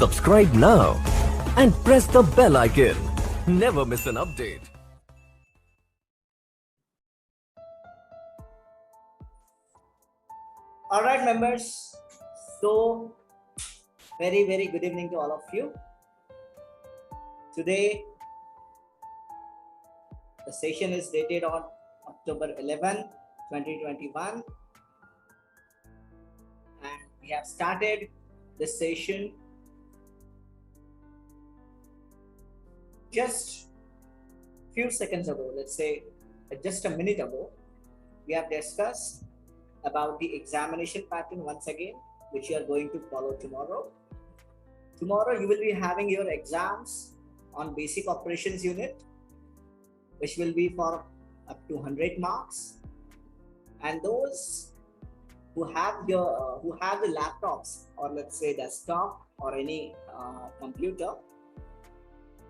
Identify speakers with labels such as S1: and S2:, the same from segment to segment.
S1: Subscribe now and press the bell icon. Never miss an update.
S2: All right, members. So, very good evening to all of you. Today, the session is dated on October 11, 2021. And we have started this session just few seconds ago, let's say just a minute ago. We have discussed about the examination pattern once again, which you are going to follow tomorrow. Tomorrow you will be having your exams on basic operations unit, which will be for up to 100 marks. And those who have the laptops, or let's say desktop or any computer,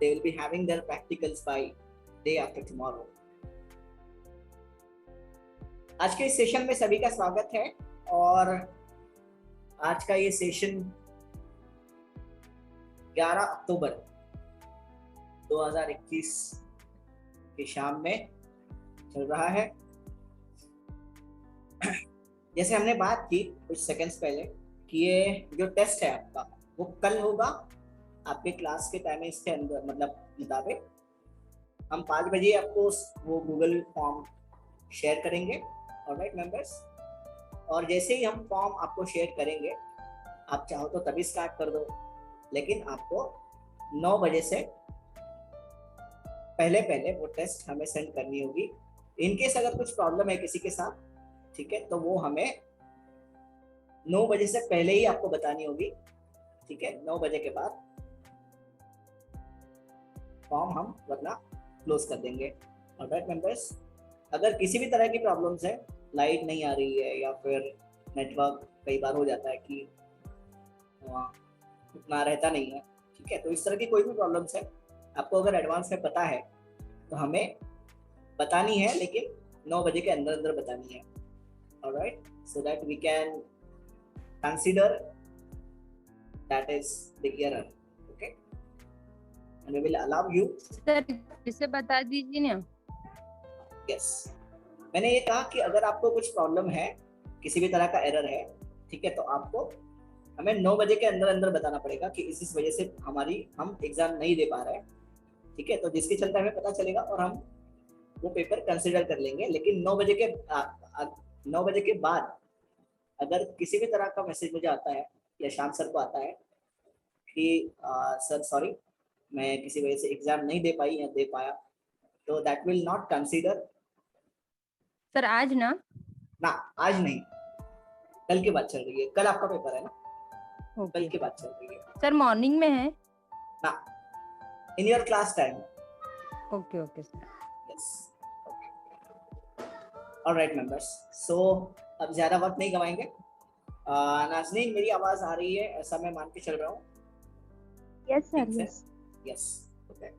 S2: they will be having their practicals by day after tomorrow. आज के session में सभी का स्वागत है और आज का ये सेशन 11 अक्टूबर 2021 की शाम में चल रहा है। जैसे हमने बात की कुछ सेकंड्स पहले कि ये जो टेस्ट है आपका वो कल होगा आपके क्लास के टाइमिंग्स के अंदर, मतलब मुताबिक हम 5 बजे आपको वो गूगल फॉर्म शेयर करेंगे। ऑलराइट मेंबर्स, और जैसे ही हम फॉर्म आपको शेयर करेंगे, आप चाहो तो तभी स्टार्ट कर दो, लेकिन आपको 9 बजे से पहले वो टेस्ट हमें सेंड करनी होगी। इनकेस अगर कुछ प्रॉब्लम है किसी के साथ, ठीक है, तो वो हमें 9 बजे से पहले ही आपको बतानी होगी। ठीक है, 9 बजे के बाद फॉर्म हम वरना क्लोज कर देंगे। ऑलराइट मेंबर्स, अगर किसी भी तरह की प्रॉब्लम्स है, लाइट नहीं आ रही है या फिर नेटवर्क कई बार हो जाता है कि उतना रहता नहीं है, ठीक है, तो इस तरह की कोई भी प्रॉब्लम्स है, आपको अगर एडवांस में पता है तो हमें बतानी है, लेकिन 9 बजे के अंदर बतानी है। Alright, so that we can consider that is the error, okay, and we will allow you.
S3: Sir इसे बता दीजिए ना।
S2: यस, मैंने ये कहा कि अगर आपको कुछ प्रॉब्लम है, किसी भी तरह का एरर है, ठीक है, तो आपको हमें 9 बजे के अंदर बताना पड़ेगा कि इस वजह से हम एग्जाम नहीं दे पा रहे हैं, ठीक है, तो जिसके चलते हमें पता चलेगा और हम वो पेपर कंसिडर कर लेंगे। लेकिन 9 बजे के बाद अगर किसी भी तरह का मैसेज मुझे आता है या शाम सर को आता है कि सर सॉरी, मैं किसी वजह से एग्जाम नहीं दे पाई या दे पाया, तो that will not consider.
S3: Sir आज ना
S2: आज नहीं, कल की बात चल रही है। कल आपका पेपर है ना?
S3: ओके।
S2: कल की बात चल रही है
S3: सर मॉर्निंग में है
S2: ना, in your class time.
S3: Okay sir.
S2: Yes, alright members, so अब ज्यादा वक्त नहीं गवाएंगे। नाज़नीन, मेरी आवाज आ रही है ऐसा मैं मान के चल रहा हूँ?
S3: Yes sir,
S2: yes, okay.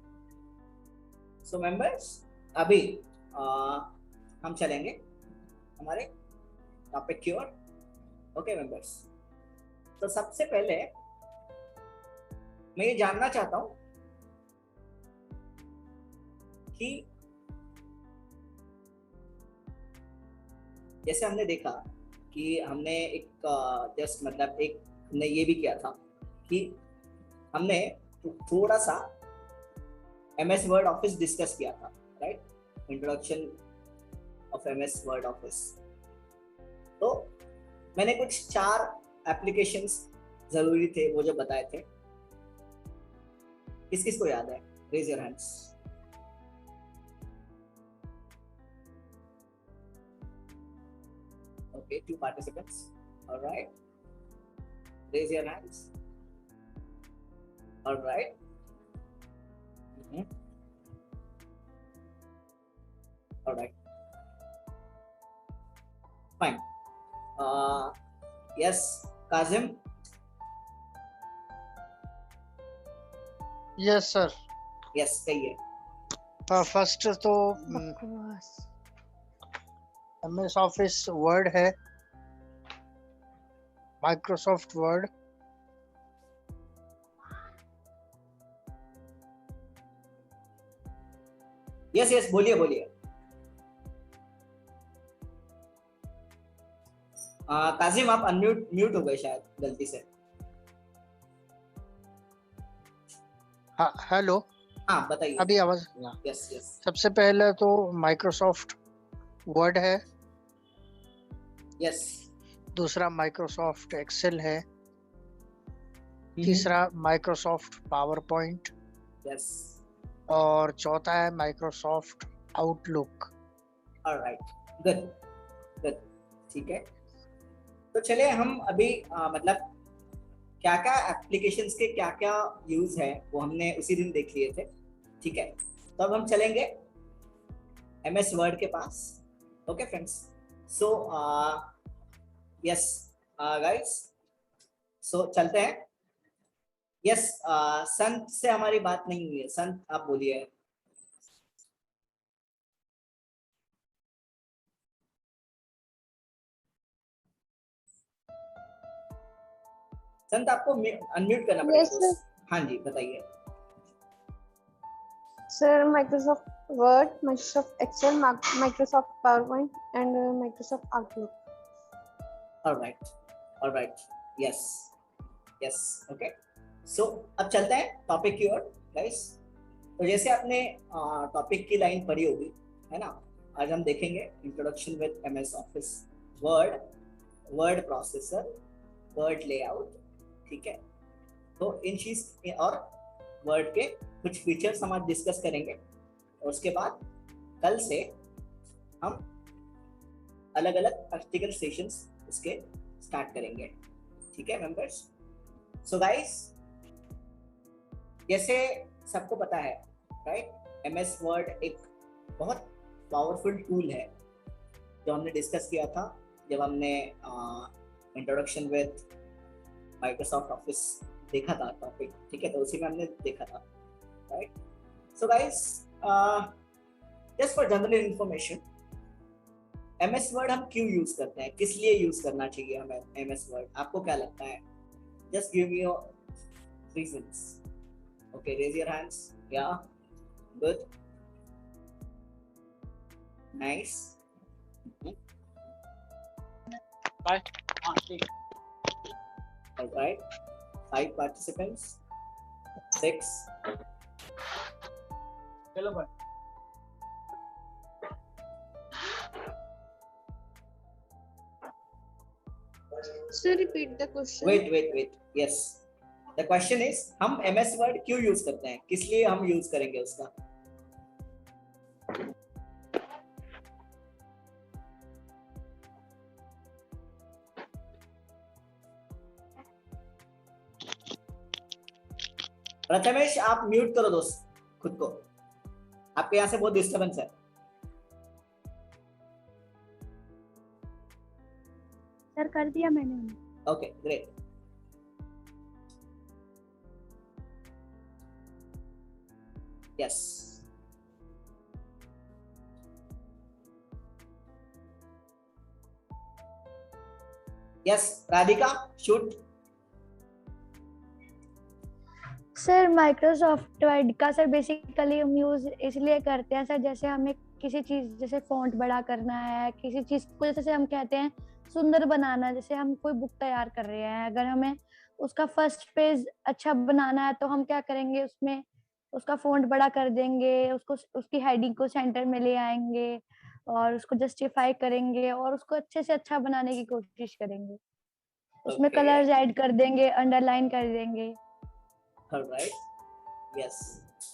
S2: So members, अभी हम चलेंगे हमारे टॉपिक की ओर। ओके मेंबर्स, तो सबसे पहले मैं ये जानना चाहता हूं कि जैसे हमने देखा कि हमने एक हमने ये भी किया था कि हमने थोड़ा सा MS वर्ड ऑफिस डिस्कस किया था, right, introduction of MS word office. तो मैंने कुछ 4 एप्लीकेशंस जरूरी थे वो जो बताए थे, किस को याद है? Raise your hands. Okay, 2 participants, all right, raise your hands, all right. All right, fine. Yes, Kazim.
S4: Yes sir.
S2: Yes, कहिए।
S4: फर्स्ट तो MS ऑफिस वर्ड है, माइक्रोसॉफ्ट वर्ड,
S2: यस यस, बोलिए बोलिए। काजिम आप अनम्यूट म्यूट हो गए शायद गलती से।
S4: हाँ, हेलो,
S2: हाँ बताइए।
S4: अभी आवाज।
S2: Yes yes.
S4: सबसे पहले तो माइक्रोसॉफ्ट वर्ड है,
S2: यस।
S4: दूसरा माइक्रोसॉफ्ट एक्सेल है, तीसरा माइक्रोसॉफ्ट पावर पॉइंट,
S2: यस।
S4: और चौथा है Microsoft outlook.
S2: Alright, good good, ठीक है। तो चले हम अभी मतलब क्या क्या एप्लीकेशंस के क्या क्या यूज है वो हमने उसी दिन देख लिए थे, ठीक है। तो अब हम चलेंगे एमएस वर्ड के पास। Okay friends, so yes guys, so चलते हैं। यस, संत से हमारी बात नहीं हुई है। संत आप बोलिए। संत आपको अनम्यूट करना पड़ेगा
S5: Yes,
S2: दोस्त। हाँ जी बताइए।
S5: sir. Microsoft Word, Microsoft Excel, Microsoft PowerPoint, and Microsoft Outlook.
S2: Alright, yes yes, okay. So अब चलते हैं टॉपिक की ओर गाइस। तो जैसे आपने टॉपिक की लाइन पढ़ी होगी, है ना। आज हम देखेंगे introduction with MS office word, word processor, word layout, ठीक है। तो इन चीज और वर्ड के कुछ फीचर्स हम आज डिस्कस करेंगे, और उसके बाद कल से हम अलग अलग प्रैक्टिकल सेशंस इसके स्टार्ट करेंगे, ठीक है मेंबर्स। सो गाइस, जैसे सबको पता है राइट, एमएस वर्ड एक बहुत पावरफुल टूल है जो हमने डिस्कस किया था जब हमने इंट्रोडक्शन विद माइक्रोसॉफ्ट ऑफिस देखा था टॉपिक, ठीक है। तो उसी में हमने देखा था right. So guys, just for general information, MS word हम क्यों यूज करते हैं, किस लिए यूज करना चाहिए हमें एमएस वर्ड, आपको क्या लगता है? Just give me your reasons. Okay, raise your hands. Yeah good, nice.
S4: Bye.
S2: All right, 5 participants, 6.
S4: चलो भाई।
S5: Sir, repeat the question.
S2: Wait. Yes. The question is, हम MS Word क्यों यूज करते हैं, किस लिए हम यूज करेंगे उसका? प्रथमेश आप म्यूट करो दोस्त खुद को, आपके यहाँ से बहुत डिस्टरबेंस है।
S3: सर कर दिया मैंने।
S2: Okay great. Yes, yes Radhika shoot.
S3: Sir Microsoft word का सर बेसिकली हम यूज इसलिए करते हैं सर, जैसे हमें किसी चीज जैसे फॉन्ट बड़ा करना है, किसी चीज को जैसे हम कहते हैं सुंदर बनाना, जैसे हम कोई बुक तैयार कर रहे हैं, अगर हमें उसका फर्स्ट पेज अच्छा बनाना है तो हम क्या करेंगे, उसमें उसका फॉन्ट बड़ा कर देंगे, उसको उसकी हेडिंग को सेंटर में ले आएंगे और उसको जस्टिफाई करेंगे और उसको अच्छे से अच्छा बनाने की कोशिश करेंगे। उसमें
S2: Okay.
S3: कलर्स ऐड कर देंगे, अंडरलाइन कर देंगे।
S2: All right. Yes.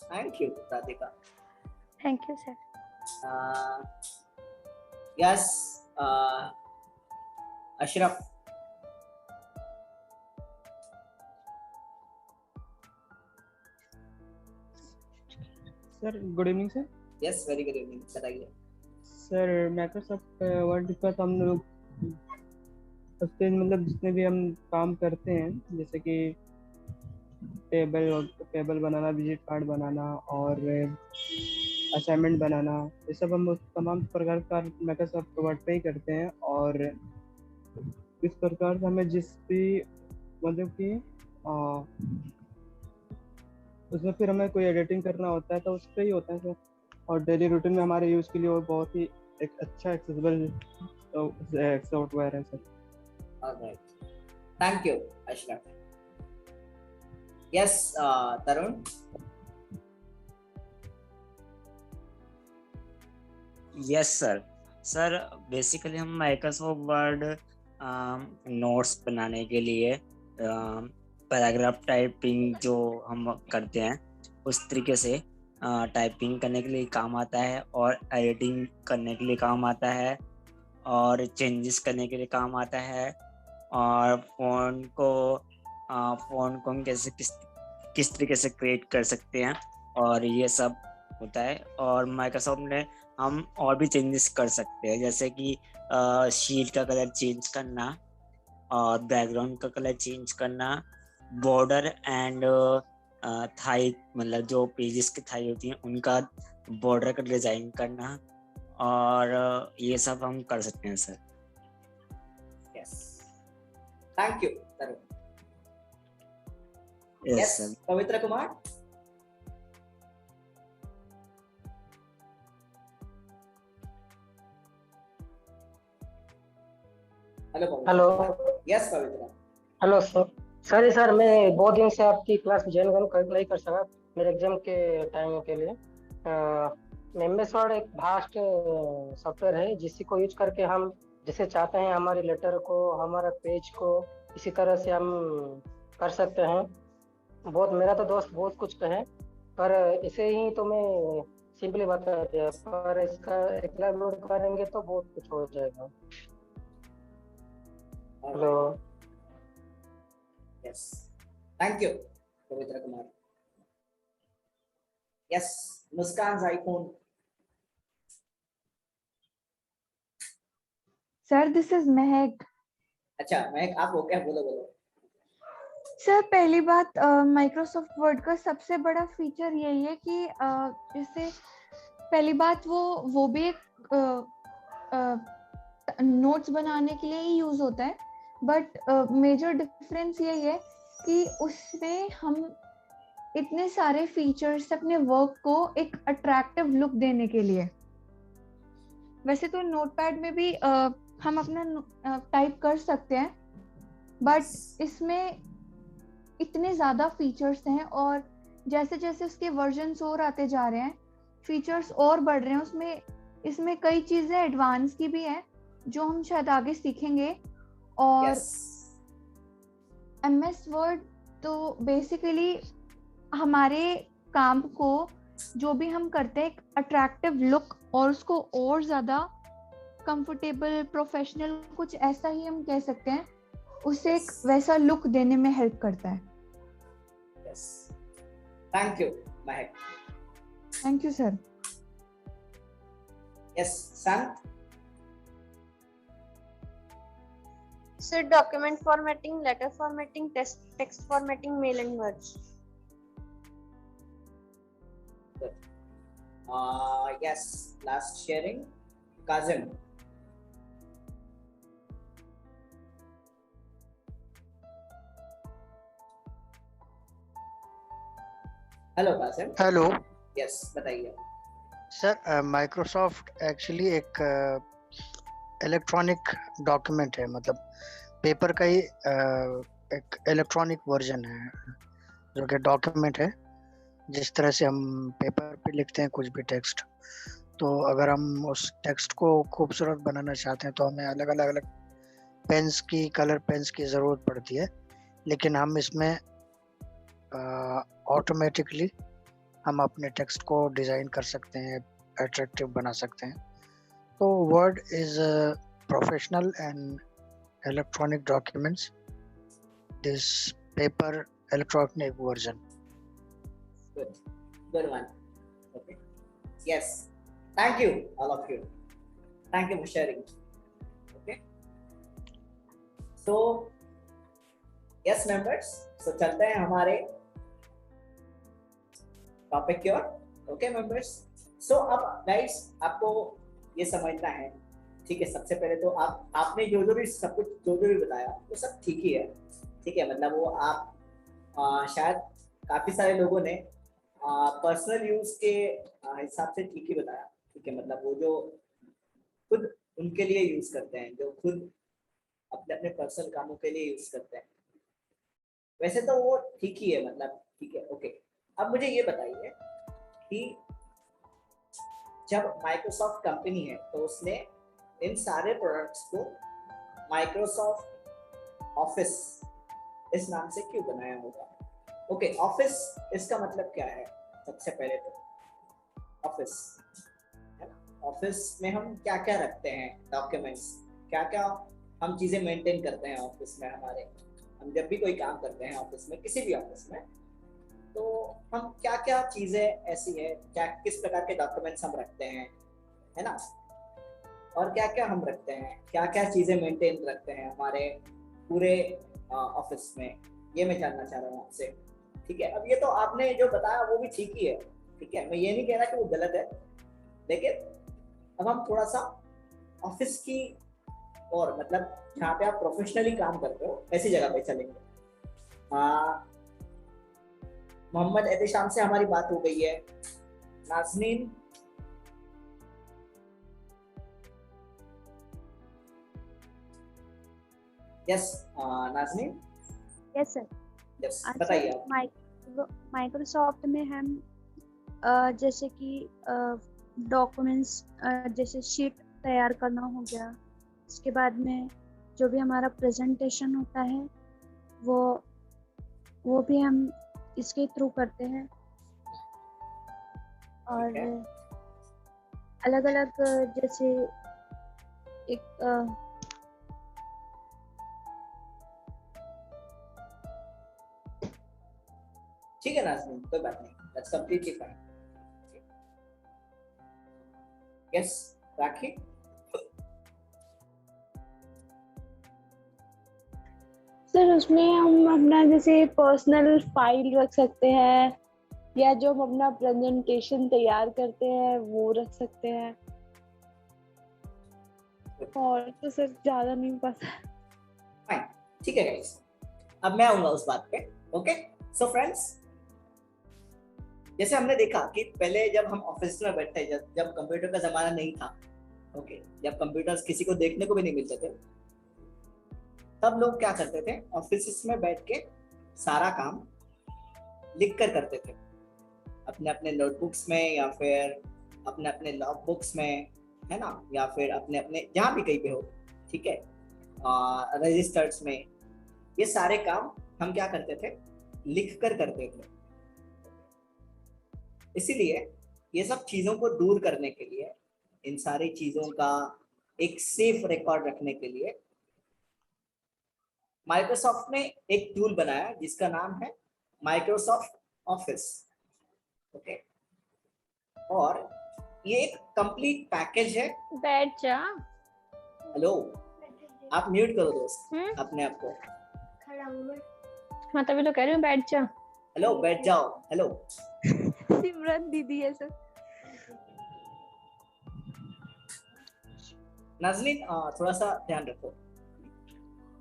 S2: Thank you, Radhika.
S3: Thank you sir.
S2: Yes. Ashraf.
S6: Sir good evening sir.
S2: Yes, very good evening. बताइए।
S6: सर माइक्रोसॉफ्ट वर्ड का तो हम लोग सबसे मतलब जितने भी हम काम करते हैं, जैसे कि टेबल बनाना, विजिट कार्ड बनाना और असाइनमेंट बनाना, ये सब हम उस तमाम प्रकार का माइक्रोसॉफ्ट वर्ड पे ही करते हैं। और इस प्रकार से हमें जिस भी मतलब कि उसमें फिर हमें कोई एडिटिंग करना होता है तो उस पर ही होता है सर। और डेली रूटीन में हमारे यूज़ के लिए वो बहुत ही एक अच्छा एक्सेसिबल सॉफ्टवेयर है sir.
S2: Alright. Thank you, Ashraf. Yes, Tarun.
S7: Yes sir. Sir basically हम माइक्रोसॉफ्ट वर्ड नोट्स बनाने के लिए पैराग्राफ टाइपिंग जो हम करते हैं उस तरीके से टाइपिंग करने के लिए काम आता है, और एडिटिंग करने के लिए काम आता है, और चेंजेस करने के लिए काम आता है, और फ़ोन को हम कैसे किस तरीके से क्रिएट कर सकते हैं, और ये सब होता है। और माइक्रोसॉफ्ट में हम और भी चेंजेस कर सकते हैं, जैसे कि शीट का कलर चेंज करना, और बैकग्राउंड का कलर चेंज करना, बॉर्डर एंड थाई, मतलब जो पेजेस की थाई होती हैं उनका बॉर्डर का डिजाइन करना, और ये सब हम कर सकते हैं sir.
S2: Yes. Thank you, Tarun.
S7: Yes
S2: Yes,
S7: sir.
S2: Pavitra Kumar. Hello, Pavitra.
S8: Hello.
S2: Yes, Pavitra.
S8: Hello sir. Sorry sir, मैं बहुत दिन से आपकी क्लास ज्वाइन नहीं कर सका मेरे एग्जाम के टाइम के लिए। एमएस वर्ड एक भास्ट सॉफ्टवेयर है जिसको यूज करके हम जैसे चाहते हैं हमारे लेटर को, हमारा पेज को इसी तरह से हम कर सकते हैं। बहुत मेरा तो दोस्त बहुत कुछ कहे, पर इसे ही तो मैं सिंपली बता दिया, पर इसका एक्सप्लेन करेंगे तो बहुत कुछ हो जाएगा। Hello.
S2: Yes. Thank you, Pavitra Kumar. Yes, Muskan's iPhone.
S3: Sir this is महक।
S2: अच्छा, महक आप हो क्या? बोलो बोलो।
S3: सर पहली बात, माइक्रोसॉफ्ट वर्ड का सबसे बड़ा फीचर यही है कि जैसे पहली बात वो भी एक नोट्स बनाने के लिए ही यूज होता है, बट मेजर डिफरेंस यही है कि उसमें हम इतने सारे फीचर्स अपने वर्क को एक अट्रैक्टिव लुक देने के लिए, वैसे तो नोटपैड में भी हम अपना टाइप कर सकते हैं, बट इसमें इतने ज़्यादा फीचर्स हैं, और जैसे जैसे उसके वर्जन्स और आते जा रहे हैं, फीचर्स और बढ़ रहे हैं उसमें। इसमें कई चीज़ें एडवांस की भी हैं जो हम शायद आगे सीखेंगे। और
S2: Yes.
S3: MS वर्ड तो बेसिकली हमारे काम को जो भी हम करते हैं एक अट्रैक्टिव लुक और उसको और ज़्यादा कंफर्टेबल, प्रोफेशनल, कुछ ऐसा ही हम कह सकते हैं, उसे एक वैसा लुक देने में हेल्प करता है।
S2: Yes. Thank you, Mahek.
S3: Thank you sir.
S2: Yes, Sant.
S5: Sir, document formatting, letter formatting, text formatting, mail and words.
S2: Good. Yes, last sharing. Kazim. Hello Kasim.
S4: Hello
S2: yes, बताइए।
S4: सर, माइक्रोसॉफ्ट एक्चुअली एक electronic document है, मतलब paper का ही एक electronic version है जो कि document है। जिस तरह से हम पेपर पे लिखते हैं कुछ भी टेक्स्ट, तो अगर हम उस टेक्स्ट को खूबसूरत बनाना चाहते हैं तो हमें अलग अलग पेन्स की, कलर पेन्स की ज़रूरत पड़ती है, लेकिन हम इसमें ऑटोमेटिकली हम अपने टेक्स्ट को डिज़ाइन कर सकते हैं, अट्रैक्टिव बना सकते हैं। तो word is professional and electronic documents, this paper electronic version.
S2: Good one. Okay. Yes. Thank you, all of you. Thank you for sharing. Okay. So, yes, members. So चलते हैं हमारे टॉपिक की ओर। Okay members. So अब guys आपको ये समझना है, ठीक है। सबसे पहले तो आपने जो भी सब कुछ जो भी बताया वो सब ठीक ही है, ठीक है। मतलब वो आप शायद काफी सारे लोगों ने पर्सनल यूज के हिसाब से ठीक ही बताया, ठीक है, मतलब वो जो खुद उनके लिए यूज करते हैं, जो खुद अपने अपने पर्सनल कामों के लिए यूज करते हैं, वैसे तो वो ठीक ही है, मतलब ठीक है, ओके। अब मुझे ये बताइए कि जब माइक्रोसॉफ्ट कंपनी है तो उसने इन सारे प्रोडक्ट्स को माइक्रोसॉफ्ट ऑफिस इस नाम से क्यों बनाया होगा? ओके, ऑफिस इसका मतलब क्या है? सबसे पहले तो ऑफिस है ना, ऑफिस में हम क्या क्या रखते हैं, डॉक्यूमेंट्स, क्या क्या हम चीजें मेंटेन करते हैं ऑफिस में हमारे। हम जब भी कोई काम करते हैं ऑफिस में, किसी भी ऑफिस में, तो हम क्या क्या चीजें ऐसी है, क्या किस प्रकार के डॉक्यूमेंट्स हम रखते हैं, है ना, और क्या क्या हम रखते हैं, क्या क्या चीजें मेंटेन रखते हैं हमारे पूरे ऑफिस में, ये मैं जानना चाह रहा हूँ आपसे। ठीक है, अब ये तो आपने जो बताया वो भी ठीक ही है, ठीक है, मैं ये नहीं कह रहा कि वो गलत है, लेकिन अब हम थोड़ा सा ऑफिस की और मतलब जहाँ पे आप प्रोफेशनली काम करते हो ऐसी जगह पे चलेंगे। मोहम्मद एहतेशाम से हमारी बात हो गई है। Nazneen, yes Nazneen,
S9: yes sir.
S2: Yes बताइए आप।
S9: माइक्रोसॉफ्ट में हम जैसे कि डॉक्यूमेंट्स जैसे शीट तैयार करना हो गया, उसके बाद में जो भी हमारा प्रेजेंटेशन होता है वो भी हम इसके थ्रू करते हैं, और अलग अलग जैसे एक
S2: ठीक है नाज़नीन, कोई बात नहीं, that's completely fine. Yes rakhi.
S5: Sir उसमें हम अपना जैसे पर्सनल फाइल रख सकते हैं, या जो हम अपना प्रेजेंटेशन तैयार करते हैं वो रख सकते हैं, और तो सर ज्यादा नहीं पता।
S2: फाइन, ठीक है गाइस, अब मैं आऊंगा उस बात पे। ओके, सो फ्रेंड्स, जैसे हमने देखा कि पहले जब हम ऑफिस में बैठे, जब कंप्यूटर का जमाना नहीं था, ओके, जब कंप्यूटर्स किसी को देखने को भी नहीं मिलते थे, तब लोग क्या करते थे, ऑफिस में बैठ के सारा काम लिख कर करते थे, अपने अपने नोटबुक्स में या फिर अपने अपने लॉग बुक्स में, है ना, या फिर अपने अपने जहाँ भी कहीं पे हो, ठीक है, रजिस्टर्स में। ये सारे काम हम क्या करते थे, लिख कर करते थे। इसीलिए ये सब चीजों को दूर करने के लिए, इन सारी चीजों का एक सेफ रिकॉर्ड रखने के लिए माइक्रोसॉफ्ट ने एक टूल बनाया जिसका नाम है माइक्रोसॉफ्ट ऑफिस। ओके, और ये एक कंप्लीट पैकेज है।
S9: बैठ जा।
S2: हेलो, आप म्यूट करो दोस्त अपने आप को।
S9: मैं तभी तो कह रही हूँ बैठ जा।
S2: हेलो, बैठ जाओ। हेलो
S9: सिमरन दीदी है सर।
S2: नाज़नीन, थोड़ा सा ध्यान रखो।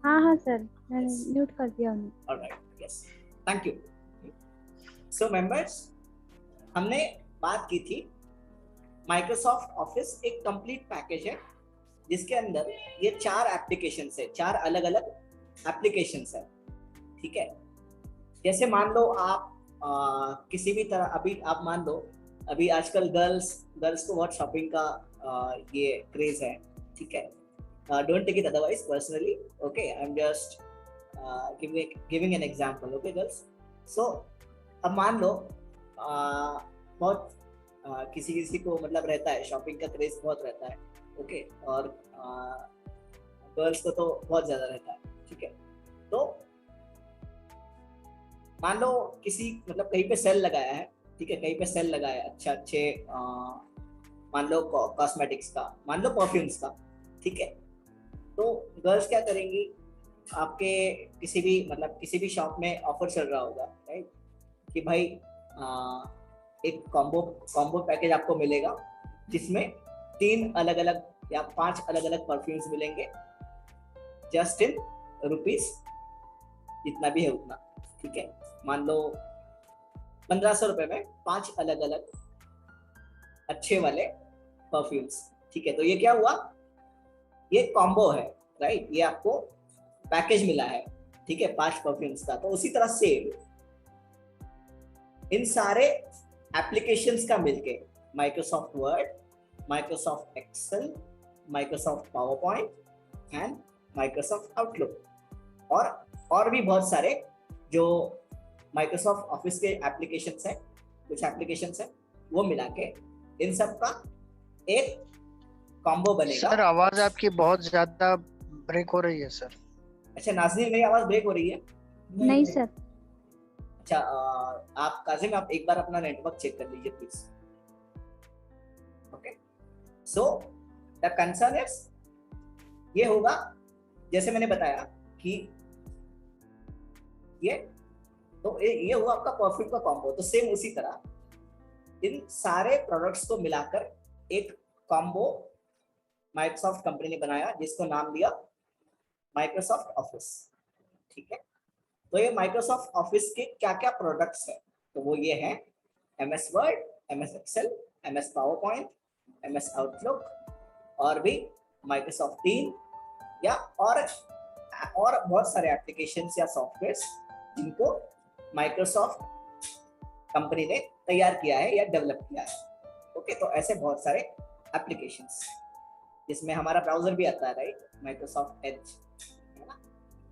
S9: हाँ हाँ सर, मैंने म्यूट कर दिया उन्हें।
S2: Alright, yes, thank you. So members, हमने बात की थी माइक्रोसॉफ्ट ऑफिस एक कंप्लीट पैकेज है जिसके अंदर ये 4 एप्लीकेशंस है, 4 अलग अलग एप्लीकेशंस है। ठीक है, जैसे मान लो आप किसी भी तरह, अभी आप मान लो अभी आजकल गर्ल्स को बहुत शॉपिंग का ये क्रेज है। ठीक है, don't take it otherwise personally, okay, I am just giving an example. Okay girls, so अब मान लो बहुत किसी को मतलब रहता है, शॉपिंग का क्रेज बहुत रहता है। ओके, और गर्ल्स को तो बहुत ज्यादा रहता है। ठीक है, तो मान लो किसी मतलब कहीं पे सेल लगाया है, ठीक है, कहीं पे सेल लगाया है अच्छे मान लो कॉस्मेटिक्स का, मान लो परफ्यूम्स का। ठीक है, तो गर्ल्स क्या करेंगी, आपके किसी भी शॉप में ऑफर चल रहा होगा, राइट, कि भाई एक कॉम्बो पैकेज आपको मिलेगा जिसमें 3 अलग अलग या 5 अलग अलग परफ्यूम्स मिलेंगे, जस्ट इन रुपीस जितना भी है उतना। ठीक है, मान लो 1500 रुपए में 5 अलग अलग अच्छे वाले परफ्यूम्स। ठीक है, तो ये क्या हुआ, ये कॉम्बो है, राइट, ये आपको पैकेज मिला है, ठीक है, 5 परफ्यूम्स का। तो उसी तरह से इन सारे एप्लीकेशंस का मिलके Microsoft Word, Microsoft Excel, Microsoft PowerPoint and Microsoft Outlook और भी बहुत सारे जो माइक्रोसॉफ्ट ऑफिस के एप्लीकेशंस हैं, कुछ एप्लीकेशंस हैं, वो मिला के इन सब का एक कॉम्बो बनेगा।
S4: सर आवाज आपकी बहुत ज्यादा ब्रेक हो रही है सर।
S2: अच्छा नाज़नीन, मेरी आवाज ब्रेक हो रही है?
S9: नहीं सर।
S2: अच्छा आप काजिम, आप एक बार अपना नेटवर्क चेक कर लीजिए please. Okay, so the concern is, ये होगा जैसे मैंने बताया कि ये हुआ आपका परफ्यूम का कॉम्बो। तो सेम उसी तरह इन सारे प्रोडक्ट्स को मिलाकर एक कॉम्बो माइक्रोसॉफ्ट कंपनी ने बनाया जिसको नाम दिया माइक्रोसॉफ्ट ऑफिस। ठीक है, तो ये माइक्रोसॉफ्ट ऑफिस के क्या क्या प्रोडक्ट्स हैं, तो वो ये हैं MS Word, MS Excel, MS PowerPoint, MS Outlook और भी माइक्रोसॉफ्ट टीम या और बहुत सारे एप्लीकेशंस या सॉफ्टवेयर्स जिनको माइक्रोसॉफ्ट कंपनी ने तैयार किया है या डेवलप किया है। ओके, तो ऐसे बहुत सारे एप्लीकेशंस जिसमें हमारा ब्राउजर भी आता है, राइट, माइक्रोसॉफ्ट एज, है ना।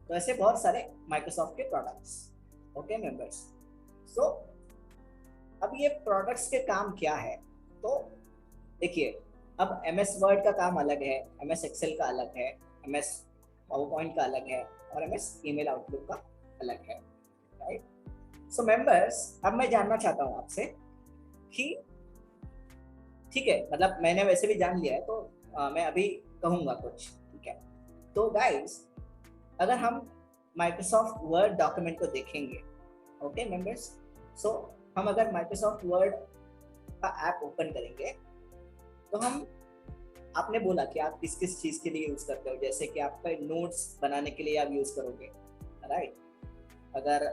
S2: तो ऐसे बहुत सारे माइक्रोसॉफ्ट के प्रोडक्ट्स। ओके मेंबर्स, सो अब ये प्रोडक्ट्स के काम क्या है, तो देखिए अब MS वर्ड का काम अलग है, MS एक्सेल का अलग है, MS पावर पॉइंट का अलग है और MS ईमेल आउटलुक का अलग है, राइट। सो मेंबर्स, अब मैं जानना चाहता हूँ आपसे कि ठीक है, मतलब मैंने वैसे भी जान लिया है, तो मैं अभी कहूँगा कुछ, ठीक है। तो गाइस, अगर हम माइक्रोसॉफ्ट वर्ड डॉक्यूमेंट को देखेंगे, ओके मेंबर्स, सो हम अगर माइक्रोसॉफ्ट वर्ड का ऐप ओपन करेंगे तो हम, आपने बोला कि आप किस किस चीज़ के लिए यूज़ करते हो, जैसे कि आपका नोट्स बनाने के लिए आप यूज़ करोगे, राइट। अगर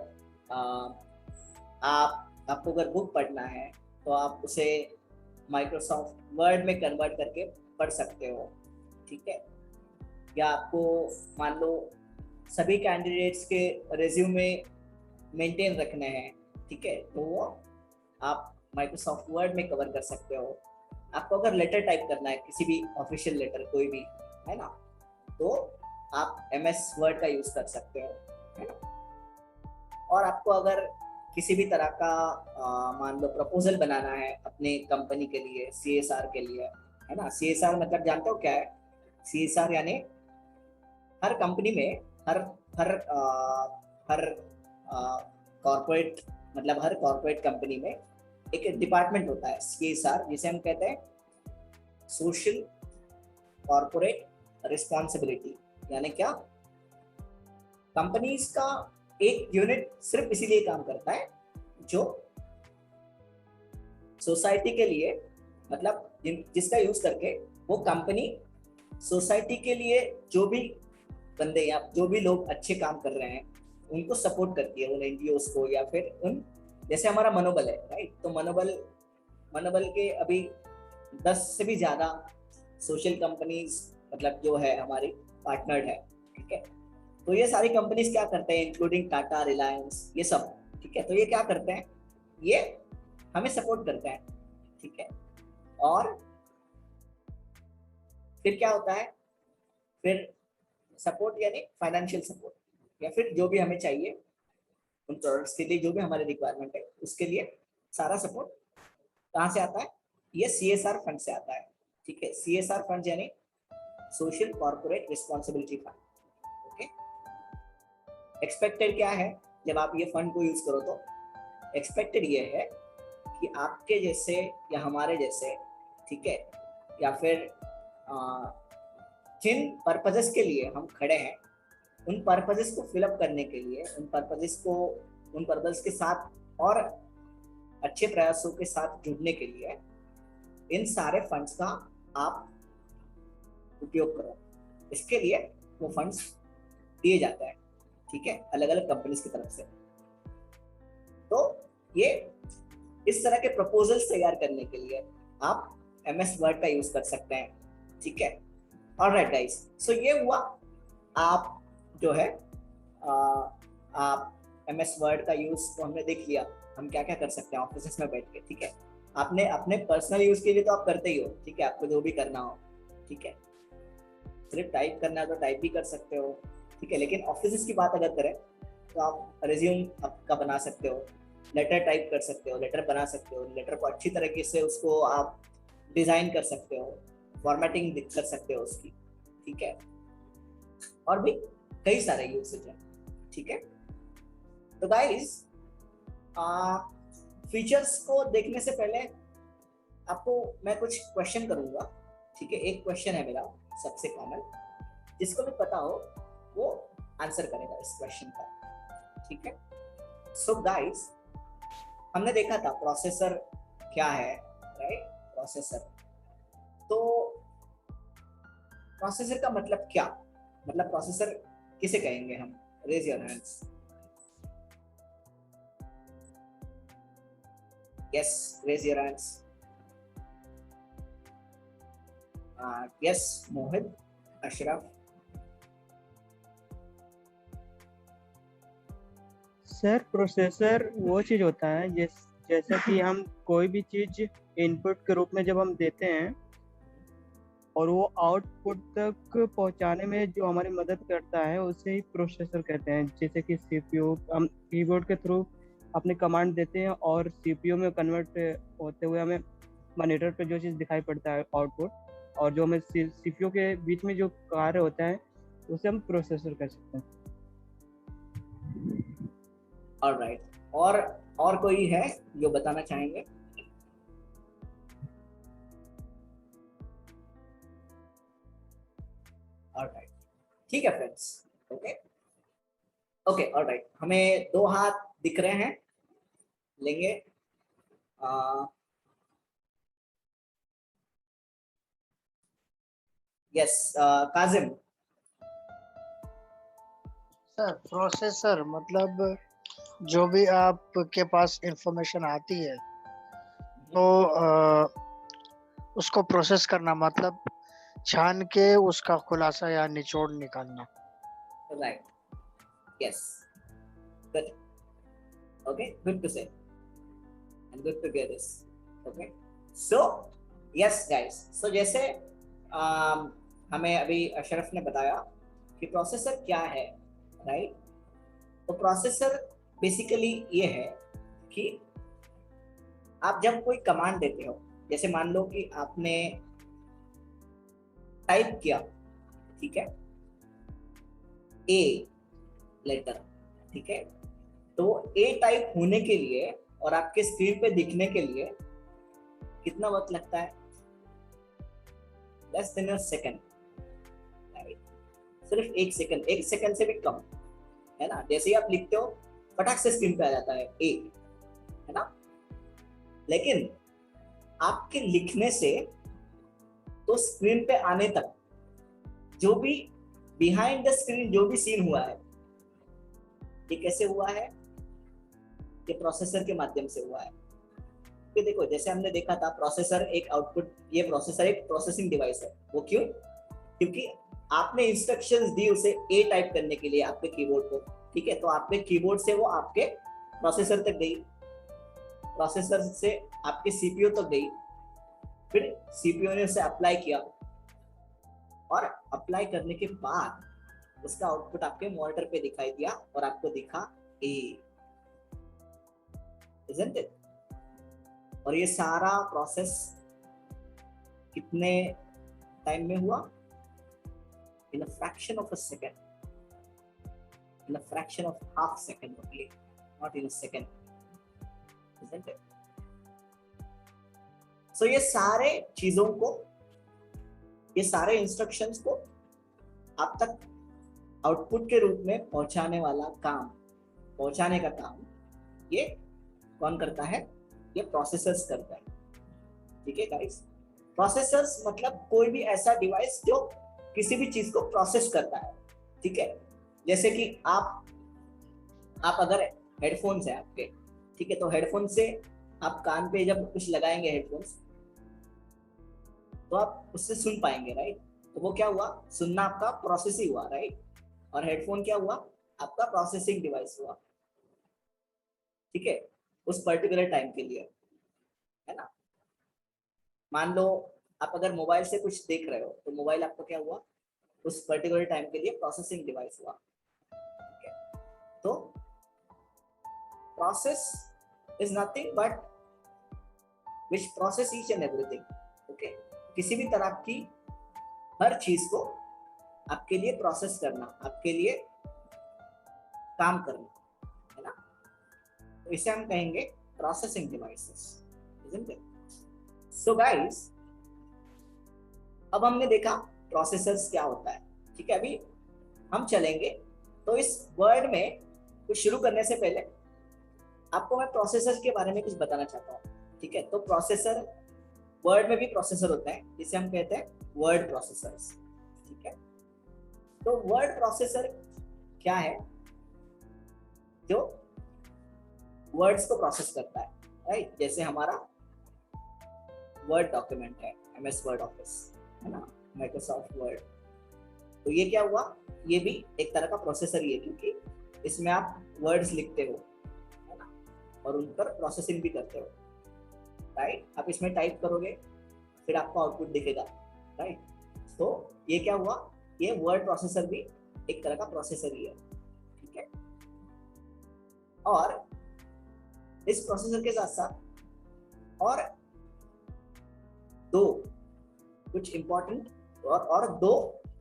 S2: आपको अगर बुक पढ़ना है तो आप उसे माइक्रोसॉफ्ट वर्ड में कन्वर्ट करके पढ़ सकते हो, ठीक है। या आपको मान लो सभी कैंडिडेट्स के रिज्यूमे मेंटेन रखने हैं, ठीक है, तो वो आप माइक्रोसॉफ्ट वर्ड में कवर कर सकते हो। आपको अगर लेटर टाइप करना है, किसी भी ऑफिशियल लेटर कोई भी, है ना, तो आप MS वर्ड का यूज़ कर सकते हो, है ना। और आपको अगर किसी भी तरह का मान लो प्रपोजल बनाना है अपने कंपनी के लिए, CSR के लिए, है ना। CSR मतलब जानते हो क्या है? CSR यानी हर कंपनी में हर कॉर्पोरेट, मतलब हर कॉर्पोरेट कंपनी में एक डिपार्टमेंट होता है CSR, जिसे हम कहते हैं सोशल कॉर्पोरेट रिस्पॉन्सिबिलिटी। यानी क्या, कंपनीज का एक यूनिट सिर्फ इसीलिए काम करता है जो सोसाइटी के लिए, मतलब जिसका यूज करके वो कंपनी सोसाइटी के लिए जो भी बंदे या जो भी लोग अच्छे काम कर रहे हैं उनको सपोर्ट करती है, उन NGOs को, या फिर उन, जैसे हमारा मनोबल है, राइट, तो मनोबल के अभी 10 से भी ज्यादा सोशल कंपनीज मतलब जो है हमारी पार्टनर्ड है, ठीक है। तो ये सारी कंपनीज क्या करते हैं, इंक्लूडिंग टाटा, रिलायंस, ये सब, ठीक है। तो ये क्या करते हैं, ये हमें सपोर्ट करते हैं, ठीक है। और फिर क्या होता है, फिर सपोर्ट यानी फाइनेंशियल सपोर्ट, या फिर जो भी हमें चाहिए उन प्रोडक्ट्स के लिए, जो भी हमारे रिक्वायरमेंट है उसके लिए सारा सपोर्ट कहाँ से आता है, ये CSR फंड से आता है, ठीक है। CSR फंड यानी social corporate responsibility fund, okay. Expected क्या है जब आप ये फंड को यूज करो, तो एक्सपेक्टेड ये है कि आपके जैसे या हमारे जैसे, ठीक है, या फिर जिन पर्पजेस के लिए हम खड़े हैं उन पर्पजेस को फिलअप करने के लिए, उन पर्पजेस के साथ और अच्छे प्रयासों के साथ जुड़ने के लिए इन सारे फंड्स का आप उपयोग करो। इसके लिए वो फंड्स दिए जाते हैं, ठीक है, अलग अलग कंपनीज की तरफ से। तो ये इस तरह के प्रपोजल्स तैयार करने के लिए आप MS वर्ड का यूज कर सकते हैं, ठीक है। ऑलराइट गाइस, सो ये हुआ आप जो है आप MS वर्ड का यूज तो हमने देख लिया, हम क्या क्या कर सकते हैं ऑफिस में बैठ के, ठीक है। आपने अपने पर्सनल यूज के लिए तो आप करते ही हो, ठीक है, आपको जो भी करना हो, ठीक है। सिर्फ टाइप करना है तो टाइप भी कर सकते हो, ठीक है। लेकिन ऑफिस की बात अगर करें तो आप रिज्यूम आपका बना सकते हो, लेटर टाइप कर सकते हो, लेटर बना सकते हो, लेटर को अच्छी तरीके से उसको आप डिजाइन कर सकते हो, फॉर्मेटिंग कर सकते हो उसकी, ठीक है। और भी कई सारे यूसेज हैं, ठीक है। तो गाइस फीचर्स को देखने से पहले आपको मैं कुछ क्वेश्चन करूंगा, ठीक है। एक क्वेश्चन है मेरा सबसे कॉमन, जिसको भी पता हो वो आंसर करेगा इस क्वेश्चन का, ठीक है। सो गाइस, हमने देखा था प्रोसेसर क्या है, राइट। प्रोसेसर, तो प्रोसेसर का मतलब क्या, मतलब प्रोसेसर किसे कहेंगे हम? Raise your hands. Yes, raise your hands. Yes, Mohit, Ashraf.
S6: Sir processor वो चीज़ होता है जैसा कि हम कोई भी चीज़ इनपुट के रूप में जब हम देते हैं और वो आउटपुट तक पहुंचाने में जो हमारी मदद करता है उसे ही प्रोसेसर कहते हैं। जैसे कि CPU, हम कीबोर्ड के थ्रू अपने कमांड देते हैं और CPU में कन्वर्ट होते हुए हमें मॉनिटर पे जो चीज़ दिखाई पड़ता है आउटपुट, और जो हमें CPU के बीच में जो कार्य होता है उसे हम प्रोसेसर कह सकते हैं।
S2: ऑलराइट, और कोई है जो बताना चाहेंगे? ऑलराइट, ठीक है फ्रेंड्स, ओके ओके, ऑलराइट। हमें 2 हाथ दिख रहे हैं, लेंगे। यस, काजिम।
S4: सर प्रोसेसर मतलब जो भी आपके पास इंफॉर्मेशन आती है तो उसको प्रोसेस करना, मतलब छान के उसका खुलासा या निचोड़ निकालना।
S2: Right, yes, good, okay, good to see and good to get this, okay. So yes guys, so जैसे हमें अभी अशरफ ने बताया कि प्रोसेसर क्या है, राइट। तो प्रोसेसर बेसिकली ये है कि आप जब कोई कमांड देते हो, जैसे मान लो कि आपने टाइप किया, ठीक है, ए लेटर, ठीक है। तो ए टाइप होने के लिए और आपके स्क्रीन पे दिखने के लिए कितना वक्त लगता है? Less than a second, right. सिर्फ 1 सेकंड, 1 सेकंड से भी कम, है ना। जैसे ही आप लिखते हो फटाक से स्क्रीन पे आ जाता है ए, है ना। लेकिन आपके लिखने से तो स्क्रीन पे आने तक जो भी बिहाइंड द स्क्रीन जो भी सीन हुआ है, ये कैसे हुआ है? ये प्रोसेसर के माध्यम से हुआ है। कि देखो, जैसे हमने देखा था प्रोसेसर एक आउटपुट, ये प्रोसेसर एक प्रोसेसिंग डिवाइस है। वो क्यों? क्योंकि आपने इंस्ट्रक्शंस दी उसे ए टाइप करने के लिए आपके कीबोर्ड को, ठीक है। तो आपके कीबोर्ड से वो आपके प्रोसेसर तक गई, प्रोसेसर से आपके CPU तक गई, फिर CPU ने उसे अप्लाई किया और अप्लाई करने के बाद उसका आउटपुट आपके मॉनिटर पे दिखाई दिया और आपको दिखा ए, isn't it? और ये सारा प्रोसेस कितने टाइम में हुआ? In a fraction of a second, in a fraction of half second only, not in a second, isn't it? So ये सारे चीजों को, ये सारे इंस्ट्रक्शंस को आप तक आउटपुट के रूप में पहुंचाने वाला काम, पहुंचाने का काम ये कौन करता है? ये प्रोसेसर्स करता है, ठीक है गाइस। प्रोसेसर्स मतलब कोई भी ऐसा डिवाइस जो किसी भी चीज को प्रोसेस करता है, ठीक है। जैसे कि आप अगर हेडफोन्स है आपके, ठीक है, तो हेडफोन से आप कान पे जब कुछ लगाएंगे हेडफोन्स तो आप उससे सुन पाएंगे, राइट? तो वो क्या हुआ, सुनना आपका प्रोसेस ही हुआ, राइट? और हेडफोन क्या हुआ, आपका प्रोसेसिंग डिवाइस हुआ, ठीक है, उस पर्टिकुलर टाइम के लिए, है ना? मान लो आप अगर मोबाइल से कुछ देख रहे हो तो मोबाइल आपका क्या हुआ, उस पर्टिकुलर टाइम के लिए प्रोसेसिंग डिवाइस हुआ, ठीक है? तो process is nothing but which process each and everything, okay? किसी भी तरह की हर चीज को आपके लिए प्रोसेस करना, आपके लिए काम करना, है ना? तो इसे हम कहेंगे processing devices, isn't it? So guys, अब हमने देखा प्रोसेसर्स क्या होता है, ठीक है? अभी हम चलेंगे तो इस वर्ड में कुछ शुरू करने से पहले आपको मैं प्रोसेसर के बारे में कुछ बताना चाहता हूँ, ठीक है? तो प्रोसेसर, वर्ड में भी प्रोसेसर होता है, जिसे हम कहते हैं वर्ड प्रोसेसर्स, ठीक है? तो वर्ड प्रोसेसर क्या है, जो वर्ड्स को प्रोसेस करता है, राइट? जैसे हमारा वर्ड डॉक्यूमेंट है, MS वर्ड ऑफिस, है ना, माइक्रोसॉफ्ट वर्ड, तो ये क्या हुआ, ये भी एक तरह का प्रोसेसर ही है, क्योंकि इसमें आप वर्ड्स लिखते हो, है ना, और उन पर प्रोसेसिंग भी करते हो, राइट? आप इसमें टाइप करोगे फिर आपको आउटपुट दिखेगा, राइट? तो ये क्या हुआ, ये वर्ड प्रोसेसर भी एक तरह का प्रोसेसर ही है, ठीक है? और इस प्रोसेसर के साथ साथ और दो कुछ इंपॉर्टेंट और दो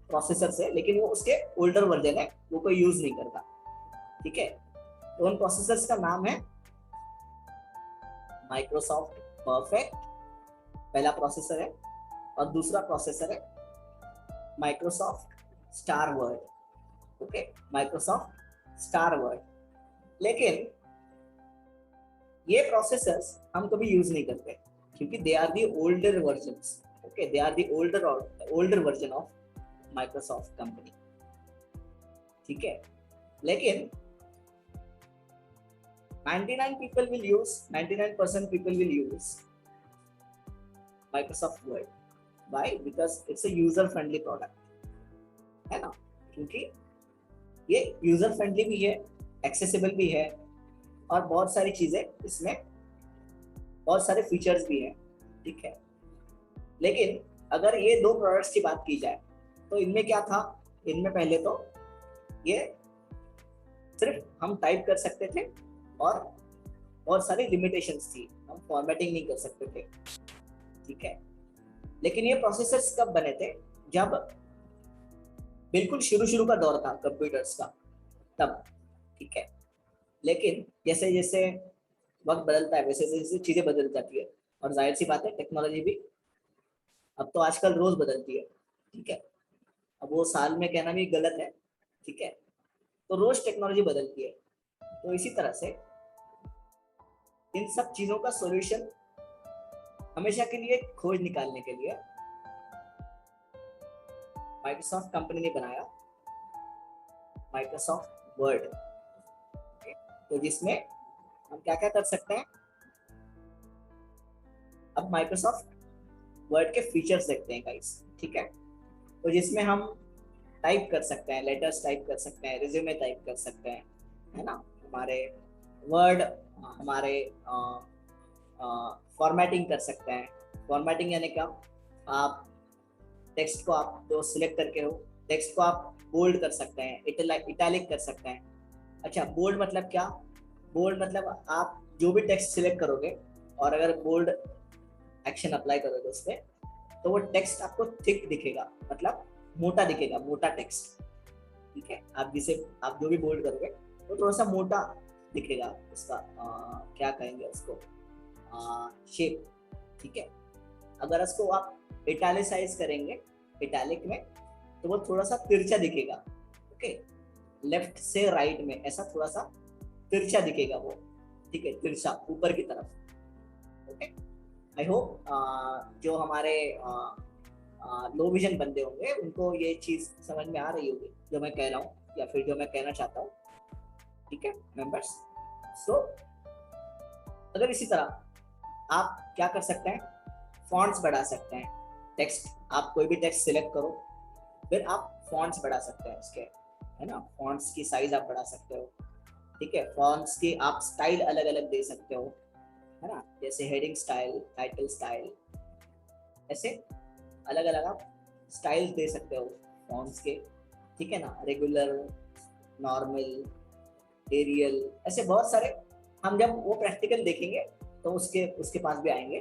S2: प्रोसेसर्स है, लेकिन वो उसके ओल्डर वर्जन है, वो कोई यूज नहीं करता, ठीक है? तो उन प्रोसेसर्स का नाम है माइक्रोसॉफ्ट परफेक्ट, पहला प्रोसेसर है, और दूसरा प्रोसेसर है Microsoft star word, okay? Microsoft star word. लेकिन ये प्रोसेसर्स हम कभी यूज नहीं करते, क्योंकि they are the older versions, okay? They are the older version of Microsoft company, ठीक है? लेकिन 99% people will use Microsoft Word. Why? Because it's a user friendly product, है ना? क्योंकि ये यूजर फ्रेंडली भी है, एक्सेसिबल भी है, और बहुत सारी चीजें इसमें, बहुत सारे फीचर्स भी हैं, ठीक है? लेकिन अगर ये दो प्रोडक्ट्स की बात की जाए तो इनमें क्या था, इनमें पहले तो ये सिर्फ हम टाइप कर सकते थे और बहुत सारी लिमिटेशंस थी, हम फॉर्मेटिंग नहीं कर सकते थे, ठीक है? लेकिन ये प्रोसेसर्स कब बने थे, जब बिल्कुल शुरू का दौर था कंप्यूटर्स का, तब, ठीक है? लेकिन जैसे जैसे वक्त बदलता है वैसे जैसे चीजें बदल जाती है, और जाहिर सी बात है टेक्नोलॉजी भी अब तो आजकल रोज बदलती है, ठीक है? अब वो साल में कहना भी गलत है, ठीक है? तो रोज टेक्नोलॉजी बदलती है, तो इसी तरह से इन सब चीजों का सॉल्यूशन हमेशा के लिए खोज निकालने के लिए माइक्रोसॉफ्ट कंपनी ने बनाया माइक्रोसॉफ्ट वर्ड, तो जिसमें हम क्या क्या कर सकते हैं, अब माइक्रोसॉफ्ट वर्ड के फीचर्स देखते हैं गाइस, ठीक है? तो जिसमें हम टाइप कर सकते हैं, लेटर्स टाइप कर सकते हैं, रिज्यूमे टाइप कर सकते हैं, है ना? हमारे वर्ड, हमारे फॉर्मेटिंग कर सकते हैं। फॉर्मेटिंग यानी क्या, आप टेक्स्ट को आप जो सिलेक्ट करके हो, टेक्स्ट को आप बोल्ड कर सकते हैं, इटैलिक कर सकते हैं। अच्छा, बोल्ड मतलब क्या? बोल्ड मतलब आप जो भी टेक्स्ट सिलेक्ट करोगे और अगर बोल्ड एक्शन अप्लाई करोगे उस पर, तो वो टेक्स्ट आपको थिक दिखेगा, मतलब मोटा दिखेगा, मोटा टेक्स्ट, ठीक है? आप जो भी बोल्ड करोगे वो थोड़ा सा मोटा दिखेगा, उसका क्या कहेंगे उसको, शेप, ठीक है? अगर इसको आप इटैलिसाइज करेंगे इटैलिक में, तो वो थोड़ा सा तिरछा दिखेगा, ओके? लेफ्ट से राइट में ऐसा थोड़ा सा तिरछा दिखेगा वो, ठीक है? तिरछा ऊपर की तरफ, ओके? आई होप जो हमारे लो विजन बंदे होंगे उनको ये चीज समझ में आ रही होगी जो मैं कह रहा हूँ, या फिर जो मैं कहना चाहता हूँ, ठीक है मेंबर्स? सो अगर इसी तरह आप क्या कर सकते हैं, फॉन्ट्स बढ़ा सकते हैं। टेक्स्ट, आप कोई भी टेक्स्ट सिलेक्ट करो, फिर आप फॉन्ट्स बढ़ा सकते हैं उसके, है ना, फॉन्ट्स की साइज आप बढ़ा सकते हो, ठीक है। फॉन्ट्स की आप स्टाइल अलग अलग दे सकते हो, है ना, जैसे हेडिंग स्टाइल, टाइटल स्टाइल, ऐसे अलग अलग आप स्टाइल दे सकते हो फॉन्ट्स के, ठीक है ना। रेगुलर, नॉर्मल, एरियल, ऐसे बहुत सारे। हम जब वो प्रैक्टिकल देखेंगे तो उसके पास भी आएंगे,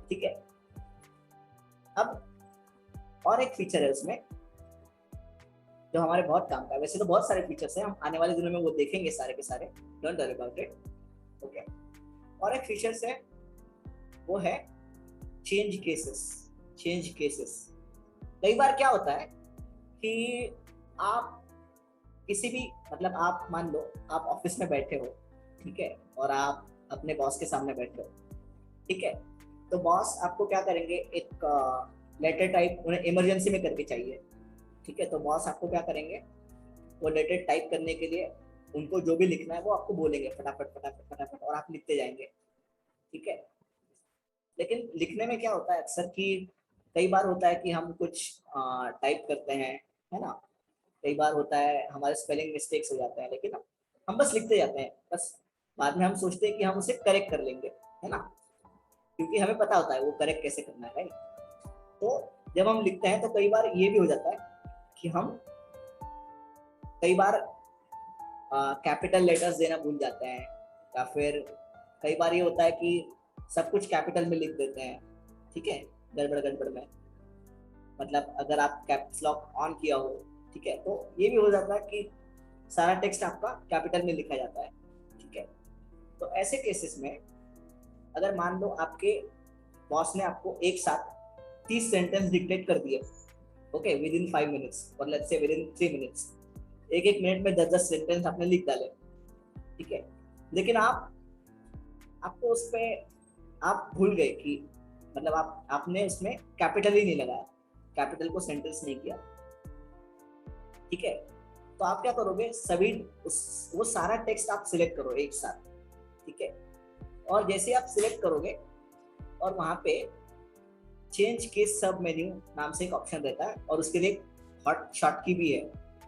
S2: ठीक है। अब और एक फीचर है उसमें जो हमारे बहुत काम का है। वैसे तो बहुत सारे फीचर्स हैं, हम आने वाले दिनों में वो देखेंगे सारे के सारे, don't worry about it, okay. और एक फीचर्स है, वो है चेंज केसेस। कई बार क्या होता है कि आप किसी भी, मतलब आप मान लो आप ऑफिस में बैठे हो, ठीक है, और आप अपने बॉस के सामने बैठे हो, ठीक है। तो बॉस आपको क्या करेंगे, एक लेटर टाइप उन्हें इमरजेंसी में करके चाहिए, ठीक है। तो बॉस आपको क्या करेंगे, वो लेटर टाइप करने के लिए उनको जो भी लिखना है वो आपको बोलेंगे फटाफट, और आप लिखते जाएंगे, ठीक है। लेकिन लिखने में क्या होता है अक्सर कि कई बार होता है कि हम कुछ टाइप करते हैं, है ना, कई बार होता है हमारे स्पेलिंग मिस्टेक्स हो जाते हैं, लेकिन हम बस लिखते जाते हैं, बस बाद में हम सोचते हैं कि हम उसे करेक्ट कर लेंगे, है ना, क्योंकि हमें पता होता है वो करेक्ट कैसे करना है, राइट। तो जब हम लिखते हैं तो कई बार ये भी हो जाता है कि हम कई बार कैपिटल लेटर्स देना भूल जाते हैं, या फिर कई बार ये होता है कि सब कुछ कैपिटल में लिख देते हैं, ठीक है, गड़बड़ में, मतलब अगर आप कैप्स लॉक ऑन किया हो, ठीक है, तो ये भी हो जाता है कि सारा टेक्स्ट आपका कैपिटल में लिखा जाता है, ठीक है। तो ऐसे केसेस में अगर मान लो आपके बॉस ने आपको एक साथ 30 सेंटेंस डिक्टेट कर दिए, ओके, विद इन 5 मिनट्स, और let's say with in 3 minutes, एक मिनट में 10 सेंटेंस आपने लिख डाले, ठीक है। लेकिन आपको उस पे आप भूल गए कि मतलब आपने उसमें कैपिटल ही नहीं लगाया, कैपिटल को सेंटेंस नहीं किया, ठीक है। तो आप क्या करोगे, सभी वो सारा टेक्स्ट आप सिलेक्ट करो एक साथ, ठीक है। और जैसे आप सिलेक्ट करोगे और वहां पे चेंज केस सब मेन्यू नाम से एक ऑप्शन रहता है, और उसके लिए हॉट शॉर्ट की भी है,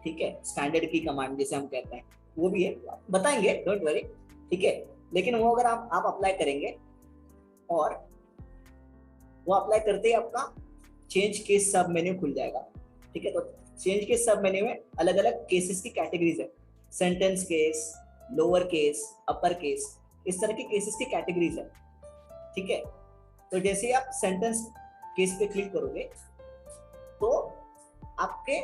S2: ठीक है, स्टैंडर्ड की कमांड जिसे हम कहते हैं वो भी है, बताएंगे, डोंट वरी, ठीक है। लेकिन वो अगर आप अप्लाई करेंगे और वो अप्लाई करते ही आपका चेंज केस सब मेन्यू खुल जाएगा, ठीक है। तो चेंज केस सब मेन्यू में अलग अलग केसेस की कैटेगरीज है, sentence case, lower case, upper case, इस तरह के केसेस की कैटेगरीज है, ठीक है। तो जैसे आप सेंटेंस केस पे क्लिक करोगे तो आपके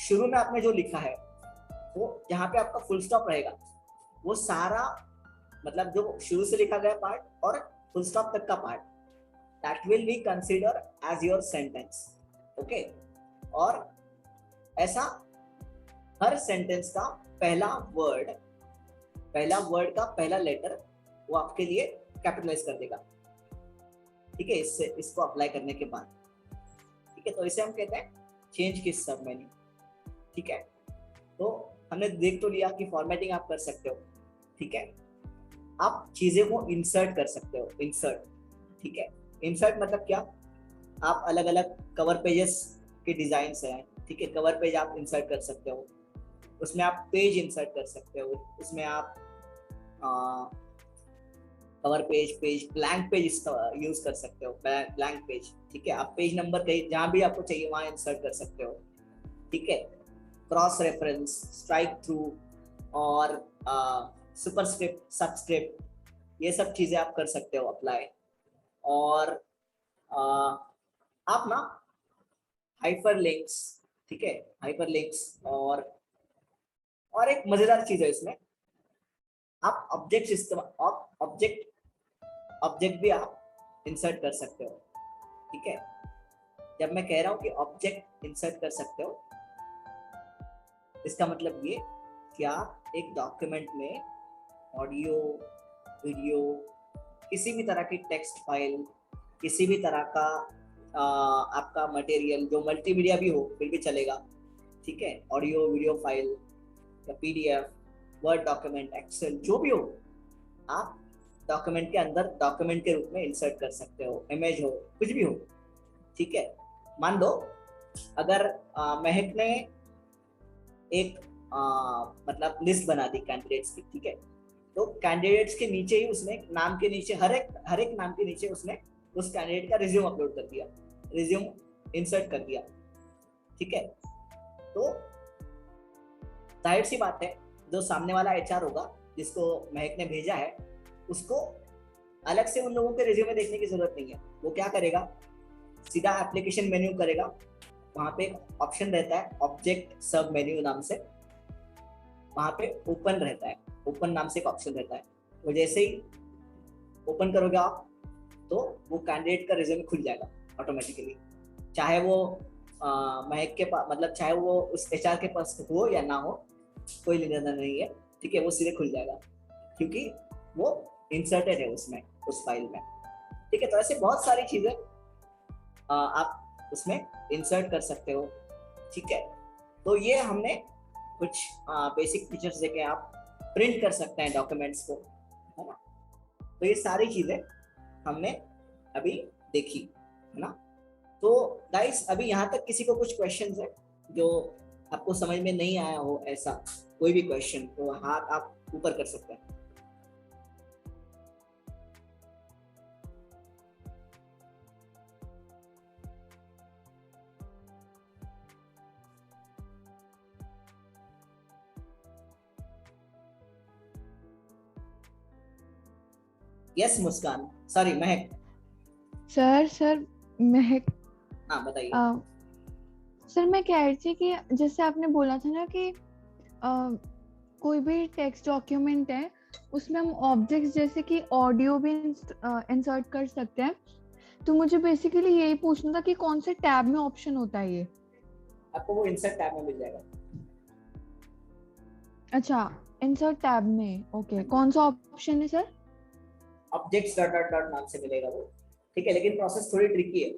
S2: शुरू में आपने जो लिखा है वो जहाँ पे आपका फुल स्टॉप रहेगा वो सारा, मतलब जो शुरू से लिखा गया पार्ट और फुल स्टॉप तक का part, that will be consider as your sentence, okay. और ऐसा हर सेंटेंस का पहला वर्ड का पहला लेटर वो आपके लिए कैपिटलाइज कर देगा, ठीक है, इसको अप्लाई करने के बाद, ठीक है। तो इसे हम कहते हैं चेंज केस सब मेन्यू, ठीक है। तो हमने देख तो लिया कि फॉर्मेटिंग आप कर सकते हो, ठीक है। आप चीजें को इंसर्ट कर सकते हो, इंसर्ट, ठीक है। इंसर्ट मतलब क्या, आप अलग अलग कवर पेजेस के डिजाइन हैं, ठीक है, कवर पेज आप इंसर्ट कर सकते हो, उसमें आप पेज इंसर्ट कर सकते हो, उसमें आप cover page blank page use कर सकते हो, ब्लैंक पेज, ठीक है। आप पेज नंबर कहीं जहां भी आपको चाहिए वहां इंसर्ट कर सकते हो, ठीक है। क्रॉस रेफरेंस, स्ट्राइक थ्रू और सुपरस्क्रिप्ट, सबस्क्रिप्ट, ये सब चीजें आप कर सकते हो अप्लाई। और आप ना हाइपरलिंक्स, ठीक है, हाइपरलिंक्स, और एक मजेदार चीज है इसमें, आप ऑब्जेक्ट भी आप इंसर्ट कर सकते हो, ठीक है। जब मैं कह रहा हूं कि ऑब्जेक्ट इंसर्ट कर सकते हो, इसका मतलब ये कि आप एक डॉक्यूमेंट में ऑडियो, वीडियो, किसी भी तरह की टेक्स्ट फाइल, किसी भी तरह का आपका मटेरियल जो मल्टीमीडिया भी हो फिर भी चलेगा, ठीक है, ऑडियो वीडियो फाइल या PDF, वर्ड डॉक्यूमेंट, एक्सेल, जो भी हो, आप डॉक्यूमेंट के अंदर डॉक्यूमेंट के रूप में इंसर्ट कर सकते हो, इमेज हो, कुछ भी हो, ठीक है। मान लो अगर महक ने एक मतलब लिस्ट बना दी कैंडिडेट्स की, ठीक है, तो कैंडिडेट्स के नीचे ही उसने नाम के नीचे हर एक नाम के नीचे उसने उस कैंडिडेट का रिज्यूम अपलोड कर दिया, रिज्यूम इंसर्ट कर दिया, ठीक है। तो जाहिर सी बात है जो सामने वाला एचआर होगा जिसको महक ने भेजा है, उसको अलग से उन लोगों के रिज्यूमे देखने की जरूरत नहीं है। वो क्या करेगा, सीधा एप्लीकेशन मेन्यू करेगा, वहां पे एक ऑप्शन रहता है ऑब्जेक्ट सब मेन्यू नाम से, वहां पे ओपन रहता है, ओपन नाम से एक ऑप्शन रहता है। वो जैसे ही ओपन करोगे आप तो वो कैंडिडेट का रिज्यूमे खुल जाएगा ऑटोमेटिकली, चाहे वो महक के पास, मतलब चाहे वो उस एचआर के पास हो या ना हो, कोई लेना नहीं है, ठीक है। वो सीधे खुल जाएगा क्योंकि वो इंसर्टेड है उसमें, उस फाइल में, ठीक है। तो ऐसे बहुत सारी चीजें आप उसमें इंसर्ट कर सकते हो, ठीक है। तो ये हमने कुछ बेसिक फीचर्स देके आप प्रिंट कर सकते हैं डॉक्यूमेंट्स को, है ना। तो ये सारी चीजें हमने अभी देखी, है ना। तो गाइस अभी यहाँ तक किसी को कुछ क्वेश्चंस है जो आपको समझ में नहीं आया हो, ऐसा कोई भी क्वेश्चन, तो हाथ आप ऊपर कर सकते हैं। यस मुस्कान, सॉरी महक।
S10: सर महक,
S2: हाँ बताइए।
S10: सर मैं कह रही थी कि जैसे आपने बोला था ना कि कोई भी टेक्स्ट डॉक्यूमेंट है उसमें हम ऑब्जेक्ट्स जैसे कि ऑडियो भी इंसर्ट कर सकते हैं, तो मुझे बेसिकली यही पूछना था कि कौन से टैब में ऑप्शन होता है ये?
S2: आपको वो इंसर्ट टैब में मिल जाएगा।
S10: अच्छा, इंसर्ट टैब में, ओके। कौन सा ऑप्शन है sir?
S2: Objects dot dot dot नाम से मिलेगा वो, ठीक है। लेकिन प्रोसेस थोड़ी ट्रिकी है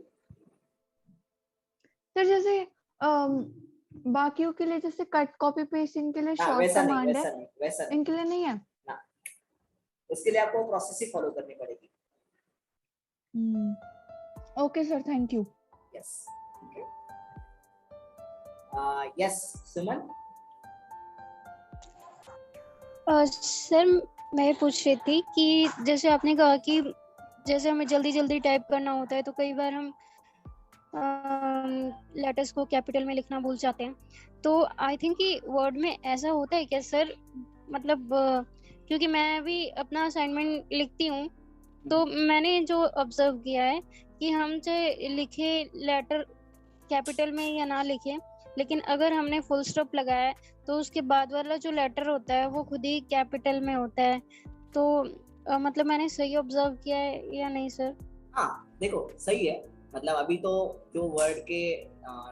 S10: सर। जैसे बाकियों के लिए जैसे कट कॉपी पेस्ट, इनके लिए शॉर्ट कमांड है,
S2: वैसा नहीं,
S10: इनके लिए नहीं है
S2: ना। उसके लिए आपको प्रोसेस ही फॉलो करनी पड़ेगी।
S10: Okay sir, thank you.
S2: Yes, yes Suman.
S11: Sir मैं ये पूछ रही थी कि जैसे आपने कहा कि जैसे हमें जल्दी जल्दी टाइप करना होता है तो कई बार हम लेटर्स को कैपिटल में लिखना भूल जाते हैं, तो आई थिंक कि वर्ड में ऐसा होता है क्या सर? मतलब क्योंकि मैं भी अपना असाइनमेंट लिखती हूँ, तो मैंने जो ऑब्जर्व किया है कि हम चाहे लिखे लेटर कैपिटल में या ना लिखे, लेकिन अगर हमने फुल स्टॉप लगाया है तो उसके बाद वाला जो लेटर होता है वो खुद ही कैपिटल में होता है। तो मतलब मैंने सही ऑब्जर्व किया है या नहीं सर?
S2: हाँ देखो सही है, मतलब अभी तो जो वर्ड के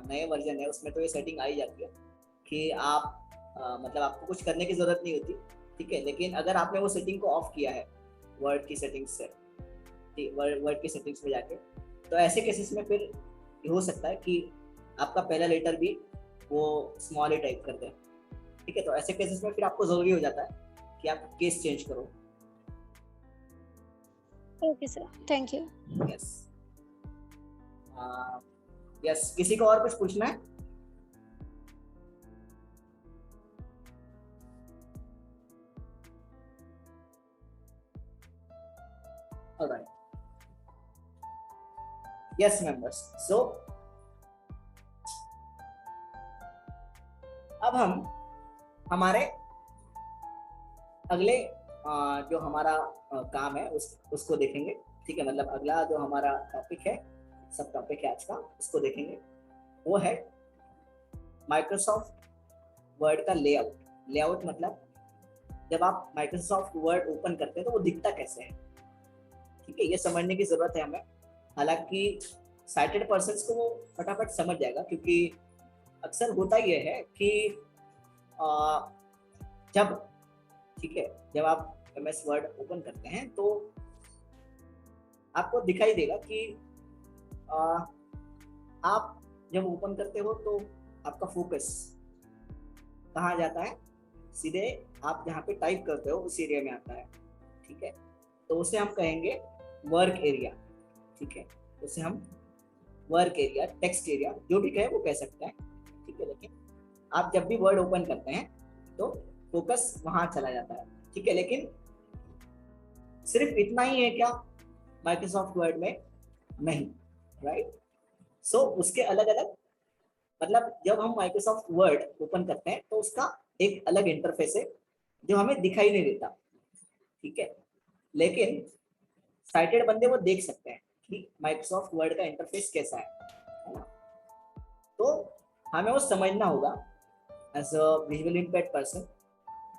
S2: नए वर्जन है उसमें तो ये सेटिंग आ ही जाती है कि आप मतलब आपको कुछ करने की जरूरत नहीं होती, ठीक है। लेकिन अगर आपने वो सेटिंग को ऑफ किया है वर्ड की सेटिंग्स से, वर्ड की सेटिंग्स में जाके, तो ऐसे केसेस में फिर हो सकता है कि आपका पहला लेटर भी वो स्मॉल ही टाइप कर दे, ठीक है। तो ऐसे केसेस में फिर आपको जरूरी हो जाता है कि आप केस चेंज करो।
S11: Okay sir, thank you.
S2: Yes, yes किसी को और कुछ पूछना है? Alright. Yes members, so अब हम हमारे अगले जो हमारा काम है उसको देखेंगे, ठीक है। मतलब अगला जो हमारा टॉपिक है, सब टॉपिक है आज का, उसको देखेंगे। वो है माइक्रोसॉफ्ट वर्ड का लेआउट। लेआउट मतलब जब आप माइक्रोसॉफ्ट वर्ड ओपन करते हैं तो वो दिखता कैसे है, ठीक है। ये समझने की जरूरत है हमें। हालांकि साइटेड पर्सन्स को वो फटाफट समझ जाएगा, क्योंकि अक्सर होता ये है कि जब, ठीक है, जब आप MS वर्ड ओपन करते हैं तो आपको दिखाई देगा कि आप जब ओपन करते हो तो आपका फोकस कहाँ जाता है? सीधे आप जहाँ पे टाइप करते हो उस एरिया में आता है, ठीक है। तो उसे हम कहेंगे वर्क एरिया, ठीक है, उसे हम वर्क एरिया, टेक्स्ट एरिया, जो भी कहे वो कह सकते हैं, ठीक है। लेकिन आप जब भी वर्ड ओपन करते हैं तो फोकस वहां चला जाता है, ठीक है। लेकिन सिर्फ इतना ही है क्या माइक्रोसॉफ्ट वर्ड में? नहीं, राइट। सो उसके अलग अलग, मतलब जब हम माइक्रोसॉफ्ट वर्ड ओपन करते हैं तो उसका एक अलग इंटरफेस है जो हमें दिखाई नहीं देता, ठीक है। लेकिन साइटेड बंदे वो देख सकते हैं कि माइक्रोसॉफ्ट वर्ड का इंटरफेस कैसा है ना। तो हमें वो समझना होगा as a visual impaired person,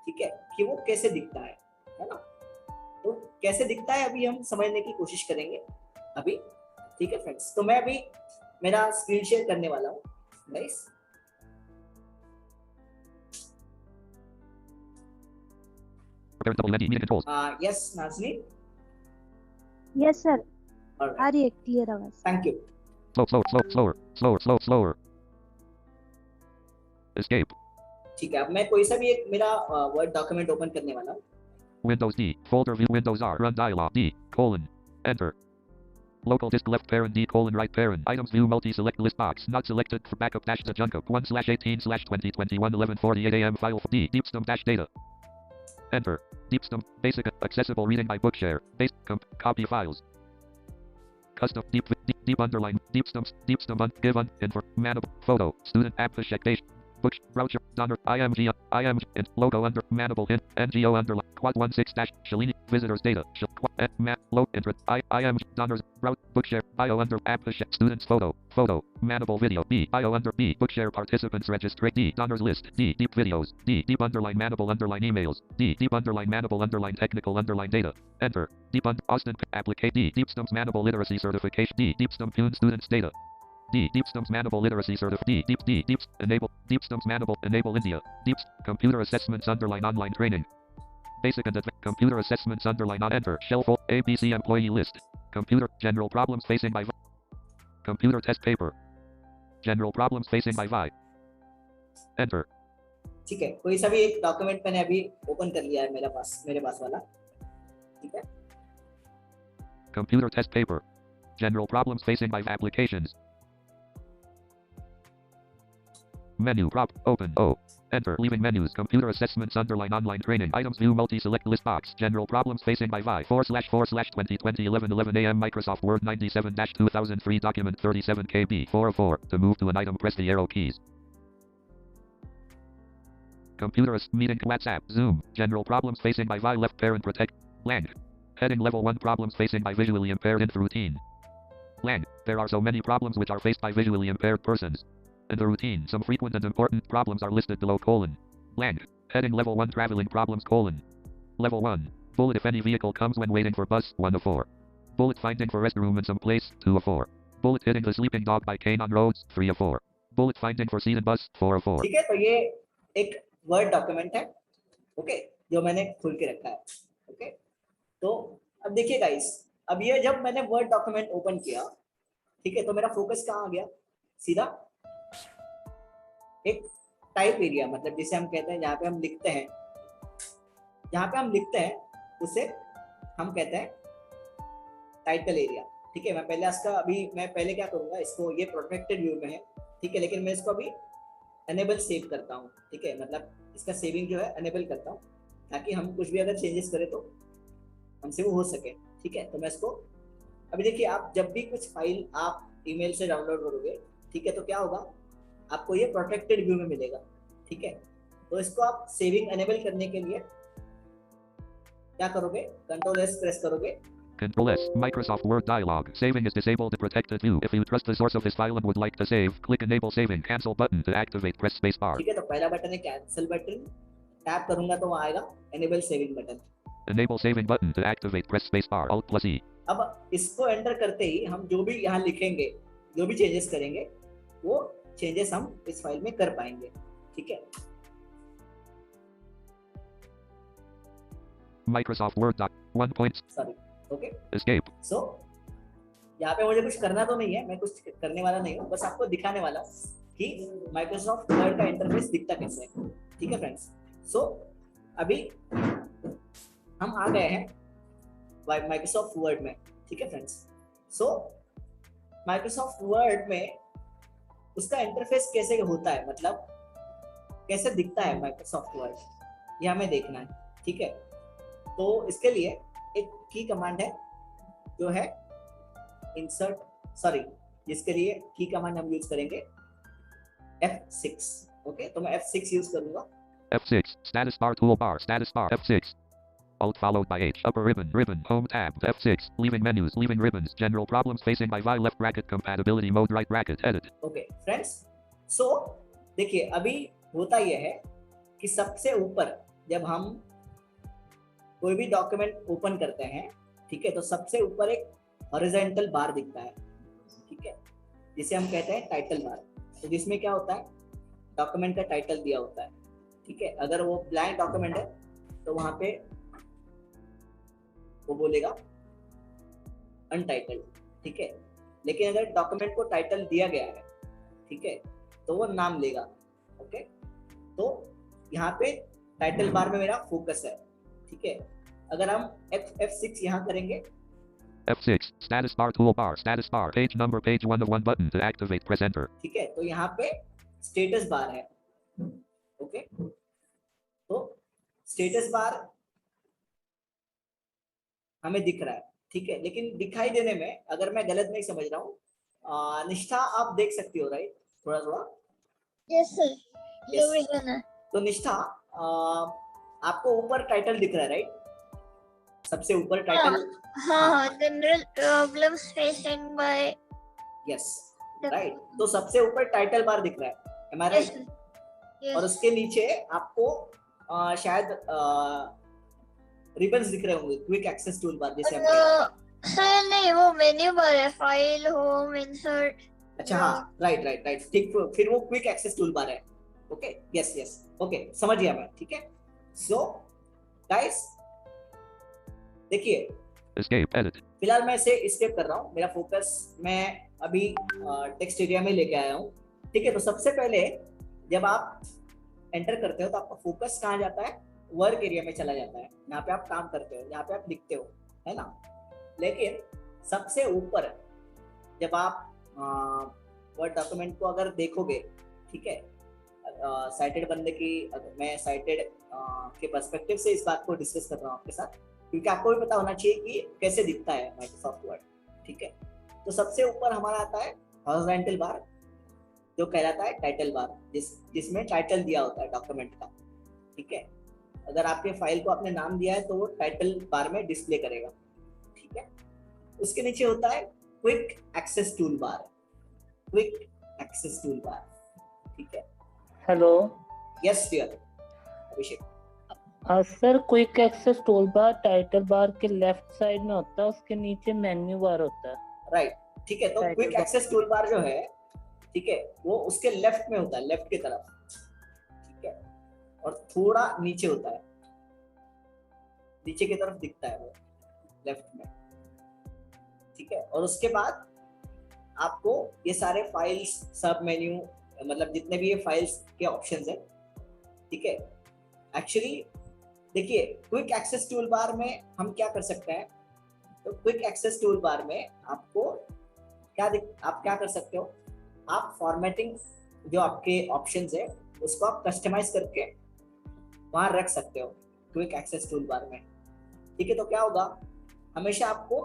S2: ठीक है, कि वो कैसे दिखता है ना। तो कैसे दिखता है अभी हम समझने की कोशिश करेंगे अभी, ठीक है फ्रेंड्स। तो मैं अभी मेरा स्क्रीन शेयर करने वाला हूँ, nice. Yes Nazneen.
S9: Yes sir,
S2: All right.
S9: आ रही है क्लियर आवाज।
S2: Thank you.
S12: Slower. Escape.
S2: ठीक है, अब मैं कोई सा भी एक मेरा वर्ड डॉक्यूमेंट ओपन करने वाला हूँ।
S12: Windows D. Folder view. Windows R. Run dialog. D. Enter. Local disk left parent D right parent. Items view multi-select list box. Not selected for backup dash the junk 1/18/2021 11:48 a.m. File D. Deepstum dash data. Enter. Deepstum. Basic. Accessible reading by Bookshare. Base. Copy files. Custom. Deep underline. Deepstum. Give info. Manable. Photo. Student app. Check. Book. Browser. Donner. IMG. Logo under. Manable. NGO underline. Quad 16 dash. Shalini. Visitors data. Map. Low interest. IMG. Donner's. Browse. Bookshare. Bio under. App. Students photo. Manable video. B. Bio under. B. Bookshare participants register. D. Donner's list. D. Deep videos. D. Deep underline Manable underline emails. D. Deep underline Manable underline technical underline data. Enter. Deep Austin applicate. D. Deepstum's Manable literacy certification. D. Deepstum Pune students data. D. Deepstum's Manable literacy certificate. Deeps enable. Deepstum's Manable enable India. Deeps computer assessments underline online training. Basic and advanced computer assessments underline on enter. Shelf ABC employee list. Computer general problems facing by computer test paper. General problems facing by Vi. Enter.
S2: ठीक है, कोई सा भी एक document मैंने अभी open कर लिया है मेरे पास वाला, ठीक है।
S12: Computer test paper. General problems facing by applications. Menu prop open O. Enter leaving menus computer assessments underline online training items view multi-select list box general problems facing by Vi 4/4/2020 11:11 a.m. Microsoft Word 97-2003 document 37 KB 404 to move to an item press the arrow keys. Computer meeting WhatsApp Zoom general problems facing by Vi left parent protect Lang heading level 1 problems facing by visually impaired in routine. Lang there are so many problems which are faced by visually impaired persons. In the routine, some frequent and important problems are listed below : Lang. Heading level 1 traveling problems : Level 1. Bullet if any vehicle comes when waiting for bus 1 of 4. Bullet finding for restroom in some place 2 of 4. Bullet hitting the sleeping dog by cane on roads 3 of 4. Bullet finding for seat in bus 4 of 4.
S2: ठीक है, तो ये एक word document है, okay, जो मैंने खोल के रखा है, ओके। तो अब देखिए गाइस, अब ये जब मैंने वर्ड डॉक्यूमेंट ओपन किया, ठीक है, तो मेरा फोकस कहाँ आ गया? सीधा एक टाइप एरिया, मतलब जिसे हम कहते हैं जहाँ पे हम लिखते हैं उसे हम कहते हैं टाइटल एरिया, ठीक है। मैं पहले क्या करूंगा, इसको ये प्रोटेक्टेड व्यू में है, ठीक है, लेकिन मैं इसको अभी एनेबल सेव करता हूँ, ठीक है, मतलब इसका सेविंग जो है एनेबल करता हूँ ताकि हम कुछ भी अगर चेंजेस करें तो हमसे वो हो सके, ठीक है। तो मैं इसको अभी देखिए, आप जब भी कुछ फाइल आप ईमेल से डाउनलोड करोगे, ठीक है, तो क्या होगा, आपको ये प्रोटेक्टेड व्यू में मिलेगा, ठीक है। तो इसको आप सेविंग एनेबल करने के लिए क्या करोगे, Ctrl+S प्रेस करोगे।
S12: Ctrl+S, Microsoft Word dialog. Saving is disabled in protected view. If you trust the source of this file and would like to save, click Enable Saving. Cancel button to activate. Press space bar.
S2: ठीक है, तो पहला button है cancel button, tap करूंगा तो वहाँ आएगा Enable Saving button.
S12: Enable Saving button to activate. Press space bar. Alt+E.
S2: अब इसको एंटर करते ही हम जो भी यहाँ लिखेंगे, जो भी चेंजेस करेंगे, वो चेंजेस हम इस फाइल में कर पाएंगे, ठीक है।
S12: Microsoft Word doc 1 point.
S2: Sorry. Okay.
S12: Escape.
S2: So यहाँ पे मुझे कुछ करना तो नहीं है, मैं कुछ करने वाला नहीं हूँ, बस आपको दिखाने वाला कि माइक्रोसॉफ्ट वर्ड का इंटरफेस दिखता कैसे है, ठीक है फ्रेंड्स। सो अभी हम आ गए हैं माइक्रोसॉफ्ट वर्ड में, ठीक है फ्रेंड्स। सो माइक्रोसॉफ्ट वर्ड में उसका इंटरफेस कैसे होता है, मतलब कैसे दिखता है माइक्रोसॉफ्ट वर्ड, ये हमें देखना है, ठीक है। तो इसके लिए एक की कमांड है जो है जिसके लिए की कमांड हम यूज करेंगे F6, ओके। तो मैं F6 यूज करूंगा।
S12: F6, status bar toolbar, status bar, F6. Alt followed by H, upper ribbon, home tab, F6, leaving menus, leaving ribbons, general problems facing by left bracket, compatibility mode, right bracket, edit.
S2: Okay friends, so देखिए अभी होता यह है कि सबसे ऊपर जब हम कोई भी डॉक्यूमेंट ओपन करते हैं, ठीक है, तो सबसे ऊपर एक हॉरिजॉन्टल बार दिखता है, ठीक है, जिसे हम कहते हैं टाइटल बार। तो जिसमें क्या होता है, डॉक्यूमेंट का टाइटल दिया होता है, ठीक है। अगर वो ब्लैंक डॉक्यूमेंट है तो वहां पे वो बोलेगा अनटाइटल्ड, ठीक है। लेकिन अगर डॉक्यूमेंट को टाइटल दिया गया है, ठीक है, तो वो नाम लेगा, ओके। तो यहाँ पे टाइटल बार में मेरा फोकस है, ठीक है। अगर हम F6 यहाँ करेंगे,
S12: F6, status bar toolbar, status bar, page number, page 1 of 1 button to activate, press enter.
S2: ठीक है, तो यहाँ पे स्टेटस बार है, ओके। तो स्टेटस बार हमें दिख रहा है, ठीक है, लेकिन दिखाई देने में अगर मैं गलत नहीं समझ रहा हूँ, निष्ठा आप देख सकती हो, राइट, थोड़ा थोड़ा।
S13: यस सर, ये
S2: Yes.
S13: विजन है।
S2: तो निष्ठा आपको ऊपर टाइटल दिख रहा है, राइट, सबसे ऊपर टाइटल।
S13: हाँ, general problems facing by,
S2: yes right, तो सबसे ऊपर टाइटल बार दिख रहा है, am I right? और उसके नीचे आपको शायद रिबन्स दिख रहे होंगे, क्विक एक्सेस टूल बार जिसे हम कहते हैं।
S13: सर नहीं, वो मेन्यू बार है, फाइल, होम, इंसर्ट।
S2: अच्छा हाँ, राइट, ठीक, फिर वो क्विक एक्सेस टूल बार है, ओके। यस ओके, समझ गया मैं, ठीक है। सो गाइस देखिए,
S12: Escape, edit.
S2: फिलहाल मैं इसे एस्केप कर रहा हूँ, मेरा फोकस मैं अभी टेक्स्ट एरिया में लेके आया हूँ, ठीक है। तो सबसे पहले जब आप एंटर करते हो तो आपका फोकस कहाँ जाता है, वर्क एरिया में चला जाता है, यहाँ पे आप काम करते हो, यहाँ पे आप लिखते हो, है ना। लेकिन सबसे ऊपर जब आप वर्ड डॉक्यूमेंट को अगर देखोगे, ठीक है, साइटेड बंदे की, मैं साइटेड के पर्सपेक्टिव से इस बात को डिस्कस कर रहा हूँ आपके साथ, क्योंकि आपको भी पता होना चाहिए कि कैसे दिखता है माइक्रोसॉफ्ट वर्ड, ठीक है। तो सबसे ऊपर हमारा आता है हॉरिजॉन्टल बार, जो कहलाता है टाइटल बार, जिसमें टाइटल दिया होता है डॉक्यूमेंट का, ठीक है। अगर आपके फाइल को आपने नाम दिया है तो वो टाइटल बार में डिस्प्ले करेगा, ठीक है। उसके नीचे होता है क्विक एक्सेस टूल बार, ठीक है।
S14: Hello,
S2: yes dear Abhishek.
S14: Sir quick access tool bar title bar के लेफ्ट साइड में होता है, उसके नीचे मेन्यू बार होता है,
S2: राइट, ठीक है। तो क्विक एक्सेस टूल बार जो है, ठीक है, वो उसके लेफ्ट में होता है, लेफ्ट की तरफ, ठीक है, और थोड़ा नीचे होता है, नीचे की तरफ दिखता है वो लेफ्ट में, ठीक है। और उसके बाद आपको ये सारे फाइल्स, सब मेन्यू, मतलब जितने भी ये फाइल्स के ऑप्शंस हैं, ठीक है। एक्चुअली देखिए, क्विक एक्सेस टूल बार में हम क्या कर सकते हैं, तो क्विक एक्सेस टूल बार में आपको आप क्या कर सकते हो, आप फॉर्मेटिंग जो आपके ऑप्शंस है उसको आप कस्टमाइज करके वहां रख सकते हो क्विक एक्सेस टूल बार में, ठीक है। तो क्या होगा, हमेशा आपको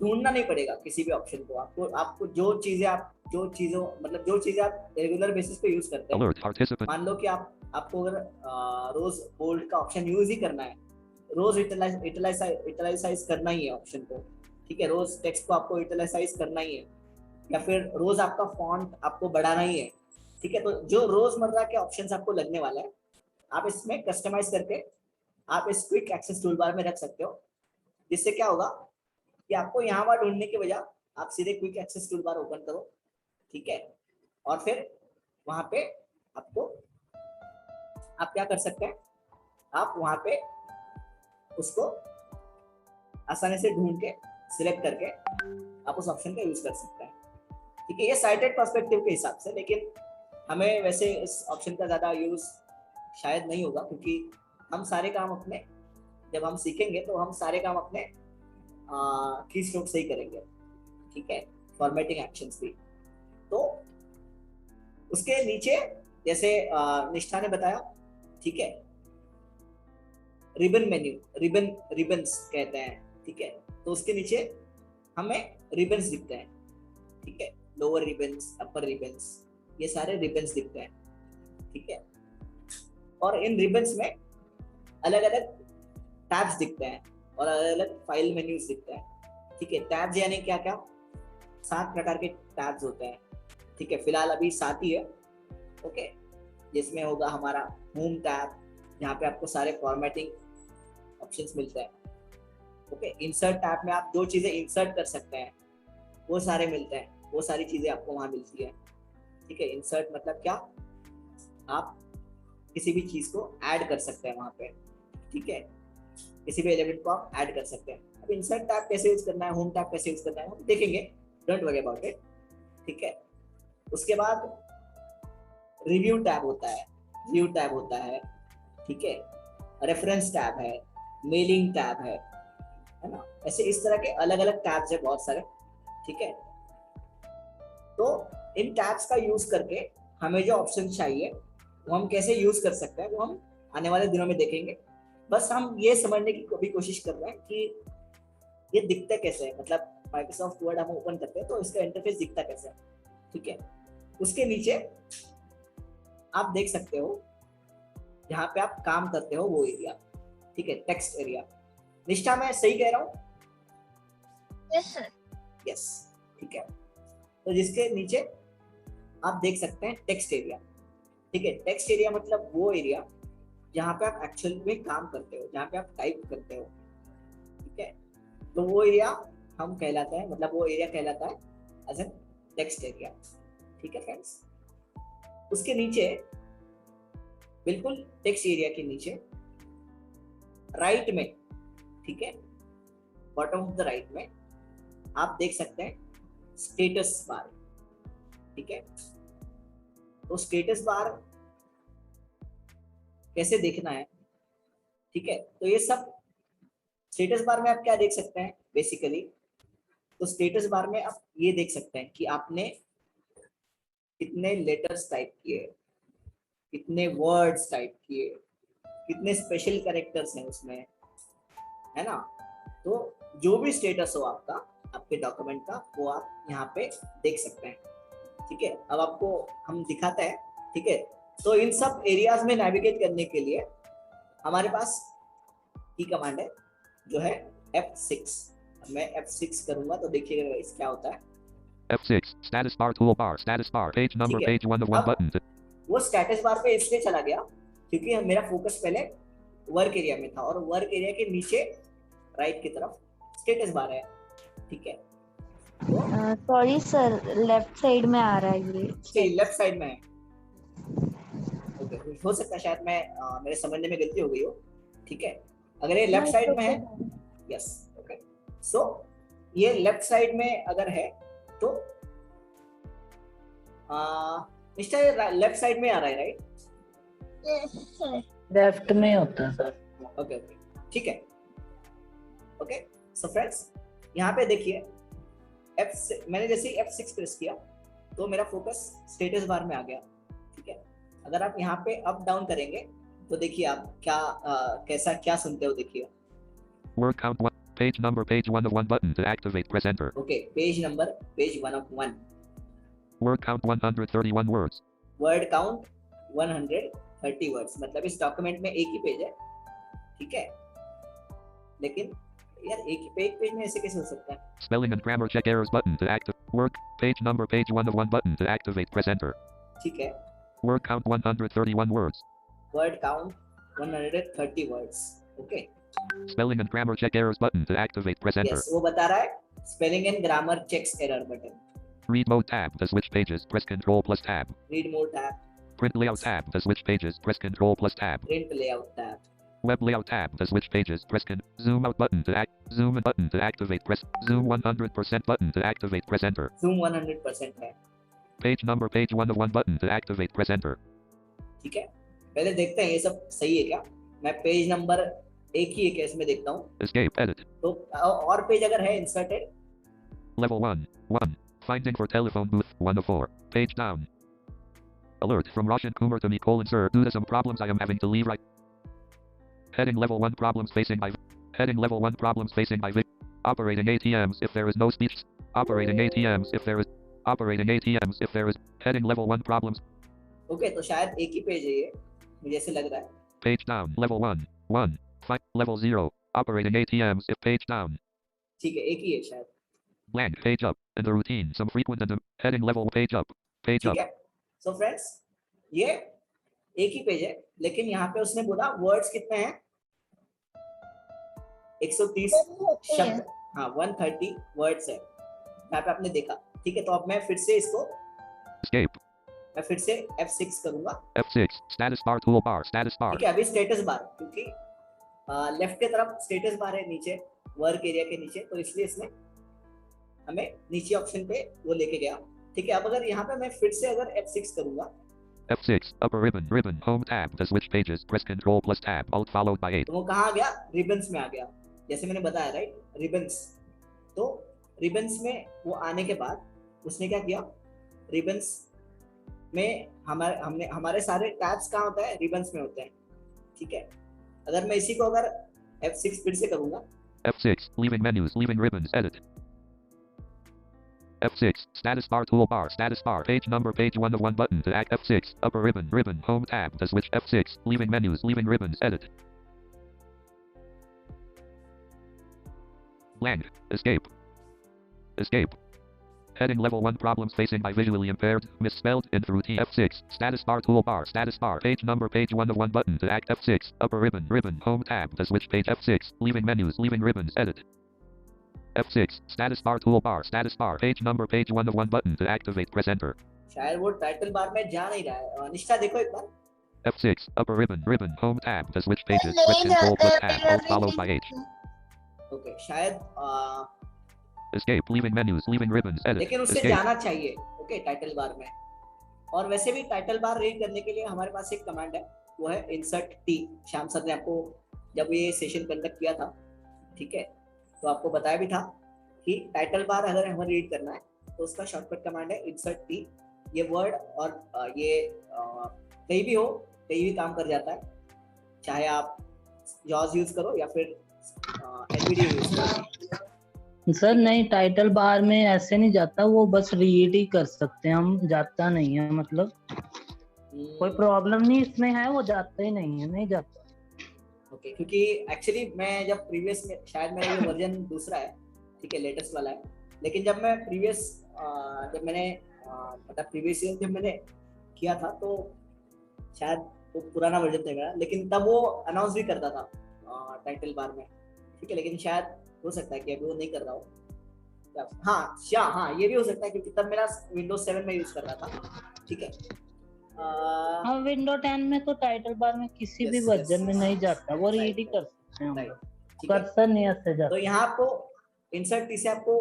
S2: ढूंढना नहीं पड़ेगा किसी भी ऑप्शन को, आपको जो चीजें आप रेगुलर बेसिस पे यूज करते हैं, मान लो कि आपको अगर रोज बोल्ड का ऑप्शन यूज ही करना है, रोज इटलाइसाइज करना ही है ऑप्शन को, ठीक है, रोज टेक्स्ट को आपको इटलाइसाइज करना ही है, या फिर रोज आपका फॉन्ट आपको बढ़ाना ही है, ठीक है। तो जो रोजमर्रा के ऑप्शंस आपको लगने वाला है, आप इसमें कस्टमाइज करके आप इस क्विक एक्सेस टूल बार में रख सकते हो, जिससे क्या होगा कि आपको यहाँ वहाँ ढूंढने के बजाय आप सीधे quick access tool bar open करो, ठीक है, और फिर वहां पे आप क्या कर सकते हैं, आप वहां पे उसको आसानी से ढूंढ के सिलेक्ट करके आप उस ऑप्शन का यूज कर सकते हैं, ठीक है। ये साइटेड पर्सपेक्टिव के हिसाब से, लेकिन हमें वैसे इस ऑप्शन का ज्यादा यूज शायद नहीं होगा, क्योंकि हम सारे काम अपने जब हम सीखेंगे तो हम सारे काम अपने की स्ट्रोक से ही करेंगे, ठीक है, फॉर्मेटिंग एक्शंस भी। तो उसके नीचे जैसे निष्ठा ने बताया, ठीक है, रिबन मेन्यू, रिबन्स कहते हैं, ठीक है, तो उसके नीचे हमें रिबन्स दिखते हैं, ठीक है, लोअर रिबन्स, अपर रिबन्स, ये सारे रिबन्स दिखते हैं, ठीक है। और इन रिबन्स में अलग अलग टैब्स दिखते हैं और अलग अलग फाइल मेन्यूज दिखते हैं, ठीक है। टैब्स यानी क्या क्या, 7 प्रकार के टैब्स होते हैं, ठीक है, फिलहाल अभी 7 ही है, ओके। जिसमें होगा हमारा होम टैब, जहाँ पे आपको सारे फॉर्मेटिंग ऑप्शंस मिलते हैं, ओके। इंसर्ट टैब में आप जो चीजें इंसर्ट कर सकते हैं वो सारे मिलते हैं, वो सारी चीजें आपको वहां मिलती है, ठीक है। इंसर्ट मतलब क्या, आप किसी भी चीज को ऐड कर सकते हैं वहां पे, ठीक है, किसी भी एलिमेंट को आप ऐड कर सकते हैं। अब इंसर्ट टैब कैसे यूज करना है, होम टैब कैसे यूज करना है, हम देखेंगे, डोंट वरी अबाउट इट, ठीक है। उसके बाद रिव्यू टैब होता है, व्यू टैब होता है, ठीक है, रेफरेंस टैब है, मेलिंग टैब है ना, ऐसे इस तरह के अलग अलग टैब्स है बहुत सारे, ठीक है। तो इन टैब्स का यूज करके हमें जो ऑप्शन चाहिए वो हम कैसे यूज कर सकते हैं वो हम आने वाले दिनों में देखेंगे। बस हम ये समझने की भी कोशिश कर रहे हैं कि ये दिखता कैसे है, मतलब माइक्रोसॉफ्ट वर्ड हम ओपन करते हैं तो इसका इंटरफेस दिखता कैसे है, ठीक है। उसके नीचे आप देख सकते हो जहाँ पे आप काम करते हो वो एरिया, ठीक है, टेक्स्ट एरिया। निष्ठा मैं सही कह रहा हूँ?
S13: Yes sir.
S2: यस, ठीक है। तो जिसके नीचे आप देख सकते हैं टेक्स्ट एरिया, ठीक है। टेक्स्ट एरिया मतलब वो एरिया जहाँ पे आप एक्चुअल में काम करते हो, जहाँ पे आप टाइप करते हो, ठीक है। तो वो एरिया हम कहलाता है, मतलब वो एरिया कहलाता है एज एन टेक्स्ट एरिया, ठीक है फ्रेंड्स। उसके नीचे बिल्कुल टेक्स्ट एरिया के नीचे राइट में, ठीक है, बॉटम ऑफ द राइट में आप देख सकते हैं स्टेटस बार, ठीक है। तो स्टेटस बार कैसे देखना है, ठीक है। तो ये सब स्टेटस बार में आप क्या देख सकते हैं बेसिकली, तो स्टेटस बार में आप ये देख सकते हैं कि आपने कितने लेटर्स टाइप किए, कितने वर्ड्स टाइप किए, कितने स्पेशल कैरेक्टर्स हैं उसमें, है ना। तो जो भी स्टेटस हो आपका, आपके डॉक्यूमेंट का, वो आप यहाँ पे देख सकते हैं, ठीक है। अब आपको हम दिखाते हैं, ठीक है। तो इन सब एरियाज में नेविगेट करने के लिए हमारे पास की कमांड है जो है F6। मैं F6 करूंगा तो देखिएगा इस क्या होता है।
S12: F6 status bar toolbar status bar page number page 1 of 1 button.
S2: वो स्टेटस बार पे इसलिए चला गया क्योंकि मेरा फोकस पहले वर्क एरिया में था और वर्क एरिया के नीचे राइट की तरफ स्टेटस बार है, ठीक है।
S9: सॉरी सर, लेफ्ट साइड में आ रहा है ये।
S2: लेफ्ट साइड में है, ओके। हो सकता है शायद मैं मेरे समझने में गलती हो गई हो, ठीक है। अगर ये लेफ्ट साइड में है, यस, ओके। सो ये लेफ्ट साइड में अगर है तो निश्चय लेफ्ट साइड में आ रहा है, राइट?
S14: लेफ्ट में होता है सर।
S2: ओके ओके, ठीक है, ओके। सो फ्रेंड्स यहाँ पे देखिए मैंने जैसे F6 प्रेस किया तो मेरा फोकस स्टेटस बार में आ गया, ठीक है। अगर आप यहाँ पे अप डाउन करेंगे तो देखिए आप क्या कैसा क्या सुनते हो, देखिए।
S12: Word count 1 page number page 1 of 1 button to activate press enter.
S2: Okay, page number page 1 of 1.
S12: Word count 131 words.
S2: Word count 130 words, मतलब इस डॉक्यूमेंट में एक ही पेज है, ठीक है। लेकिन यार एक ही पेज में ऐसे कैसे हो सकता है?
S12: Spelling and grammar check errors button to activate. Word page number page 1 of 1 button to activate press enter.
S2: ठीक है।
S12: Word count 131 words.
S2: Word count 130 words, okay.
S12: Spelling and grammar check errors button to activate press enter.
S2: Yes, वो बता रहा है spelling and grammar checks error button.
S12: Read mode tab to switch pages, press Ctrl plus tab.
S2: Read mode tab.
S12: Print layout tab to switch pages, press Ctrl plus tab.
S2: Print layout tab.
S12: Web layout tab to switch pages, press zoom out button to zoom in button to activate press zoom 100% button to activate press enter.
S2: Zoom 100% है।
S12: Page number page 1 of 1 button to activate press enter.
S2: ठीक है, पहले देखते हैं ये सब सही है क्या। मैं पेज नंबर एक ही एक है इसमें, देखता हूँ।
S12: Escape. Edit.
S2: तो और पेज अगर है inserted,
S12: Level 1. 1. Finding for telephone booth 1 of 4. Page down. Alert from Roshan Kumar to me: sir, due to some problems I am having to leave right. Heading level 1 problems facing by. Heading level 1 problems facing by. Operating ATMs if there is no speech. Operating ATMs if there is. Operating ATMs if there is. Heading level 1 problems.
S2: Okay तो शायद एक ही page है ये, मुझे ऐसे लग रहा है।
S12: Page down. Level 1. 1. Level 0. Operating ATMs if page down.
S2: ठीक है, एक ही है शायद।
S12: Blank. Page up. In the routine, some frequent and heading level page up. Page
S2: ठीक
S12: up.
S2: है, सो फ्रेंड्स ये एक ही पेज है, लेकिन यहाँ पे उसने बोला वर्ड्स कितने हैं, 130 शब्द, हाँ 130 वर्ड्स है यहाँ पे आपने देखा। ठीक है, तो अब मैं फिर से इसको
S12: Escape.
S2: मैं फिर से F6 करूंगा।
S12: F6. Status bar toolbar. Status bar.
S2: ठीक है, अभी स्टेटस बार, क्योंकि लेफ्ट के तरफ स्टेटस बार है नीचे वर्क एरिया के नीचे, तो इसलिए इसने हमें नीचे ऑप्शन पे वो लेके गया। ठीक है, अब अगर यहाँ पे मैं फिर से अगर F6 करूंगा,
S12: F6. Upper ribbon. Home tab to switch pages. Press Control plus Tab. Alt followed by 8.
S2: तो वो कहाँ आ गया, रिबन्स में आ गया, जैसे मैंने बताया राइट, रिबन्स। तो रिबन्स में वो आने के बाद उसने क्या किया, रिबन्स में हमारे सारे टैब्स कहाँ होता है, रिबन्स में होते हैं। ठीक है, अगर मैं इसी को अगर F6 फिर से करूंगा,
S12: F6. Leaving menus. Leaving ribbons. Edit. F6. Status bar toolbar. Status bar. Page number. Page 1 of 1 button to act. F6. Upper ribbon. Home tab to switch. F6. Leaving menus. Leaving ribbons. Edit. Blank. Escape. Escape. Heading level 1 problems facing by visually impaired. Misspelled in routine. F6. Status bar toolbar. Status bar. Page number. Page 1 of 1 button to act. F6. Upper ribbon. Home tab to switch page. F6. Leaving menus. Leaving ribbons. Edit. F6. Status bar toolbar. Status bar. Page number. Page 1 of 1 button to activate. Press enter.
S2: शायद वो title bar में जा नहीं रहा है। निष्ठा देखो एक बार।
S12: F6. Upper ribbon. Home tab to switch pages. Press Control plus Tab. Alt followed by H.
S2: Okay, शायद
S12: Escape. Leaving menus. Leaving ribbons. Edit.
S2: लेकिन उससे
S12: Escape.
S2: जाना चाहिए। ओके, टाइटल बार में। और वैसे भी टाइटल बार रीड करने के लिए हमारे पास एक कमांड है, वो है इंसर्ट टी। श्याम सर ने आपको जब ये सेशन कंडक्ट किया था, ठीक है, तो आपको बताया भी था कि टाइटल बार अगर हमें रीड करना है तो उसका शॉर्टकट कमांड है इंसर्ट टी। ये वर्ड और ये कहीं भी हो, कहीं भी काम कर जाता है, चाहे आप जॉज यूज करो या फिर एनवीडी यूज करो।
S14: सर नहीं, टाइटल बार में ऐसे नहीं जाता, वो बस रीड ही कर सकते हैं हम, जाता नहीं है, मतलब कोई प्रॉब्लम नहीं इसमें है, वो जाता ही नहीं है, नहीं जाता।
S2: ओके, क्योंकि एक्चुअली मैं जब प्रीवियस में, शायद मेरा ये वर्जन दूसरा है, ठीक है, लेटेस्ट वाला है, लेकिन जब मैं प्रीवियस जब मैंने मतलब प्रीवियस ईयर जब मैंने किया था तो शायद वो पुराना वर्जन था मेरा, लेकिन तब वो अनाउंस भी करता था टाइटल बार में, ठीक है, लेकिन शायद हो सकता है कि अभी वो नहीं कर रहा हो। हाँ, ये भी हो सकता है क्योंकि तब मेरा विंडोज 7 में यूज कर रहा था, ठीक है।
S14: हाँ, विंडो 10 में तो टाइटल बार में किसी भी वर्जन में नहीं जाता, वो रीड ही कर सकते हैं, कर्सर नहीं ऐसे जाता।
S2: तो यहाँ आपको इंसर्ट टी से आपको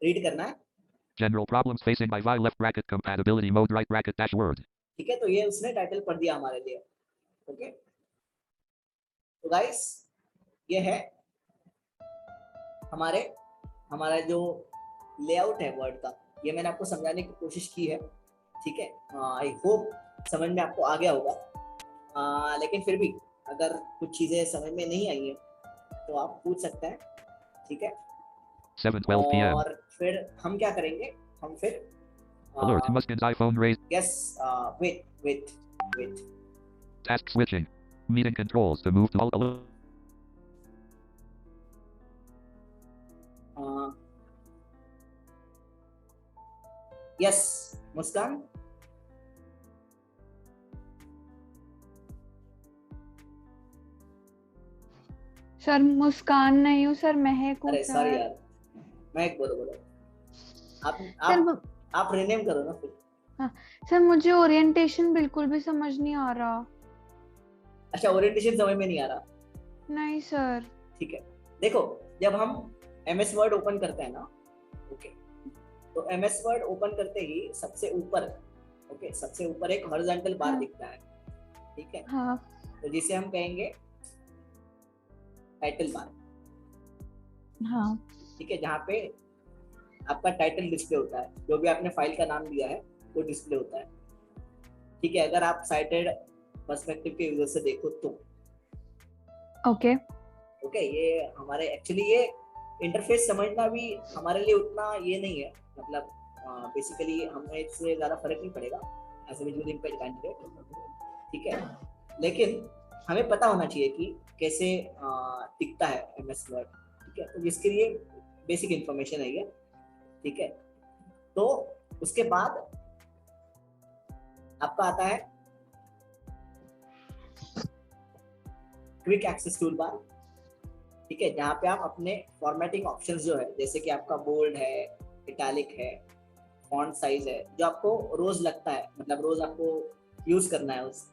S2: रीड करना है।
S12: General problems facing by Vi left bracket compatibility mode right bracket dash word.
S2: ठीक है, तो ये उसने टाइटल पढ़ दिया हमारे लिए। ओके, तो गाइस ये है हमारा जो लेआउट है वर्ड का, ये मैंने आपको समझाने की कोशिश की है, ठीक है। आई होप समझ में आपको आ गया होगा, लेकिन फिर भी अगर कुछ चीजें समझ में नहीं आई है तो आप पूछ सकते हैं, ठीक है।
S12: 7:12 p.m.
S2: और फिर हम क्या करेंगे, हम फिर
S12: Alert Muskin's iPhone raised.
S2: Yes, wait.
S12: Task switching. Meeting controls to move to alt alert.
S2: Yes, Muskan.
S10: Sir Muskan नहीं हूँ सर, महक हूँ।
S2: अरे सॉरी यार, महक बोलो। आप रिनेम करो ना फिर।
S10: हाँ सर, मुझे ओरिएंटेशन बिल्कुल भी समझ नहीं आ रहा।
S2: अच्छा, ओरिएंटेशन समझ में नहीं आ रहा?
S10: नहीं सर।
S2: ठीक है, देखो जब हम MS वर्ड ओपन करते हैं ना, ओके, तो MS वर्ड ओपन करते ही सबसे ऊपर एक हॉरिजॉन्टल बार दिखता है, ठीक है।
S10: हाँ।
S2: तो जिसे हम कहेंगे टाइटल बार,
S10: हाँ
S2: ठीक है, जहाँ पे आपका टाइटल डिस्प्ले होता है, जो भी आपने फाइल का नाम दिया है वो डिस्प्ले होता है, ठीक है। अगर आप साइटेड पर्सपेक्टिव के यूजर से देखो तो
S10: ओके
S2: ओके, ये हमारे एक्चुअली ये इंटरफेस समझना भी हमारे लिए उतना ये नहीं है, मतलब बेसिकली हमें इससे ज़्यादा फर्क नहीं पड़ेगा as a visual impaired candidate, ठीक है। लेकिन हमें पता होना चाहिए कि कैसे दिखता है MS वर्ड, ठीक है। तो जिसके लिए बेसिक इंफॉर्मेशन है ये, ठीक है। तो उसके बाद आपका आता है क्विक एक्सेस टूल बार, ठीक है, जहाँ पे आप अपने फॉर्मेटिंग ऑप्शंस जो है, जैसे कि आपका बोल्ड है, इटैलिक है, फॉन्ट साइज है, जो आपको रोज लगता है, मतलब रोज आपको यूज करना है उस,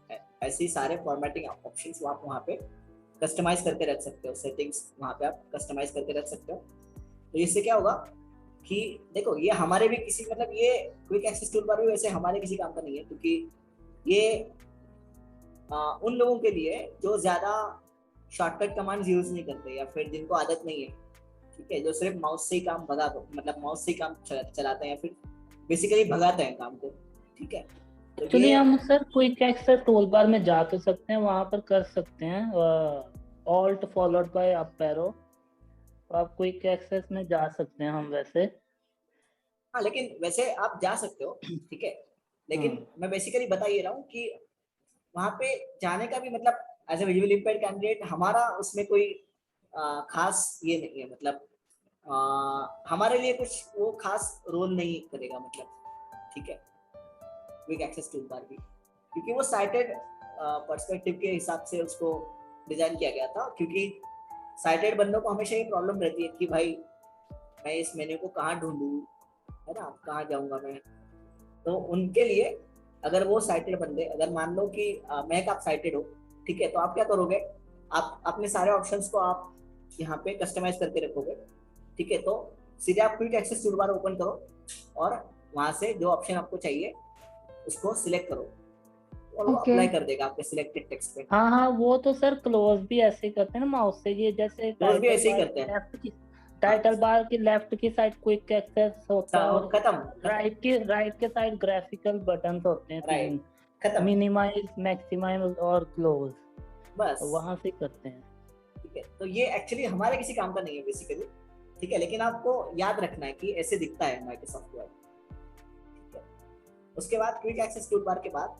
S2: ऐसे ही सारे फॉर्मेटिंग ऑप्शंस आप वहाँ पे कस्टमाइज करके रख सकते हो, सेटिंग्स वहाँ पे आप कस्टमाइज करके रख सकते हो। तो इससे क्या होगा कि देखो, ये हमारे भी किसी, मतलब ये क्विक एक्सेस टूल बार भी वैसे हमारे किसी काम का नहीं है, क्योंकि ये उन लोगों के लिए जो ज्यादा शॉर्टकट कमांड्स यूज नहीं करते या फिर जिनको आदत नहीं है, ठीक है, जो सिर्फ माउस से ही काम मतलब माउस से ही काम चलाते हैं या फिर बेसिकली भगाते हैं काम को, ठीक है। तो
S14: एक्चुअली हम sir quick access tool bar में जा तो सकते हैं, वहां पर कर सकते हैं alt followed by up arrow, तो आप क्विक एक्सेस में जा सकते हैं हम वैसे।
S2: हाँ, लेकिन वैसे आप जा सकते हो, ठीक है, लेकिन मैं बेसिकली बता ये रहा हूँ कि वहाँ पे जाने का भी मतलब as a visual impaired candidate हमारा उसमें कोई खास ये नहीं है, मतलब हमारे लिए कुछ वो खास रोल नहीं करेगा, मतलब, ठीक है, क्विक एक्सेस टूल बार भी, क्योंकि वो साइटेड पर्सपेक्टिव के हिसाब से उसको डिजाइन किया गया था। क्योंकि साइटेड बंदों को हमेशा ये प्रॉब्लम रहती है कि भाई मैं इस मेन्यू को कहाँ ढूंढूं, है ना, कहाँ जाऊंगा मैं। तो उनके लिए अगर वो साइटेड बंदे, अगर मान लो कि महक आप साइटेड हो, ठीक है, तो आप क्या करोगे, आप अपने सारे ऑप्शंस को आप यहाँ पे कस्टमाइज करके रखोगे, ठीक है। तो सीधे आप quick access tool bar open करो और वहां से जो ऑप्शन आपको चाहिए उसको सिलेक्ट करो और वो अप्लाई कर देगा आपके सिलेक्टेड टेक्स्ट पे।
S14: हाँ हाँ, वो तो सर क्लोज भी ऐसे ही करते हैं ना माउस से, ये जैसे
S2: क्लोज भी ऐसे ही करते हैं,
S14: टाइटल बार की लेफ्ट की साइड क्विक एक्सेस होता है और
S2: खत्म
S14: राइट के साइड ग्राफिकल बटन्स होते हैं,
S2: राइट, खत्म,
S14: मिनिमाइज, मैक्सिमाइज और क्लोज,
S2: बस
S14: वहां से करते हैं,
S2: ठीक है। तो ये एक्चुअली हमारे किसी काम का नहीं है बेसिकली, ठीक है, लेकिन आपको याद रखना है कि ऐसे दिखता है माइक्रोसॉफ्ट वर्ड, ठीक है। उसके बाद क्विक एक्सेस टूल बार के बाद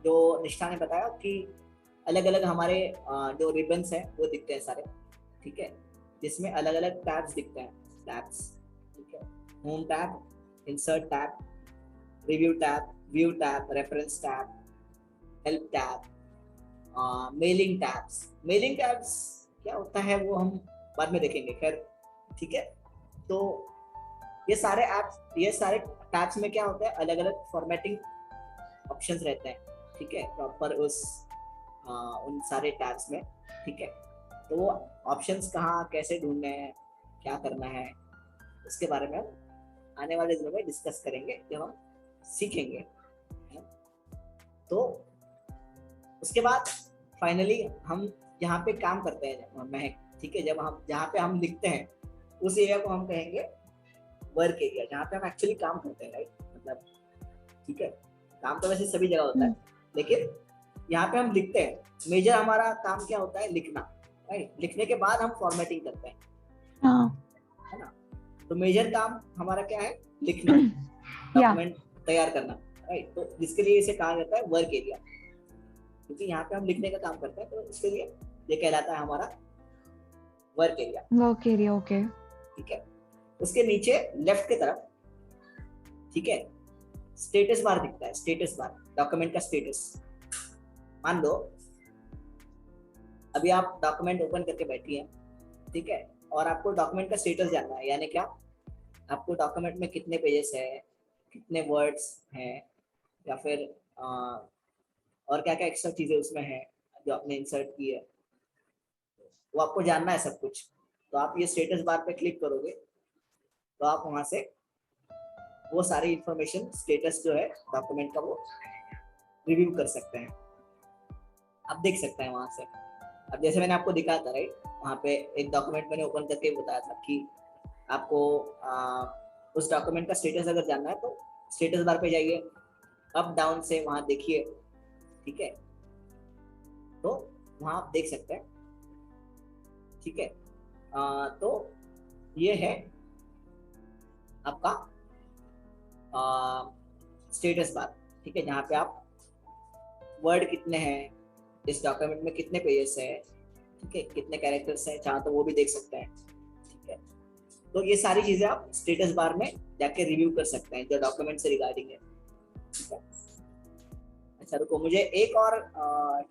S2: जो निष्ठा ने बताया कि अलग अलग हमारे जो रिबन्स हैं वो दिखते हैं सारे, ठीक है, जिसमें अलग अलग टैब्स दिखते हैं, टैब्स, ठीक है, home tab, insert tab, review tab, view tab, reference tab, help tab, mailing tabs. Mailing tabs क्या होता है वो हम बाद में देखेंगे, खैर, ठीक है। तो ये सारे ऐप्स, ये सारे टैब्स में क्या होता है, अलग अलग फॉर्मेटिंग ऑप्शंस रहते हैं, ठीक है, प्रॉपर उस उन सारे टैब्स में, ठीक है। तो वो ऑप्शंस कहाँ कैसे ढूंढने हैं, क्या करना है, उसके बारे में हम आने वाले दिनों में डिस्कस करेंगे जब हम सीखेंगे। तो उसके बाद फाइनली हम जहाँ पे काम करते हैं महक, ठीक है, जब हम जहाँ पे हम लिखते हैं उस एरिया को हम कहेंगे वर्क एरिया, जहाँ पे हम एक्चुअली काम करते हैं, राइट, मतलब, ठीक है, काम तो वैसे सभी जगह होता है, लेकिन यहाँ पे हम लिखते हैं, मेजर हमारा काम क्या होता है, लिखना, राइट। लिखने के बाद हम फॉर्मेटिंग करते हैं, है ना। तो मेजर काम हमारा क्या है, लिखना, डॉक्यूमेंट तैयार करना, राइट। तो जिसके लिए इसे कहा जाता है वर्क एरिया, क्योंकि यहाँ पे हम लिखने का काम करते हैं, तो इसके लिए ये कहलाता है हमारा work area,
S10: work area, okay,
S2: ठीक है। उसके नीचे लेफ्ट की तरफ, ठीक है, स्टेटस बार दिखता है, स्टेटस बार, डॉक्यूमेंट का स्टेटस। मान लो अभी आप डॉक्यूमेंट ओपन करके बैठी हैं, ठीक है, और आपको डॉक्यूमेंट का स्टेटस जानना है, यानी क्या, आपको डॉक्यूमेंट में कितने पेजेस है, कितने वर्ड्स हैं, या फिर और क्या क्या एक्स्ट्रा चीजें उसमें हैं जो आपने इंसर्ट की है, वो आपको जानना है सब कुछ। तो आप ये स्टेटस बार पे क्लिक करोगे तो आप वहां से वो सारी इंफॉर्मेशन, स्टेटस जो है डॉक्यूमेंट का, वो रिव्यू कर सकते हैं, आप देख सकते हैं वहां से, अब जैसे मैंने आपको दिखाया था राइट, वहाँ पे एक डॉक्यूमेंट मैंने ओपन करके बताया था कि आपको उस डॉक्यूमेंट का स्टेटस अगर जानना है तो स्टेटस बार पे जाइए, अप डाउन से वहाँ देखिए, ठीक है, तो वहाँ आप देख सकते हैं, ठीक है। तो ये है आपका स्टेटस बार, ठीक है, जहाँ पे आप वर्ड कितने हैं, इस डॉक्यूमेंट में कितने पेजेस हैं, ठीक है, कितने कैरेक्टर्स हैं, चाहे तो वो भी देख सकते हैं, ठीक है। तो ये सारी चीजें आप स्टेटस बार में जाके रिव्यू कर सकते हैं जो डॉक्यूमेंट से रिगार्डिंग है, ठीक है। अच्छा रुको, मुझे एक और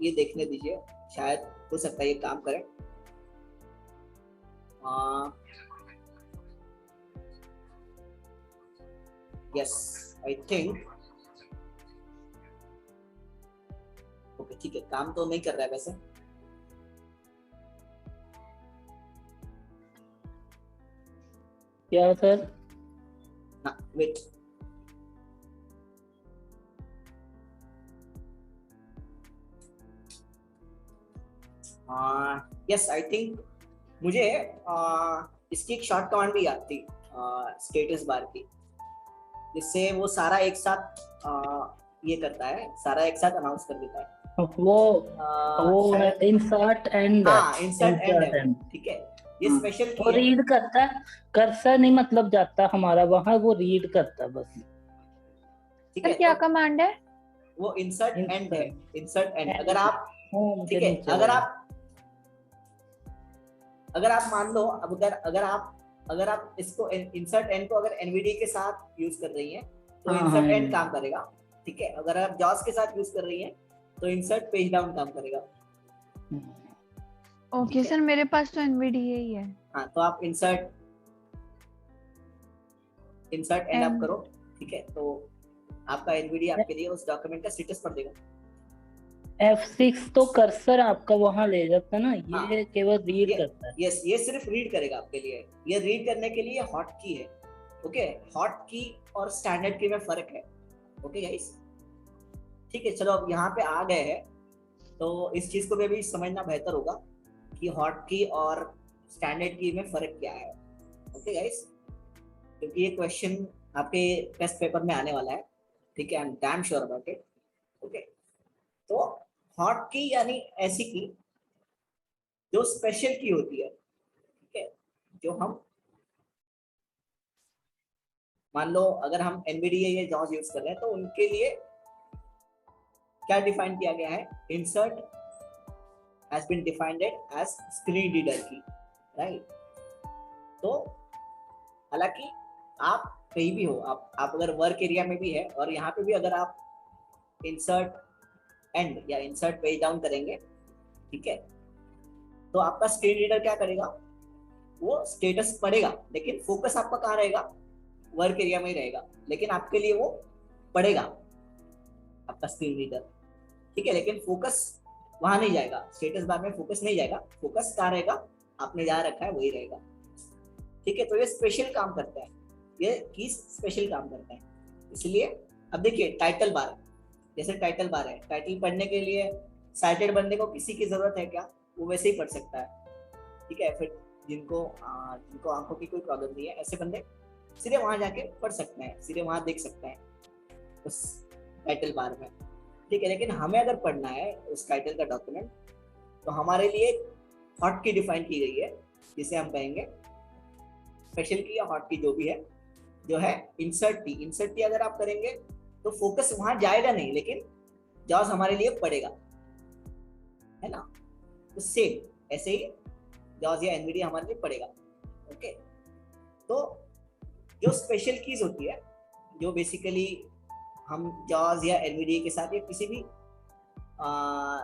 S2: ये देखने दीजिए, शायद हो सकता है ये काम करे। यस आई थिंक ओके, ठीक है, काम तो नहीं कर रहा है वैसे।
S14: क्या सर?
S2: हाँ वेट, यस आई थिंक मुझे इसकी एक शॉर्ट कमांड भी याद थी स्टेटस बार की, जिससे वो सारा एक साथ ये करता है, सारा एक साथ अनाउंस कर देता है।
S14: वो है इंसर्ट एंड,
S2: हाँ इंसर्ट एंड, ठीक है, ये स्पेशल
S14: वो रीड करता है, कर्सर नहीं मतलब जाता हमारा वहाँ, वो रीड करता है बस,
S2: ठीक है।
S3: क्या कमांड है
S2: वो इंसर्ट एंड है, इंसर्ट एंड। अगर आप ठीक है, अगर आप मान लो, अब अगर आप इसको इंसर्ट एंड को अगर एनवीडी के साथ यूज कर रही हैं तो इंसर्ट एंड काम करेगा, ठीक है। अगर आप जॉस के साथ यूज कर रही हैं तो इंसर्ट पेज डाउन काम करेगा।
S10: ओके सर, मेरे पास तो एनवीडीए ही है।
S2: हाँ तो आप इंसर्ट एंड आप करो, ठीक है, तो आपका एनवीडीए आपके लिए उस डॉक्यूमेंट का स्टेटस पढ़ देगा।
S14: F6 तो कर्सर आपका वहां ले जाता है ना, ये हाँ, केवल रीड करता है।
S2: यस, ये सिर्फ रीड करेगा आपके लिए, ये रीड करने के लिए हॉट की है, ओके। हॉट की और स्टैंडर्ड की में फर्क है, ओके गाइस, ठीक है। चलो अब यहाँ पे आ गए हैं तो इस चीज को भी अभी समझना बेहतर होगा कि हॉट की और स्टैंडर्ड की में फर्क क्या है, ओके गाइस, क्योंकि ये क्वेश्चन आपके टेस्ट पेपर में आने वाला है, ठीक है, I am damn sure about it, okay. तो हॉट की यानी ऐसी की जो स्पेशल की होती है, ठीक है, जो हम मान लो अगर हम एनवीडीए या जॉस यूज कर रहे हैं तो उनके लिए क्या डिफाइन किया गया है, insert has been defined as screen reader की, राइट। तो हालांकि आप कहीं भी हो, आप अगर वर्क एरिया में भी है और यहाँ पे भी अगर आप इंसर्ट एंड या इंसर्ट पेज डाउन करेंगे, ठीक है, तो आपका स्क्रीन रीडर क्या करेगा, वो स्टेटस पढ़ेगा, लेकिन फोकस आपका कहाँ रहेगा, वर्क एरिया में ही रहेगा, लेकिन आपके लिए वो पढ़ेगा आपका स्क्रीन रीडर, ठीक है, लेकिन फोकस वहां नहीं जाएगा, स्टेटस बार में फोकस नहीं जाएगा, फोकस कहाँ रहेगा, आपने जहाँ रखा है वही रहेगा, ठीक है। तो ये स्पेशल काम करता है, ये कीज स्पेशल काम करता है, इसलिए अब देखिए टाइटल बार, जैसे टाइटल बार है, टाइटल पढ़ने के लिए साइटेड बंदे को किसी की जरूरत है क्या, वो वैसे ही पढ़ सकता है, ठीक है। फिर जिनको आंखों की कोई प्रॉब्लम नहीं है, ऐसे बंदे सीधे वहां जाके पढ़ सकते हैं, सीधे वहां देख सकते हैं उस टाइटल बार में, ठीक है। लेकिन हमें अगर पढ़ना है उस टाइटल का डॉक्यूमेंट तो हमारे लिए हॉट की डिफाइन की गई है, जिसे हम कहेंगे स्पेशल की या हॉट की जो भी है, जो है इंसर्ट की। इंसर्ट की अगर आप करेंगे तो फोकस वहां जाएगा नहीं, लेकिन जॉस हमारे लिए पढ़ेगा, है ना। तो सेम ऐसे ही जॉस या एनवीडीए हमारे लिए पढ़ेगा, ओके। तो जो स्पेशल कीज होती है, जो बेसिकली हम जॉस या एनवीडीए के साथ या किसी भी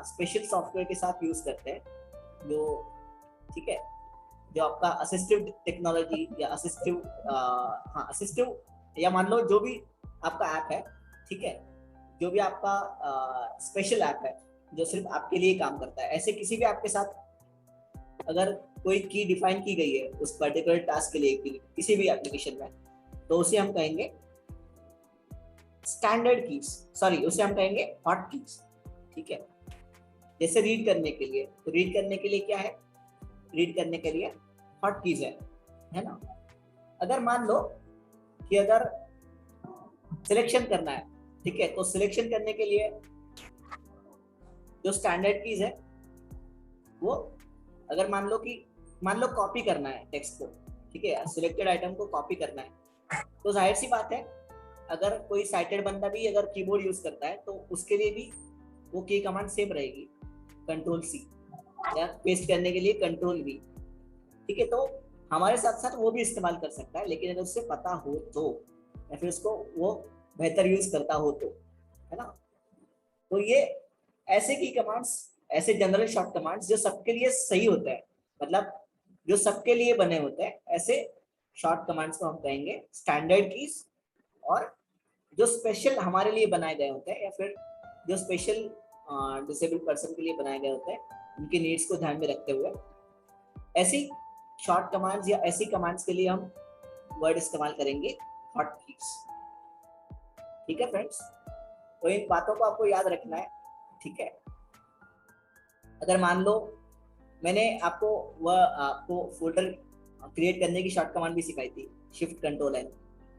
S2: स्पेशल सॉफ्टवेयर के साथ यूज करते हैं, जो ठीक है, जो आपका असिस्टिव टेक्नोलॉजी या असिस्टिव या मान लो जो भी आपका ऐप है, ठीक है, जो भी आपका स्पेशल ऐप है जो सिर्फ आपके लिए काम करता है, ऐसे किसी भी ऐप के साथ अगर कोई की डिफाइन की गई है उस पर्टिकुलर टास्क के लिए किसी भी एप्लीकेशन में, तो उसे हम कहेंगे स्टैंडर्ड कीज, सॉरी उसे हम कहेंगे हॉट कीज, ठीक है। जैसे रीड करने के लिए, तो रीड करने के लिए क्या है, रीड करने के लिए हॉट कीज है ना। अगर मान लो कि अगर सिलेक्शन करना है, ठीक है, तो सिलेक्शन करने के लिए जो स्टैंडर्ड कीज है वो, अगर मान लो कॉपी करना है टेक्स्ट को, ठीक है, सिलेक्टेड आइटम को कॉपी करना है, तो जाहिर सी बात है अगर कोई साइटेड बंदा भी अगर कीबोर्ड यूज करता है तो उसके लिए भी वो की कमांड सेम रहेगी, कंट्रोल सी, या पेस्ट करने के लिए कंट्रोल वी, ठीक है। तो हमारे साथ साथ वो भी इस्तेमाल कर सकता है, लेकिन अगर उससे पता हो तो, या फिर उसको वो बेहतर यूज करता हो तो, है ना। तो ये ऐसे की कमांड्स, ऐसे जनरल शॉर्ट कमांड्स जो सबके लिए सही होते हैं, मतलब जो सबके लिए बने होते हैं, ऐसे शॉर्ट कमांड्स को हम कहेंगे स्टैंडर्ड कीज। और जो स्पेशल हमारे लिए बनाए गए होते हैं, या फिर जो स्पेशल डिसेबल्ड पर्सन के लिए बनाए गए होते हैं, उनकी नीड्स को ध्यान में रखते हुए ऐसी शॉर्ट कमांड्स या ऐसी कमांड्स के लिए हम वर्ड इस्तेमाल करेंगे हॉट कीज, ठीक है फ्रेंड्स। तो इन बातों को आपको याद रखना है, ठीक है। अगर मान लो मैंने आपको फोल्डर क्रिएट करने की शॉर्ट कमांड भी सिखाई थी, शिफ्ट कंट्रोल एन,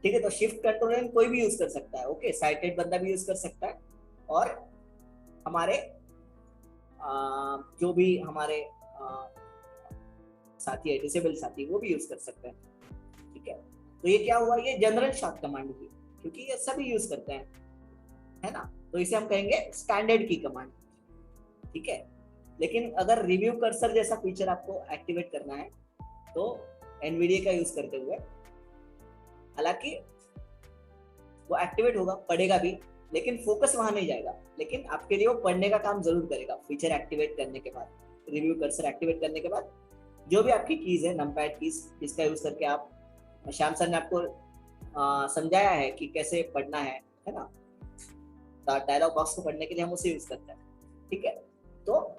S2: ठीक है, तो शिफ्ट कंट्रोल एन कोई भी यूज कर सकता है, ओके, साइटेड बंदा भी यूज कर सकता है, और हमारे जो भी हमारे साथी है, डिसेबल साथी, वो भी यूज कर सकते हैं, ठीक है। तो ये क्या हुआ, ये जनरल शॉर्ट कमांड हुई, क्योंकि ये सभी यूज करते हैं, है ना। तो इसे हम कहेंगे स्टैंडर्ड की कमांड, ठीक है। लेकिन अगर रिव्यू कर्सर जैसा फीचर आपको एक्टिवेट करना है तो एनवीडीए का यूज करते हुए, हालांकि वो एक्टिवेट होगा, पढ़ेगा भी, लेकिन फोकस वहां नहीं जाएगा, लेकिन आपके लिए वो पढ़ने का काम जरूर करेगा। फीचर एक्टिवेट करने के बाद, रिव्यू कर्सर एक्टिवेट करने के बाद, जो भी आपकी कीज है, नंपैड कीज, इसका यूज करके आप, श्याम सर ने आपको समझाया है कि कैसे पढ़ना है ना। डायलॉग बॉक्स को पढ़ने के लिए हम उसे यूज करते हैं, ठीक है। तो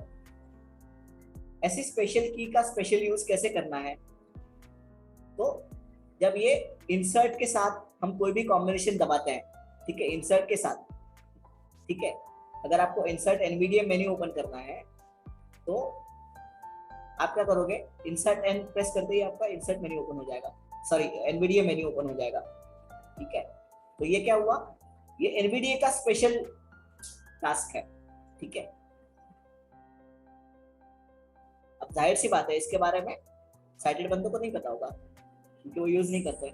S2: ऐसी स्पेशल की का स्पेशल यूज कैसे करना है, तो जब ये इंसर्ट के साथ हम कोई भी कॉम्बिनेशन दबाते हैं, ठीक है, इंसर्ट के साथ, ठीक है, अगर आपको इंसर्ट एनवीडीए मेन्यू ओपन करना है तो आप क्या करोगे, इंसर्ट एन प्रेस करते ही आपका इंसर्ट मेन्यू ओपन हो जाएगा, सॉरी एनवीडीए मेन्यू ओपन हो जाएगा, ठीक है। तो ये क्या हुआ, ये एनवीडीए का स्पेशल टास्क है, ठीक है। अब जाहिर सी बात है इसके बारे में साइटेड बंदों को नहीं पता होगा, क्योंकि वो यूज नहीं करते।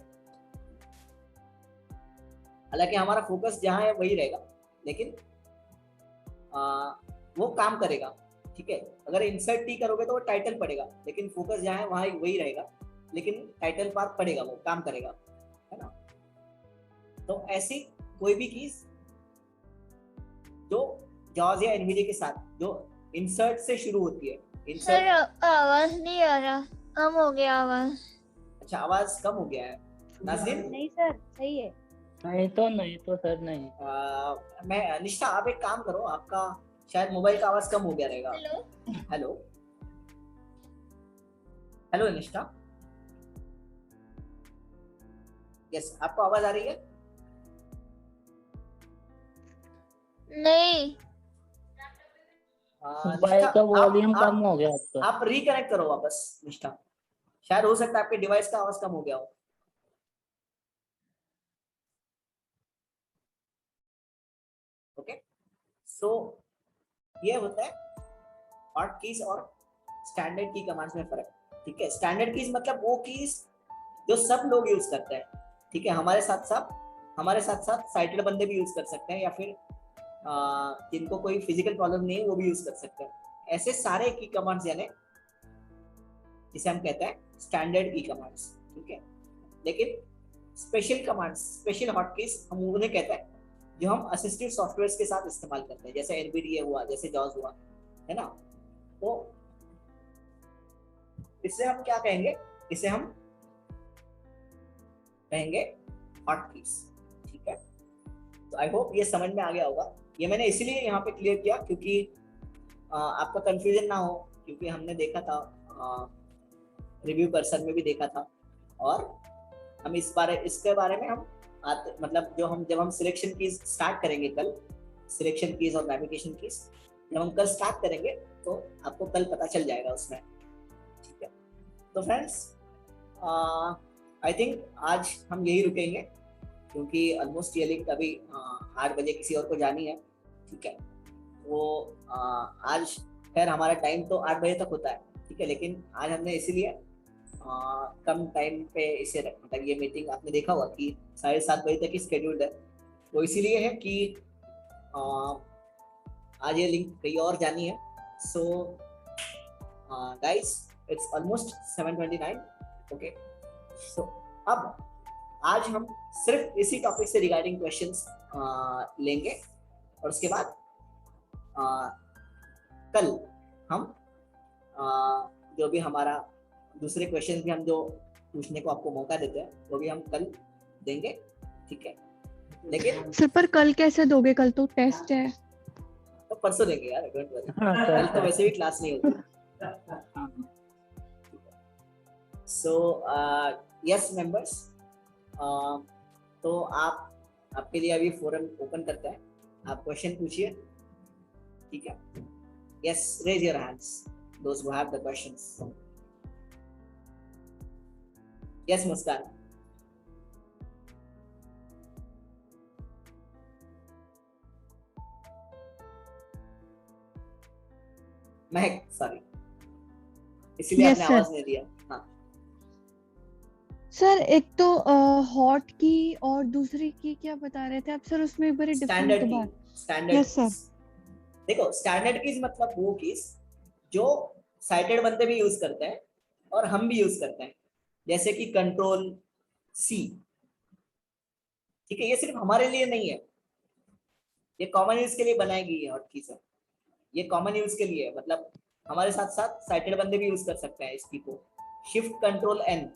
S2: हालांकि हमारा फोकस जहां है वही रहेगा, लेकिन वो काम करेगा, ठीक है। अगर इंसर्ट टी करोगे तो वो टाइटल पड़ेगा, लेकिन फोकस जहां है वहां वही रहेगा, लेकिन टाइटल पार्ट पड़ेगा, वो काम करेगा, है ना। तो ऐसी कोई भी कीज जो जॉज या एनवीडीए के साथ जो इंसर्ट से शुरू होती है,
S13: सर आवाज नहीं आ रहा, कम हो गया आवाज।
S2: अच्छा, आवाज कम हो गया है नाज़रीन?
S9: नहीं सर, सही है।
S14: नहीं तो सर नहीं।
S2: मैं निष्ठा, आप एक काम करो, आपका शायद मोबाइल का आवाज कम हो गया रहेगा। हेलो हेलो निष्ठा, यस, आपको आवाज आ रही है?
S13: नहीं,
S14: मोबाइल का वॉल्यूम कम हो गया आपका।
S2: आप रिकनेक्ट करो वापस निष्ठा, शायद हो सकता है आपके डिवाइस का आवाज कम हो गया हो। ओके, सो ये होता है हॉट कीज और स्टैंडर्ड की कमांड्स में फर्क, ठीक है। स्टैंडर्ड कीज मतलब वो कीज जो सब लोग यूज करते हैं, ठीक है, हमारे साथ साथ साइटेड बंदे भी यूज कर सकते हैं, या फिर जिनको कोई फिजिकल प्रॉब्लम नहीं है वो भी यूज कर सकते हैं। ऐसे सारे की कमांड्स यानी जिसे हम कहते हैं स्टैंडर्ड की कमांड्स, ठीक है। लेकिन special commands, special hot keys हम उन्हें कहते हैं जो हम असिस्टिव सॉफ्टवेयर्स के साथ इस्तेमाल करते हैं, जैसे एनवीडीए हुआ, जैसे जॉज हुआ, है ना। तो इसे हम क्या कहेंगे, इसे हम कहेंगे हॉट कीज, ठीक है। तो आई होप ये समझ में आ गया होगा। ये मैंने इसलिए यहाँ पे क्लियर किया क्योंकि आपका कंफ्यूजन ना हो, क्योंकि हमने देखा था रिव्यू कर्सर में भी देखा था, और हम इसके बारे में हम मतलब जब हम सिलेक्शन कीज स्टार्ट करेंगे कल, सिलेक्शन कीज और नेविगेशन कीज, जब हम कल स्टार्ट करेंगे तो आपको कल पता चल जाएगा उसमें, ठीक है। तो फ्रेंड्स आई थिंक आज हम यही रुकेंगे, क्योंकि ऑलमोस्ट ये लिंक अभी 8 बजे किसी और को जानी है, ठीक है। वो आज खैर हमारा टाइम तो 8 बजे तक होता है, ठीक है, लेकिन आज हमने इसीलिए कम टाइम पे इसे मतलब ये मीटिंग आपने देखा होगा कि 7:30 बजे तक ही स्केड्यूल्ड है। वो इसीलिए है कि आज ये लिंक कहीं और जानी है। So guys it's almost 7:29, okay. So अब आज हम सिर्फ इसी टॉपिक से रिगार्डिंग क्वेश्चंस लेंगे, और उसके बाद कल हम जो भी हमारा दूसरे क्वेश्चन भी हम जो पूछने को आपको मौका देते हैं वो भी हम कल देंगे, ठीक है। लेकिन
S10: सर पर कल कैसे दोगे, कल तो टेस्ट है।
S2: तो परसों देंगे यार, डोंट वरी, कल तो वैसे भी क्लास नहीं होगी। सो यस मेंबर्स, तो आपके लिए अभी फोरम ओपन करते हैं, आप क्वेश्चन पूछिए, ठीक है। Yes, raise your hands those who have the questions. Yes Muskan. Mahak, sorry, इसलिए आपने आवाज नहीं दिया। हाँ
S10: सर, एक तो हॉट की और दूसरी की क्या बता रहे थे आप सर, उसमें एक बार
S2: स्टैंडर्ड
S10: डिफरेंट
S2: की,
S10: बात।
S2: Standard
S10: yes sir.
S2: देखो स्टैंडर्ड कीज मतलब वो कीज जो साइटेड बंदे भी यूज करते हैं और हम भी यूज करते हैं, जैसे कि कंट्रोल सी, ठीक है। ये सिर्फ हमारे लिए नहीं है, ये कॉमन यूज के लिए बनाई गई है हॉट कीज, ये कॉमन यूज के लिए, मतलब हमारे साथ साथ साइटेड बंदे भी यूज कर सकते हैं इसकी को। शिफ्ट कंट्रोल एन,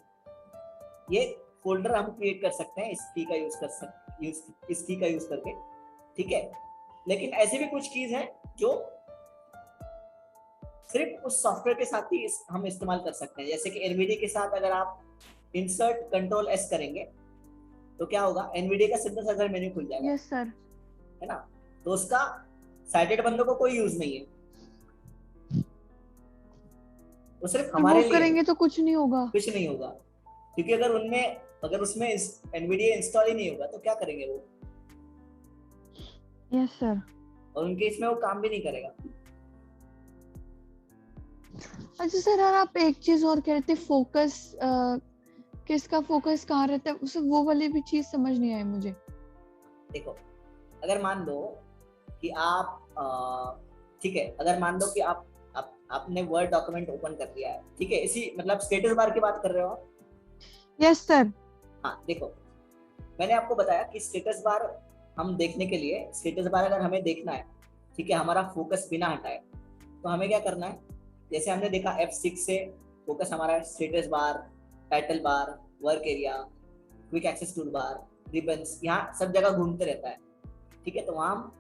S2: ये फोल्डर हम क्रिएट कर सकते हैं इस की का यूज कर सकते, इस की का यूज करके, ठीक है। लेकिन ऐसे भी कुछ कीज हैं जो सिर्फ उस सॉफ्टवेयर के साथ ही हम इस्तेमाल कर सकते हैं, जैसे कि एनवीडी के साथ अगर आप इंसर्ट कंट्रोल एस करेंगे तो क्या होगा, एनवीडी का सिंथेसाइजर मेन्यू खुल जाएगा।
S10: Yes sir.
S2: है ना, तो उसका साइटेड बंदों को कोई यूज नहीं है, वो सिर्फ हमारे लिए
S10: करेंगे तो कुछ नहीं होगा,
S2: कुछ नहीं होगा, क्योंकि अगर उसमें एनवीडिया इंस्टॉल ही नहीं होगा तो क्या करेंगे वो।
S10: Yes sir.
S2: और उनके इसमें वो काम भी नहीं करेगा।
S10: अच्छा सर, और आप एक चीज और कह रहे थे, फोकस, किसका फोकस कहाँ रहता है, उसे वो वाली भी चीज समझ नहीं आई मुझे।
S2: देखो अगर मान लो कि आप ठीक है, अगर मान लो कि आपने वर्ड डॉक्यूमेंट ओपन कर लिया है, ठीक है, इसी मतलब स्टेटस बार की बात कर रहे हो आप?
S10: Yes sir.
S2: हाँ देखो, मैंने आपको बताया कि स्टेटस बार हम देखने के लिए, स्टेटस बार अगर हमें देखना है, ठीक है, हमारा फोकस बिना हटाए, तो हमें क्या करना है, जैसे हमने देखा F6 से फोकस हमारा status bar, title bar, work area, quick access tool bar, ribbons, यहाँ सब जगह घूमते रहता है, ठीक है। तो वहाँ हम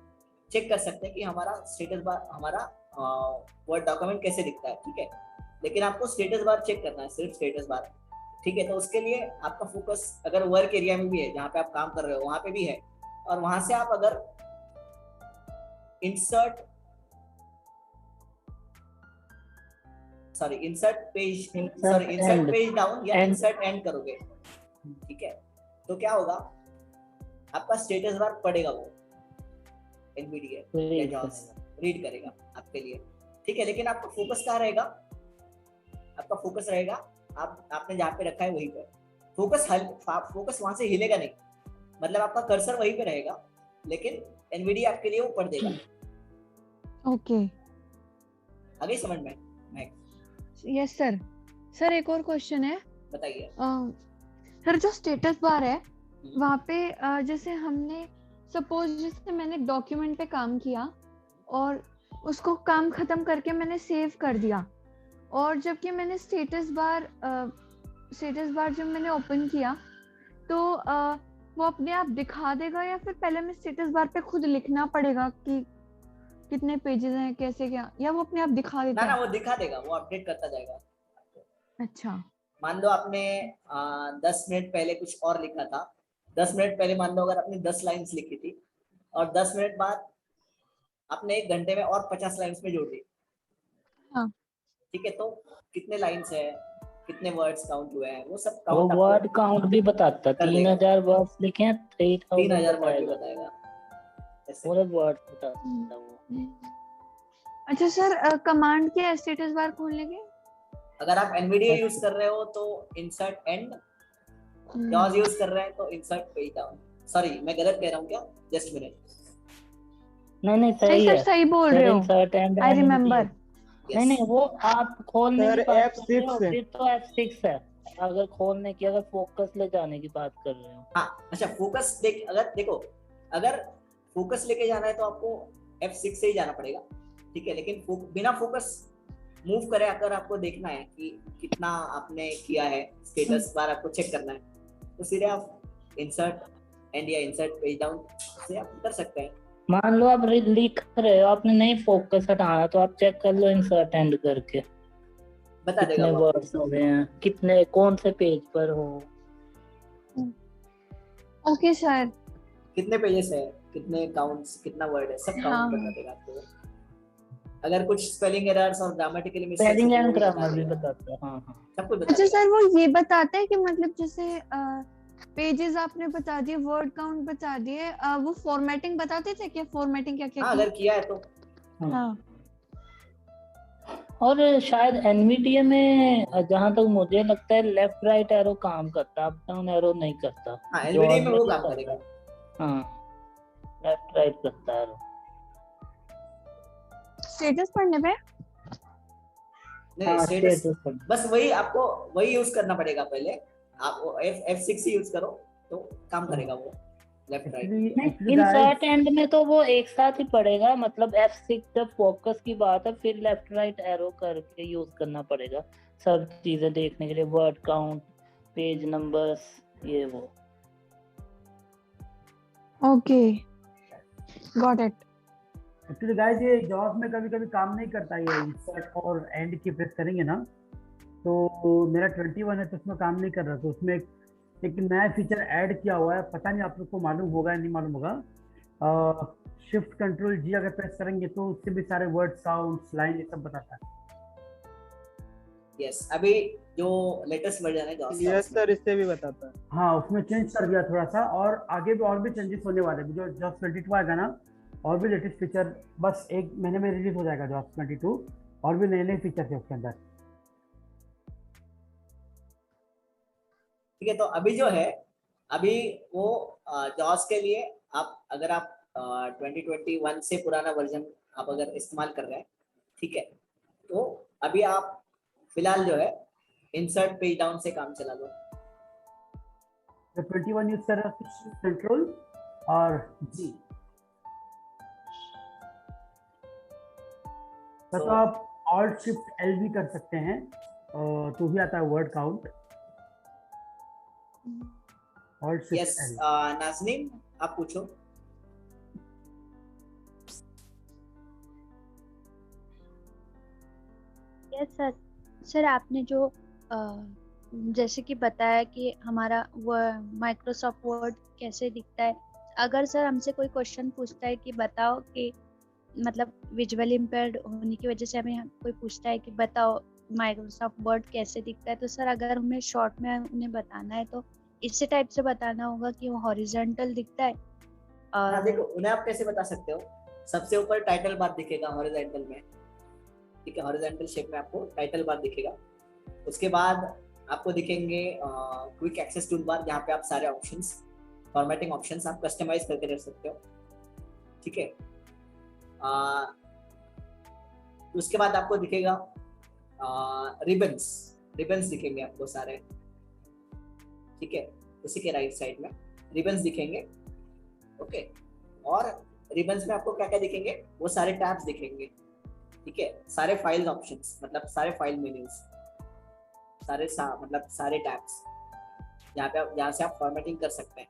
S2: चेक कर सकते हैं कि हमारा स्टेटस बार, हमारा वर्ड डॉक्यूमेंट कैसे दिखता है, ठीक है। लेकिन आपको स्टेटस बार चेक करना है, सिर्फ स्टेटस बार, ठीक है। तो उसके लिए आपका फोकस अगर वर्क एरिया में भी है, जहाँ पे आप काम कर रहे हो वहाँ पे भी है, और वहां से आप अगर इंसर्ट पेज डाउन या इंसर्ट एंड करोगे, ठीक है, तो क्या होगा, आपका स्टेटस बार पड़ेगा, वो एनवीडिया रीड करेगा आपके लिए, ठीक है। लेकिन आपका फोकस कहाँ रहेगा, आपका फोकस रहेगा आपने जहाँ पे रखा है वहीं पर, फोकस वहां से हिलेगा नहीं, मतलब आपका कर्सर वहीं पे रहेगा, लेकिन एनवीडिया आपके लिए वो पढ़ देगा।
S10: ओके,
S2: आगे समझ में?
S10: Yes sir. सर एक और क्वेश्चन है,
S2: बताइए।
S10: सर जो स्टेटस बार है वहाँ पे जैसे हमने सपोज जैसे मैंने डॉक्यूमेंट पे काम किया और उसको काम खत्म करके मैंने सेव कर दिया, और जबकि मैंने स्टेटस बार जब मैंने ओपन किया तो वो अपने आप दिखा देगा, या फिर पहले मैं स्टेटस बार पे खुद लिखना पड़ेगा कि कितने पेजेस हैं, कैसे क्या, या वो अपने आप दिखा देता है?
S2: ना वो दिखा देगा, वो अपडेट करता जाएगा।
S10: अच्छा,
S2: मान लो आपने 10 मिनट पहले कुछ और लिखा था, 10 मिनट पहले मान लो अगर आपने 10 लाइंस लिखी थी, और 10 मिनट बाद आपने 1 घंटे में और 50 लाइन्स में जोड़ दी।
S10: हाँ।
S2: ठीक है, तो कितने लाइन्स है, कितने वर्ड्स काउंट हुए हैं, वो सब
S14: वो
S2: काउंट
S14: वर्ड काउंट भी बताता,
S2: कर देगा।
S14: 3000 वर्ड्स लिखे हैं
S2: 3000 वर्ड भी
S14: बताएगा,
S2: बताएगा ऐसे।
S14: पूरे वर्ड बताता वो।
S10: अच्छा सर, कमांड के स्टेटस बार खोलने के
S2: अगर आप NVDA यूज कर रहे हो तो इंसर्ट एंड, JAWS यूज कर रहे हैं तो इंसर्ट पेज डाउन। सॉरी मैं गलत कह रहा हूँ क्या, जस्ट मिनट।
S14: नहीं सही
S10: सर
S14: है
S10: सही बोल रहे हो,
S14: insert and
S10: I
S14: NVDA।
S10: Remember.
S14: नहीं वो आप खोलने
S6: सर
S14: की बात कर रहे
S6: F6
S14: हो,
S6: है।
S14: फिर तो F6 है। अगर खोलने की, अगर फोकस ले जाने की बात कर रहे हो।
S2: हाँ अच्छा, फोकस देख, अगर देखो अगर फोकस लेके जाना है तो आपको F6 से ही जाना पड़ेगा। ठीक है, लेकिन बिना फोकस मूव करे अगर आपको देखना है कि कितना आपने किया है, स्टेटस बार आपको चेक करना है, तो सीधे आप इंसर्ट एंड या इंसर्ट पेज डाउन से आप कर सकते हैं।
S14: मान लो आप लिख रहे हो, आपने नहीं फोकस हटाना, तो आप चेक कर लो इंसर्ट एंड करके
S2: बता देगा
S14: कितने
S2: वो
S14: वर्ड्स हो गए हैं, कितने कौन से पेज पर हो।
S10: Okay sir.
S2: कितने पेजेस है, कितने काउंट्स, कितना वर्ड है, सब काउंट
S10: हाँ।
S2: बता देगा आपको। अगर कुछ स्पेलिंग एरर्स और ग्रामेटिकली मिस्टेक्स
S14: स्पेलिंग
S2: है
S14: एंड
S2: तो वो भी बता
S14: ग्रामर भी
S2: देगा।
S14: बताता है। हाँ
S2: सब कुछ बता
S10: अच्छा
S2: देगा।
S10: सर, वो ये बताते हैं कि मतलब जैसे पेजेस आपने बता दिए, वर्ड काउंट बता दिए, वो फॉर्मेटिंग बताते थे क्या, फॉर्मेटिंग क्या क्या
S2: हाँ
S10: की?
S2: अगर किया है तो
S10: हाँ।
S14: और शायद NVDA में जहाँ तक मुझे लगता है लेफ्ट राइट एरो काम करता, अप डाउन एरो नहीं करता।
S2: हाँ
S14: जो
S2: NVDA में वो
S14: नहीं
S2: काम
S14: करता।
S2: करेगा।
S14: हाँ लेफ्ट राइट करता है एरो।
S10: स्टेटस पढ़ने पे
S2: नहीं
S14: हाँ,
S2: स्टेटस
S14: status पर।
S2: बस वही आपको वही यूज करना पड़ेगा। पहले आप F6 ही यूज करो तो काम करेगा वो लेफ्ट राइट।
S14: इंसर्ट एंड में तो वो एक साथ ही पड़ेगा, मतलब F6 जब फोकस की बात है फिर लेफ्ट राइट एरो करके यूज करना पड़ेगा सब चीजें देखने के लिए, वर्ड काउंट, पेज नंबर्स, ये वो।
S10: Okay, got it.
S15: Actually guys ये जॉब में कभी कभी काम नहीं करता, ये इंसर्ट और एंड की प्रेस करेंगे ना, तो मेरा 21 है तो उसमें काम नहीं कर रहा, तो उसमें एक नया फीचर ऐड किया हुआ है, पता नहीं आप लोग को मालूम होगा या नहीं मालूम होगा। शिफ्ट कंट्रोल G अगर प्रेस करेंगे तो उससे भी सारे वर्ड्स, काउंट्स, लाइन ये सब बताता है।
S2: यस, अभी जो लेटेस्ट वर्जन है JAWS का,
S6: यस सर, इससे भी बताता है।
S15: हाँ उसमें चेंज कर दिया थोड़ा सा, और आगे भी और भी चेंजेस होने वाले हैं। जो JAWS 22 आएगा ना, और भी लेटेस्ट फीचर बस 1 महीने में रिलीज हो जाएगा JAWS 22, और भी नए नए फीचर है उसके अंदर।
S2: ठीक है, तो अभी जो है, अभी वो JAWS के लिए आप अगर आप 2021 से पुराना वर्जन आप अगर इस्तेमाल कर रहे हैं, ठीक है, तो अभी आप फिलहाल जो है इंसर्ट पेज डाउन से काम चला लो।
S15: तो 21 यूज कर रहा है कंट्रोल और G, तो आप ऑल्ट शिफ्ट L भी कर सकते हैं, तो भी आता है word count. Alt shift
S2: yes
S15: L।
S2: Nazneen आप पूछो।
S9: Yes sir. सर आपने जो जैसे कि बताया कि हमारा वो माइक्रोसॉफ्ट वर्ड कैसे दिखता है, अगर सर हमसे कोई क्वेश्चन पूछता है कि बताओ कि मतलब विजुअली इम्पेयर्ड होने की वजह से हमें कोई पूछता है कि बताओ माइक्रोसॉफ्ट वर्ड कैसे दिखता है, तो सर अगर हमें शॉर्ट में उन्हें बताना है तो इसी टाइप से बताना होगा कि वो हॉरिजॉन्टल दिखता है। और
S2: हाँ देखो, उन्हें आप कैसे बता सकते हो, सबसे ऊपर टाइटल बार दिखेगा हॉरिजॉन्टल में, ठीक है, हॉरिजॉन्टल शेप में आपको टाइटल बार दिखेगा। उसके बाद आपको दिखेंगे क्विक एक्सेस टूल बार, जहाँ पे आप सारे ऑप्शंस, फॉर्मेटिंग ऑप्शंस आप कस्टमाइज करके रख सकते हो, ठीक है। उसके बाद आपको दिखेगा रिबन्स दिखेंगे आपको सारे, ठीक है, उसी के राइट साइड में रिबन्स दिखेंगे, ओके। और रिबन्स में आपको क्या क्या दिखेंगे, वो सारे टैब्स दिखेंगे, ठीक है, सारे फाइल ऑप्शंस, मतलब सारे फाइल मेन्यूज, मतलब सारे टैब्स जहाँ से आप फॉर्मेटिंग कर सकते हैं,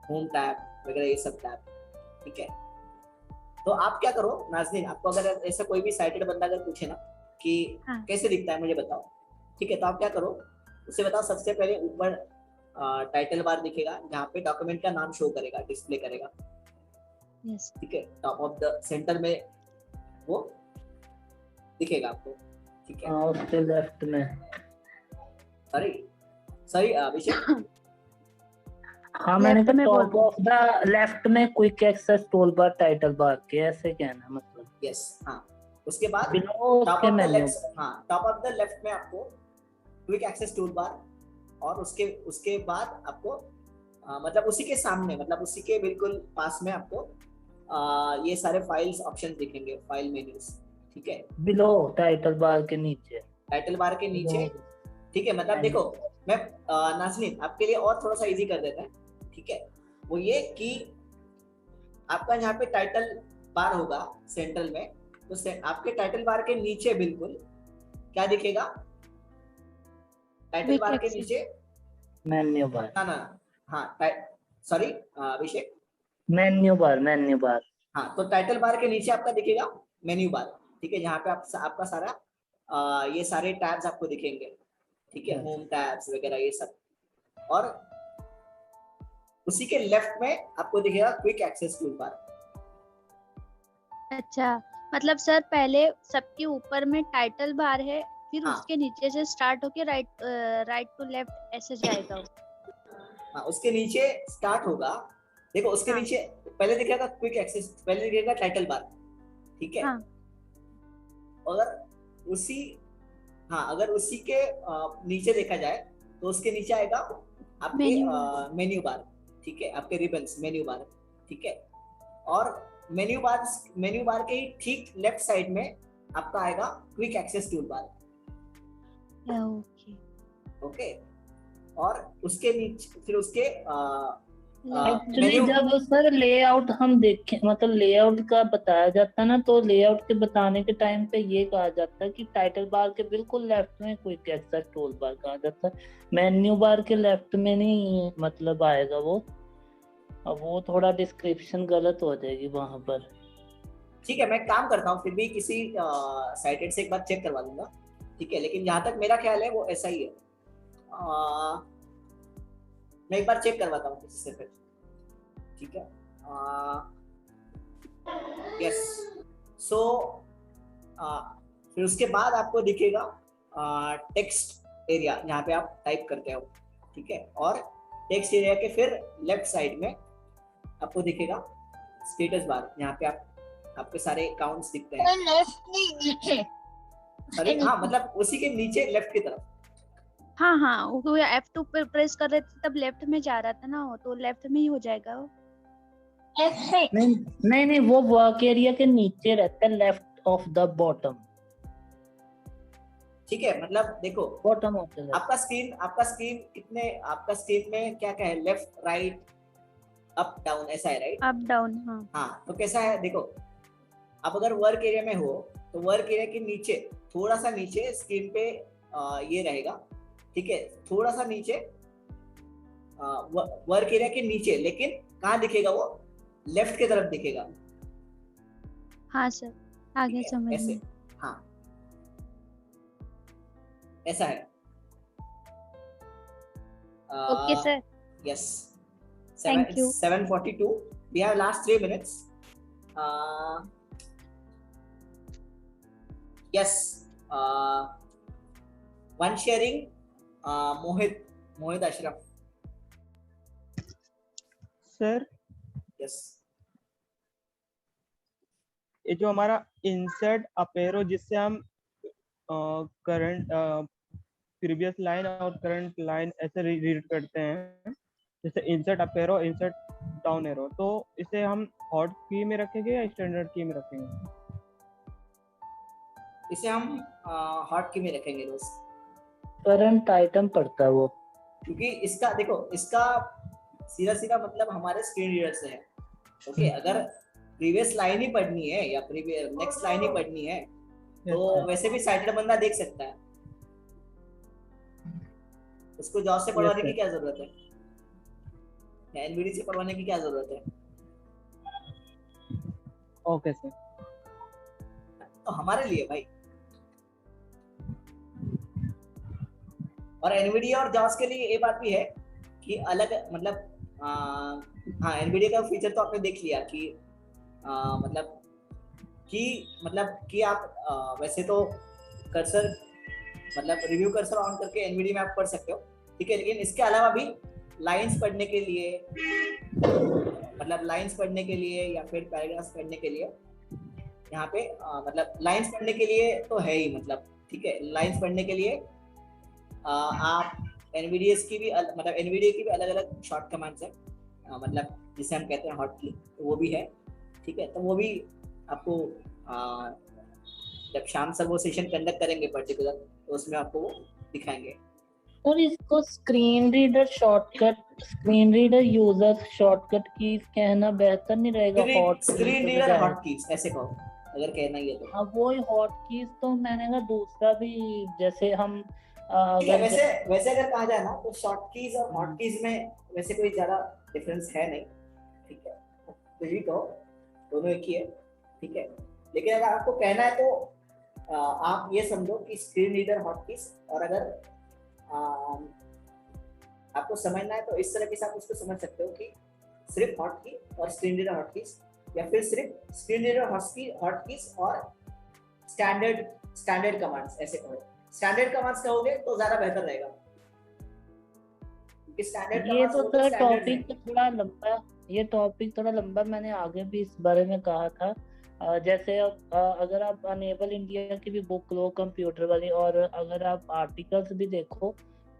S2: होम टैब वगैरह ये सब टैब, ठीक है। तो आप क्या करो नाज़नीन, आपको अगर ऐसा कोई भी साइटेड बंदा अगर पूछे ना कि कैसे दिखता है मुझे बताओ, ठीक है, तो आप क्या करो, उसे बताओ सबसे पहले ऊपर टाइटल बार दिखेगा, जहाँ पे डॉक्यूमेंट का नाम शो करेगा, डिस्प्ले करेगा,
S9: यस
S2: ठीक है, टॉप ऑफ द सेंटर में वो दिखेगा आपको, ठीक है।
S14: हाँ, उसके लेफ्ट में।
S2: सॉरी अभिषेक।
S14: हाँ, मैंने
S9: लेफ्ट
S14: कहा
S9: में
S14: टॉप
S9: बोल
S14: ऑफ द लेफ्ट में quick access tool bar title bar के, ऐसे कहना मतलब।
S2: यस, हाँ। उसके बाद
S14: बिलो
S2: टॉप
S14: उसके
S2: ऑफ द
S14: मेन्यू।
S2: लेफ्ट, हाँ, टॉप ऑफ द लेफ्ट में आपको क्विक एक्सेस टूल बार, और उसके बाद आपको मतलब उसी के सामने, मतलब उसी के बिल्कुल पास में आपको ये सारे फाइल्स ऑप्शन दिखेंगे, फाइल मेन्यूज, ठीक है।
S14: बिलो टाइटल बार के नीचे।
S2: टाइटल बार के नीचे, ठीक है। मतलब देखो, मैं नाज़नीन आपके लिए और थोड़ा सा इजी कर देता है, ठीक है। वो ये कि आपका यहाँ पे टाइटल बार होगा सेंट्रल में, तो आपके टाइटल बार के नीचे बिल्कुल क्या दिखेगा? टाइटल बार के नीचे
S14: मेन्यू बार।
S2: ना, हाँ, सॉरी अभिषेक,
S14: मेन्यू बार।
S2: हाँ, तो टाइटल बार के नीचे आपका दिखेगा मेन्यू बार, ठीक है, जहाँ पे आपका सारा ये सारे टैब्स आपको दिखेंगे, ठीक है, होम टैब्स वगैरह ये सब। और उसी के लेफ्ट में आपको दिखेगा क्विक एक्सेस टूल बार।
S9: अच्छा, मतलब सर पहले सबके ऊपर में टाइटल बार है, फिर
S2: हाँ।
S9: उसके नीचे से स्टार्ट होके राइट टू लेफ्ट ऐसे जाएगा।
S2: हाँ, उसके नीचे स्टार्ट होगा, देखो उसके नीचे पहले दिखेगा क्विक एक्सेस, पहले दिखेगा टाइटल बार, ठीक है। अगर उसी के नीचे देखा जाए तो उसके नीचे आएगा आपके मेन्यू बार, ठीक है, आपके रिबन्स मेन्यू बार, ठीक है। और मेन्यू बार के ही ठीक लेफ्ट साइड में आपका आएगा quick access tool bar. Okay, और उसके नीचे फिर उसके
S14: एक्चुअली जब सर लेआउट हम देखें, मतलब लेआउट का बताया जाता है ना, तो लेआउट के बताने के टाइम पे ये कहा जाता है कि टाइटल बार के बिल्कुल लेफ्ट में क्विक एक्सेस टूल बार कहा जाता है, मेन्यू बार के लेफ्ट में नहीं मतलब आएगा वो। अब वो थोड़ा डिस्क्रिप्शन गलत हो जाएगी वहां पर।
S2: ठीक है, मैं काम करता हूँ, फिर भी किसी साइटेड से एक बार चेक करवा दूंगा, ठीक है। लेकिन जहां तक मेरा ख्याल है वो ऐसा ही है। मैं एक बार चेक करवाता हूँ किसी से फिर, ठीक है। यस, सो फिर उसके बाद आपको दिखेगा टेक्स्ट एरिया, जहाँ पे आप टाइप करते हो, ठीक है। और टेक्स्ट एरिया के फिर लेफ्ट साइड में आपको दिखेगा स्टेटस बार, यहाँ पे आपके सारे अकाउंट्स दिखते हैं। अरे हाँ, मतलब उसी के नीचे लेफ्ट की तरफ।
S9: हाँ, वो F2 पर प्रेस कर रहे थे तब लेफ्ट में जा रहा था ना, वो तो लेफ्ट में ही हो जाएगा वो।
S14: नहीं, वो वर्क एरिया के नीचे रहता है, लेफ्ट ऑफ द बॉटम।
S2: ठीक है, मतलब देखो
S14: बॉटम ऑफ द
S2: आपका स्क्रीन कितने, आपका स्क्रीन में क्या क्या है, लेफ्ट राइट अप डाउन ऐसा है, राइट?
S9: अप डाउन,
S2: हाँ, तो कैसा है देखो, आप अगर वर्क एरिया में हो तो वर्क एरिया के नीचे, थोड़ा सा नीचे स्क्रीन पे ये रहेगा, ठीक है, थोड़ा सा नीचे वर्क एरिया के नीचे, लेकिन कहाँ दिखेगा वो? लेफ्ट की तरफ दिखेगा।
S9: हाँ सर, आगे समझ
S2: ऐसे, हाँ, ऐसा है।
S9: Okay sir,
S2: yes,
S9: Thank you.
S2: 7:42. We have last 3 minutes. Yes. One sharing. Mohit Ashraf.
S6: Sir,
S2: Yes.
S6: ये जो हमारा इंसर्ट अपेरो, जिससे हम करंट प्रीवियस लाइन और करंट लाइन ऐसे रीड करते हैं, जैसे insert up arrow, insert down arrow, तो इसे हम हॉट की में रखेंगे या स्टैंडर्ड की में रखेंगे?
S2: इसे हम हॉट की में रखेंगे दोस्त,
S14: करंट आइटम पड़ता है वो,
S2: क्योंकि इसका देखो, इसका सीधा मतलब हमारे स्क्रीन रीडर से है। ओके, अगर प्रीवियस लाइन ही पढ़नी है या प्रीवियस नेक्स्ट लाइन ही पढ़नी है तो वैसे भी साइटेड बंदा देख सकता है, उसको जॉब से पढ़वाने की क्या जरूरत है, एनवीडी से पढ़वाने की क्या जरूरत है?
S6: ओके सर,
S2: तो हमारे लिए भाई, और एनवीडी और जॉब्स के लिए ये बात भी है कि अलग, मतलब हाँ, एनवीडी का फीचर तो आपने देख लिया कि मतलब कि आप वैसे तो कर्सर मतलब रिव्यू कर्सर ऑन करके एनवीडी में आप पढ़ सकते हो, ठीक है, लेकिन इसके अलावा भी लाइंस पढ़ने के लिए, मतलब लाइंस पढ़ने के लिए या फिर पैराग्राफ्स पढ़ने के लिए यहाँ पे मतलब लाइंस पढ़ने के लिए तो है ही, मतलब ठीक है, लाइंस पढ़ने के लिए आप एनवीडीएस की भी मतलब एनवीडीए की भी अलग अलग शॉर्ट कमांड्स है, मतलब जिसे हम कहते हैं हॉटकी, तो वो भी है, ठीक है, तो वो भी आपको जब शाम सर वो सेशन कंडक्ट करेंगे पर्टिकुलर, तो उसमें आपको वो दिखाएंगे।
S14: और इसको screen reader shortcut, screen reader user shortcut keys कहना बेहतर नहीं रहेगा? Hot
S2: screen reader hot keys ऐसे कहो अगर कहना ही है तो।
S14: अब वो हॉट कीज तो मैंने कहा दूसरा भी, जैसे हम
S2: वैसे अगर कहा जाए ना तो शॉर्ट कीज और हॉट कीज में वैसे कोई ज्यादा डिफरेंस है नहीं, ठीक है, कुछ भी कहो दोनों एक ही है, ठीक है, लेकिन अगर आपको कहना है तो आप ये समझो कि स्क्रीन रीडर हॉट कीज, और अगर आपको समझना है तो इस तरह के आप उसको समझ सकते हो कि सिर्फ हॉट की और स्क्रीन रीडर हॉट कीज, या फिर सिर्फ स्क्रीन रीडर हॉट कीज और स्टैंडर्ड कमांड्स ऐसे कहो। स्टैंडर्ड कमांड्स कहोगे तो ज्यादा बेहतर रहेगा, क्योंकि स्टैंडर्ड
S14: ये तो थोड़ा टॉपिक थोड़ा लंबा, ये टॉपिक थोड़ा लंबा, मैंने आगे भी इस बारे में कहा था। जैसे अगर आप अनेबल इंडिया की भी बुक लो कंप्यूटर वाली, और अगर आप आर्टिकल्स भी देखो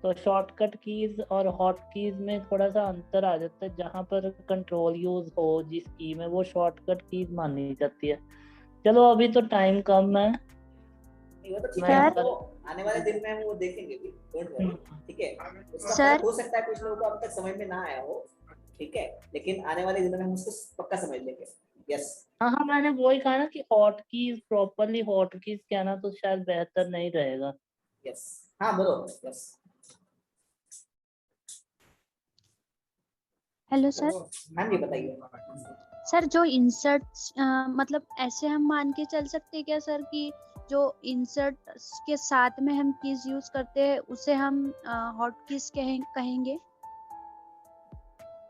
S14: तो शॉर्टकट कीज और हॉट कीज में थोड़ा सा अंतर आ जाता है। जहाँ पर कंट्रोल यूज हो जिस की में, वो शॉर्टकट कीज मानी जाती है। चलो अभी तो टाइम कम है,
S2: आने वाले दिन में हम वो देखेंगे भी, डोंट वरी, ठीक है। उसका हो सकता है कुछ लोगों को अब तक समझ में ना आया हो, ठीक है, लेकिन आने वाले दिनों में हम उसको पक्का समझ लेंगे। यस
S14: हाँ, मैंने वही कहा ना कि hot keys properly hot keys कहना तो शायद बेहतर नहीं रहेगा।
S2: यस हाँ बोलो। Yes
S9: hello sir.
S2: हाँ जी बताइए
S9: सर, जो इंसर्ट मतलब ऐसे हम मान के चल सकते हैं क्या सर कि जो इंसर्ट के साथ में हम कीज यूज करते हैं उसे हम हॉट कीज कहेंगे?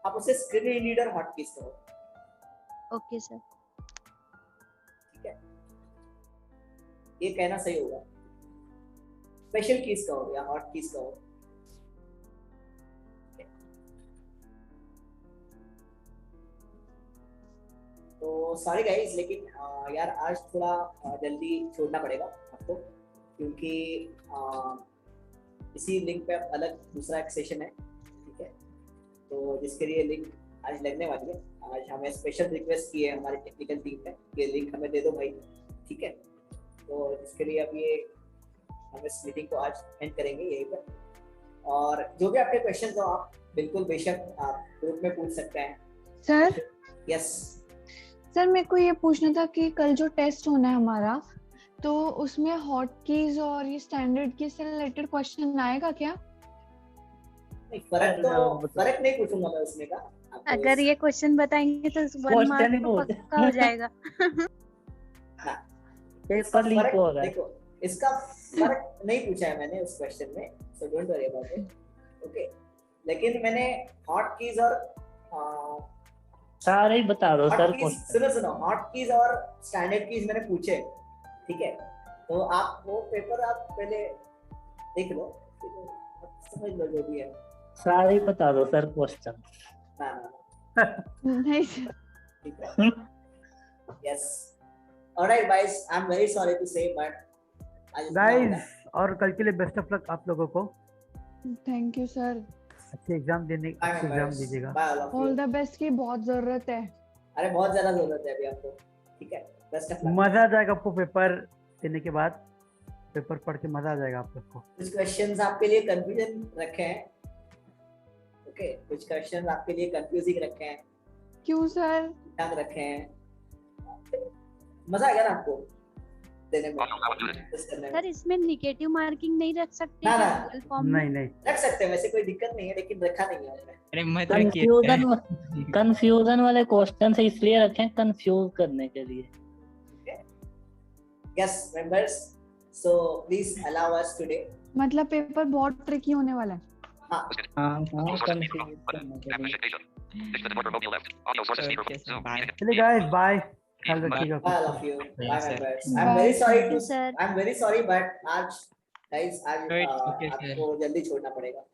S2: आप उसे स्क्रीन रीडर हॉट कीज कहो।
S9: ओके सर,
S2: ठीक है, ये कहना सही होगा। स्पेशल कीज कहो या हॉट कीज कहो। तो सॉरी गाइस, लेकिन यार आज थोड़ा जल्दी छोड़ना पड़ेगा आपको, क्योंकि इसी लिंक पे अलग दूसरा एक सेशन है, ठीक है, तो जिसके लिए लिंक आज लगने वाली है। आज हमें स्पेशल रिक्वेस्ट की है हमारी टेक्निकल टीम ने, ये लिंक हमें दे दो भाई, ठीक है, तो इसके लिए अब ये हम इस मीटिंग को आज एंड करेंगे यहीं पर। और जो भी आपके क्वेश्चन हो आप बिल्कुल बेशक आप ग्रुप में पूछ सकते हैं।
S10: सर
S2: यस
S10: सर, मेरे को ये पूछना था कि कल जो टेस्ट होना है हमारा, तो उसमें हॉट कीज और ये स्टैंडर्ड की से रिलेटेड क्वेश्चन आएगा क्या?
S2: नहीं, फर्क नहीं पूछूंगा मैं उसमें का।
S9: अगर ये क्वेश्चन बताएंगे तो 1 मार्क तो पक्का हो जाएगा।
S14: पेपर लीक हो रहा है।
S2: देखो इसका फर्क नहीं पूछा है मैंने उस क्वेश्चन में, so don't worry about it, okay, लेकिन मैंने हॉट कीज और
S14: सारे ही बता दो सर।
S2: सुनो हॉट कीज और स्टैंडर्ड कीज मैंने पूछे, ठीक है, तो आप वो पेपर आप पहले देख लो, समझ लो जो भी है।
S14: सारे ही बता दो सर क्वेश्चन।
S10: नहीं सर,
S2: ठीक है। Yes alright guys, I am very sorry to say but
S15: guys, और कल के लिए बेस्ट ऑफ लक आप लोगों को।
S10: थैंक यू सर,
S15: अच्छे एग्जाम दीजिएगा।
S10: ऑल द बेस्ट की बहुत जरूरत है।
S2: अरे बहुत ज्यादा जरूरत है अभी आपको, ठीक है, बेस्ट ऑफ लक।
S15: मजा आ जाएगा आपको पेपर देने के बाद, पेपर पढ़ के मजा आ जाएगा आप लोग को।
S2: कुछ क्वेश्चंस आपके लिए कंफ्यूजन रखे हैं, ओके, कुछ क्वेश्चंस आपके लिए कंफ्यूजिंग रखे हैं।
S10: क्यों सर?
S2: टंग रखे हैं, मजा आएगा ना आपको देने में।
S9: सर इसमें नेगेटिव मार्किंग नहीं रख सकते?
S15: नहीं
S2: रख सकते हैं, वैसे कोई दिक्कत नहीं है, लेकिन रखा नहीं है।
S14: कंफ्यूजन वाले क्वेश्चन से इसलिए रखें कंफ्यूज करने के लिए।
S2: Yes members, so please allow us today.
S10: मतलब पेपर बहुत ट्रिकी होने वाला है।
S14: हाँ कंफ्यूज करने के लिए।
S15: चलिए गाइस, बाय। ख्याल रखिएगा
S2: Bye, all of you. Bye,
S16: sir.
S2: members.
S3: Bye.
S2: I'm very sorry
S9: Thank you,
S2: to.
S9: sir.
S2: I'm very sorry, but आज guys आज
S16: No, it's okay, sir.
S2: आपको जल्दी छोड़ना पड़ेगा.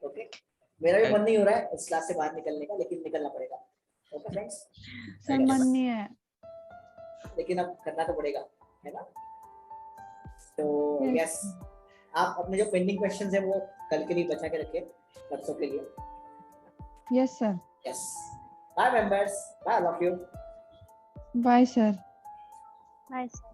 S2: Okay. मेरा भी मन नहीं हो रहा है इस क्लास से बाहर निकलने का, लेकिन निकलना पड़ेगा. Okay, friends.
S3: सर मन नहीं है.
S2: लेकिन अब करना तो पड़ेगा, है ना? तो yes. आप अपने जो पेंडिंग क्वेश्चंस है वो कल के लिए बचा के रखिए, परसों के लिए.
S10: Yes sir.
S2: Yes. Bye, members. Bye, all of you.
S10: Bye sir.
S9: Bye, sir.